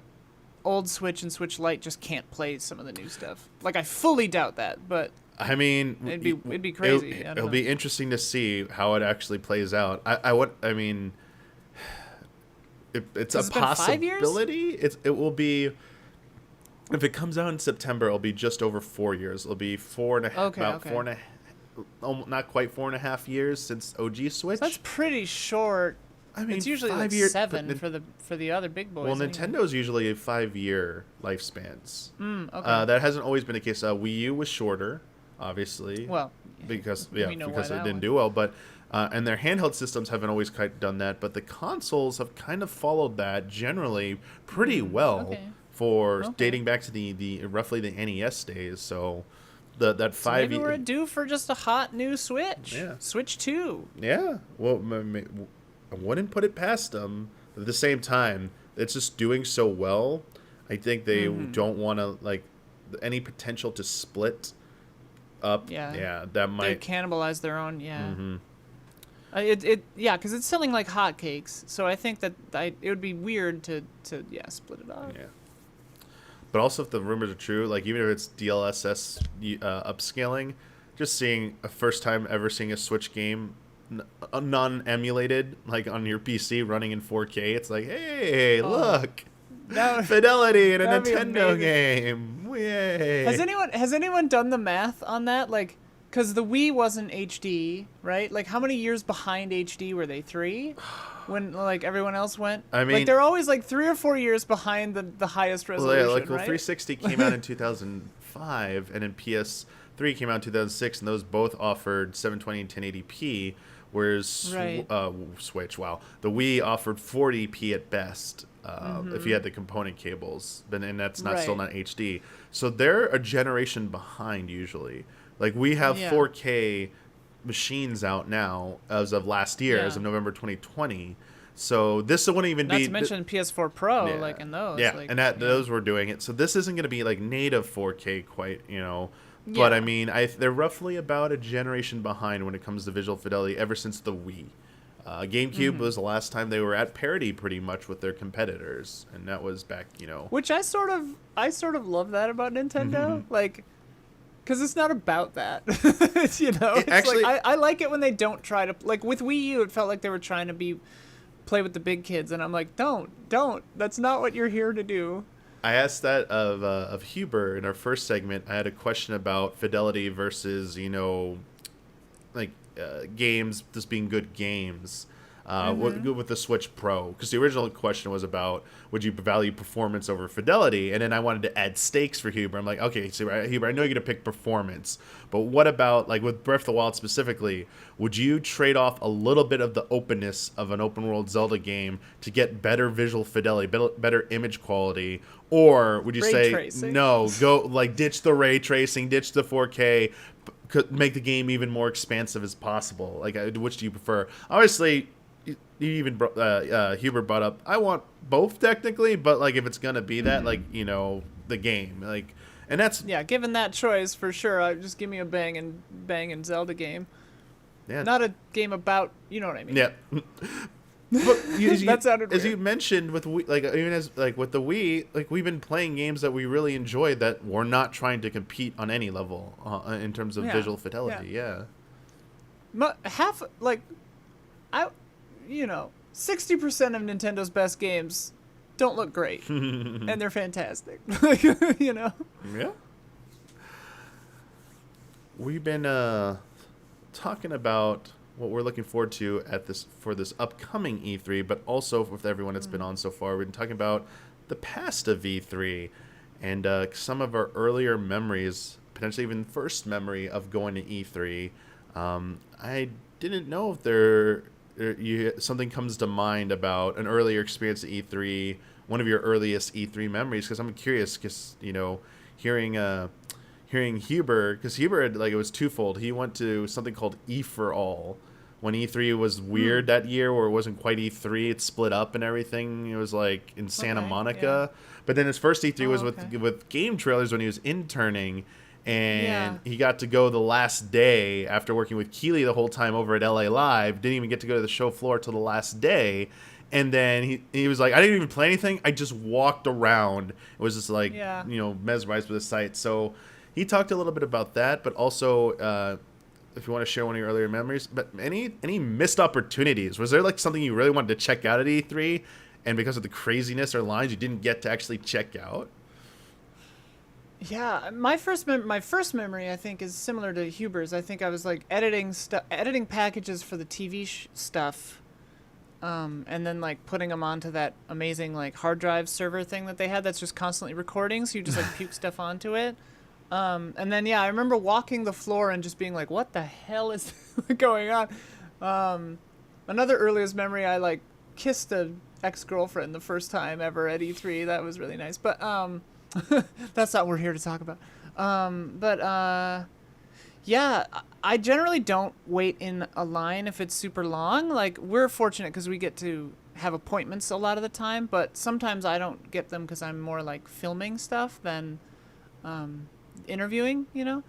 old Switch and Switch Lite just can't play some of the new stuff. Like I fully doubt that, but I mean, It'd be crazy. I don't It'll know. be interesting to see how it actually plays out. I mean, it's a Has it been 5 years? possibility. It will be. If it comes out in September, it'll be just over 4 years. It'll be about 4.5, not quite 4.5 years since OG Switch. that's pretty short. I mean, It's usually 5 like years, 7 but for the other big boys. well, anyway. Nintendo's usually a 5-year lifespans. Okay. That hasn't always been the case. Wii U was shorter, obviously. Well, because we know why it that didn't one. do well, but and their handheld systems haven't always quite done that, but the consoles have kind of followed that generally pretty well okay. for Okay. dating back to the roughly the NES days. So that so 5 maybe we're due for just a hot new Switch. Yeah. Switch 2. yeah, well, I wouldn't put it past them. But at the same time, it's just doing so well. I think they don't want to like any potential to split up. Yeah. That They might. cannibalize their own, yeah. Mhm. Because it's selling like hotcakes. So I think that it would be weird to split it off. Yeah. But also, if the rumors are true, like even if it's DLSS upscaling, just seeing a first time ever seeing a Switch game non-emulated, like on your PC running in 4K, it's like, hey, look, That- fidelity in a that'd be Nintendo amazing. game. Yay. Has anyone done the math on that? Like, because the Wii wasn't HD, right? Like, how many years behind HD were they? 3? When, like, everyone else went? I mean... Like, they're always, like, 3 or 4 years behind the highest resolution, well, yeah, like, well, right? 360 came out in 2005, and then PS3 came out in 2006, and those both offered 720 and 1080p, whereas Right. Switch, wow. The Wii offered 40p at best, if you had the component cables, and that's not still Right. not HD. So they're a generation behind, usually. Like, we have Yeah. 4K machines out now as of last year, Yeah. as of November 2020. So this wouldn't even Not be... to mention PS4 Pro, Yeah. like, in those. Yeah, like, and that yeah. those were doing it. So this isn't going to be like native 4K quite, you know. But Yeah. I mean, they're roughly about a generation behind when it comes to visual fidelity ever since the Wii. GameCube was the last time they were at parity pretty much with their competitors, and that was back, you know. Which I sort of love that about Nintendo. Like, because it's not about that. You know? It's actually- like, I like it when they don't try to... Like, with Wii U, it felt like they were trying to play with the big kids, and I'm like, don't. That's not what you're here to do. I asked that of Huber in our first segment. I had a question about fidelity versus, you know, like games just being good games. With the Switch Pro, because the original question was about would you value performance over fidelity, and then I wanted to add stakes for Huber. I'm like, okay, so Huber, I know you're gonna pick performance, but what about, like, with Breath of the Wild specifically? Would you trade off a little bit of the openness of an open world Zelda game to get better visual fidelity, better image quality, or would you Ray say tracing. no, go like ditch the ray tracing, ditch the 4K, make the game even more expansive as possible? Like, which do you prefer? Obviously. You even Huber brought up, I want both technically, but like if it's gonna be that, like, you know, the game, like, and that's Yeah, given that choice, for sure, just give me a bang Zelda game. yeah, Not a game about, you know what I mean? yeah. But That sounded as weird. you mentioned with Wii, like even as like with the Wii, like we've been playing games that we really enjoyed that we're not trying to compete on any level in terms of Yeah, visual fidelity. Yeah. Half, like, you know, 60% of Nintendo's best games don't look great, and they're fantastic. You know? Yeah. We've been talking about what we're looking forward to for this upcoming E3, but also with everyone that's been on so far. We've been talking about the past of E3 and some of our earlier memories, potentially even first memory of going to E3. I didn't know if something comes to mind about an earlier experience at E3, one of your earliest E3 memories, because I'm curious, because, you know, hearing Huber, because Huber had, like, it was twofold. He went to something called E for All when E3 was weird that year, where it wasn't quite E3, it split up and everything. It was like in Santa Okay, Monica, but then his first E3 was okay. with game trailers when he was interning. And Yeah. he got to go the last day after working with Keeley the whole time over at LA Live. Didn't even get to go to the show floor till the last day. And then he was like, I didn't even play anything. I just walked around. It was just like, Yeah. you know, mesmerized with the sight. So he talked a little bit about that, but also if you want to share one of your earlier memories, but any missed opportunities. Was there like something you really wanted to check out at E3, and because of the craziness or lines you didn't get to actually check out? Yeah, my first memory, I think, is similar to Huber's. I think I was like editing packages for the TV stuff, and then like putting them onto that amazing like hard drive server thing that they had that's just constantly recording. So you just like puke stuff onto it. And then I remember walking the floor and just being like, "What the hell is going on?" Another earliest memory, I like kissed a ex-girlfriend the first time ever at E3. That was really nice, but that's not what we're here to talk about. Yeah, I generally don't wait in a line if it's super long. Like, we're fortunate because we get to have appointments a lot of the time, but sometimes I don't get them because I'm more like filming stuff than interviewing, you know?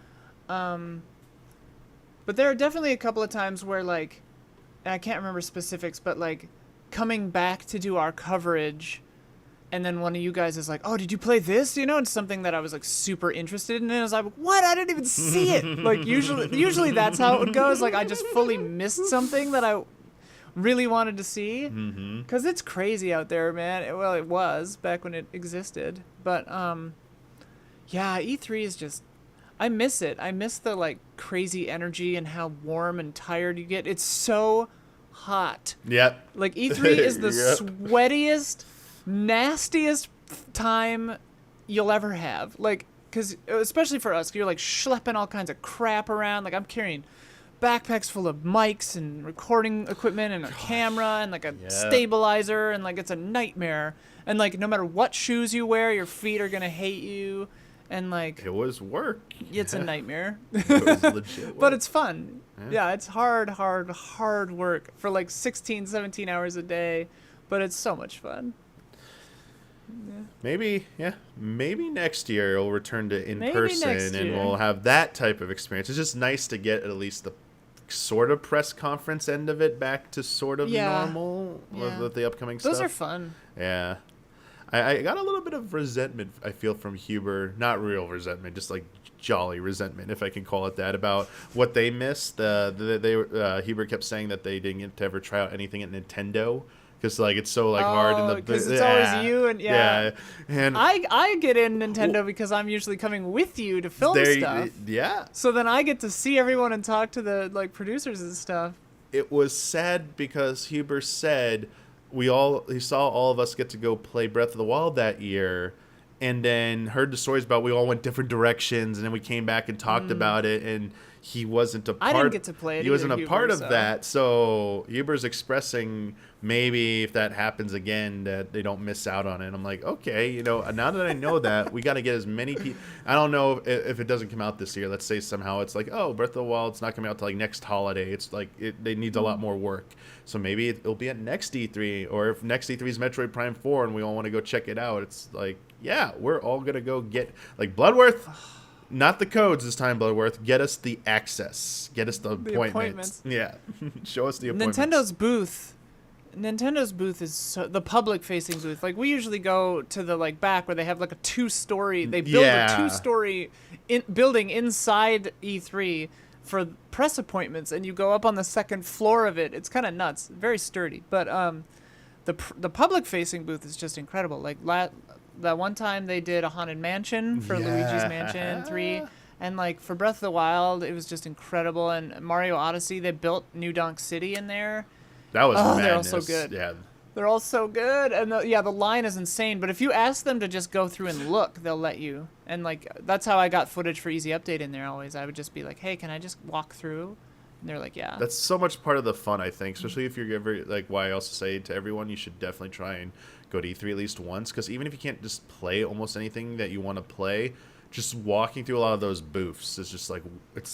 But there are definitely a couple of times where, like, and I can't remember specifics, but like coming back to do our coverage, and then one of you guys is like, "Oh, did you play this?" You know, it's something that I was like super interested in, and I was like, "What? I didn't even see it." Like usually that's how it would go. Is like I just fully missed something that I really wanted to see, because it's crazy out there, man. It was back when it existed, but yeah, E3 is just. I miss it. I miss the like crazy energy and how warm and tired you get. It's so hot. Yep. Like E3 is the Yep. sweatiest, nastiest time you'll ever have. Like, because especially for us, you're like schlepping all kinds of crap around. Like I'm carrying backpacks full of mics and recording equipment and a camera and like a stabilizer, and like it's a nightmare. And like no matter what shoes you wear, your feet are gonna hate you. And like It was work. it's a nightmare. It was legit work. But it's fun. Yeah, it's hard work for like 16, 17 hours a day, but it's so much fun. Maybe next year we'll return to in Maybe person next and year. we'll have that type of experience. It's just nice to get at least the sort of press conference end of it back to sort of normal with the upcoming stuff. Those are fun. Yeah. I got a little bit of resentment, I feel, from Huber. Not real resentment, just like jolly resentment, if I can call it that, about what they missed. Huber kept saying that they didn't get to ever try out anything at Nintendo because like it's so like hard in the because it's always you and and I get in Nintendo because I'm usually coming with you to film stuff. Yeah. So then I get to see everyone and talk to the like producers and stuff. It was sad because Huber said he saw all of us get to go play Breath of the Wild that year, and then heard the stories about we all went different directions, and then we came back and talked about it, and he wasn't a part. I didn't get to play it. He wasn't either, a part Huber, of that, so Huber's expressing maybe if that happens again that they don't miss out on it. I'm like, okay, now that I know that, we got to get as many people. I don't know if it doesn't come out this year. Let's say somehow it's like, oh, Breath of the Wild's not coming out till like next holiday. It's like it needs a lot more work. So maybe it'll be at next E3, or if next E3 is Metroid Prime 4 and we all want to go check it out, it's like, yeah, we're all gonna go get like Bloodworth. Not the codes this time, Bloodworth. Get us the access. Get us the appointments. Yeah. Show us the appointments. Nintendo's booth is the public-facing booth. Like we usually go to the like back where they have like a two-story. They build a two-story building inside E3 for press appointments, and you go up on the second floor of it. It's kind of nuts. Very sturdy, but the public-facing booth is just incredible. Like that one time they did a Haunted Mansion for Luigi's Mansion 3, and like for Breath of the Wild, it was just incredible. And Mario Odyssey, they built New Donk City in there. That was madness. They're all so good. Yeah. They're all so good, and the line is insane. But if you ask them to just go through and look, they'll let you. And like that's how I got footage for Easy Update in there. Always, I would just be like, "Hey, can I just walk through?" And they're like, "Yeah." That's so much part of the fun, I think. Especially if you're ever like, why I also say to everyone, you should definitely try and go to E3 at least once, because even if you can't just play almost anything that you want to play, just walking through a lot of those booths is just like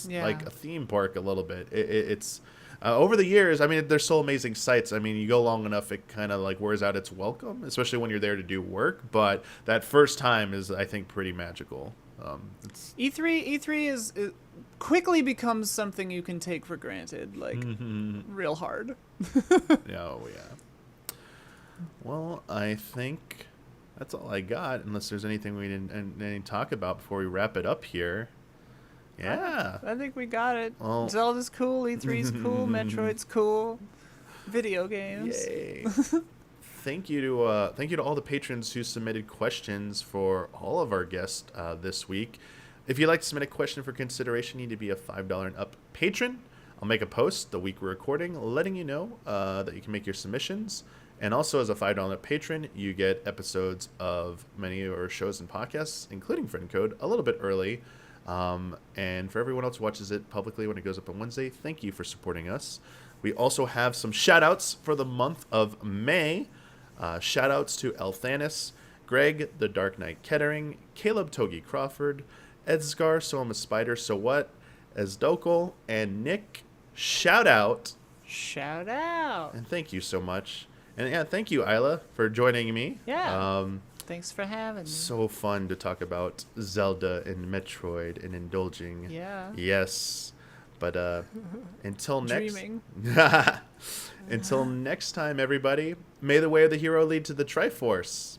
like a theme park a little bit. It's over the years, I mean, they're so amazing sites. I mean, you go long enough, it kind of like wears out its welcome, especially when you're there to do work. But that first time is, I think, pretty magical. E3 is quickly becomes something you can take for granted, like real hard. Oh yeah. Well, I think that's all I got, unless there's anything we didn't talk about before we wrap it up here. Yeah. I think we got it. Well, Zelda's cool, E3's cool, Metroid's cool, video games. Yay. Thank you to all the patrons who submitted questions for all of our guests this week. If you'd like to submit a question for consideration, you need to be a $5 and up patron. I'll make a post the week we're recording letting you know that you can make your submissions. And also, as a $5 patron, you get episodes of many of our shows and podcasts, including Friend Code, a little bit early. And for everyone else who watches it publicly when it goes up on Wednesday, thank you for supporting us. We also have some shout-outs for the month of May. Shout-outs to Elthanis, Greg, The Dark Knight Kettering, Caleb Togi Crawford, Edsgar, So I'm a Spider, So What, Esdokal, and Nick. Shout-out. Shout out. And thank you so much. And yeah, thank you, Isla, for joining me. Yeah. Thanks for having me. So fun to talk about Zelda and Metroid and indulging. Yeah. Yes. But until next Dreaming. until next time, everybody, may the way of the hero lead to the Triforce.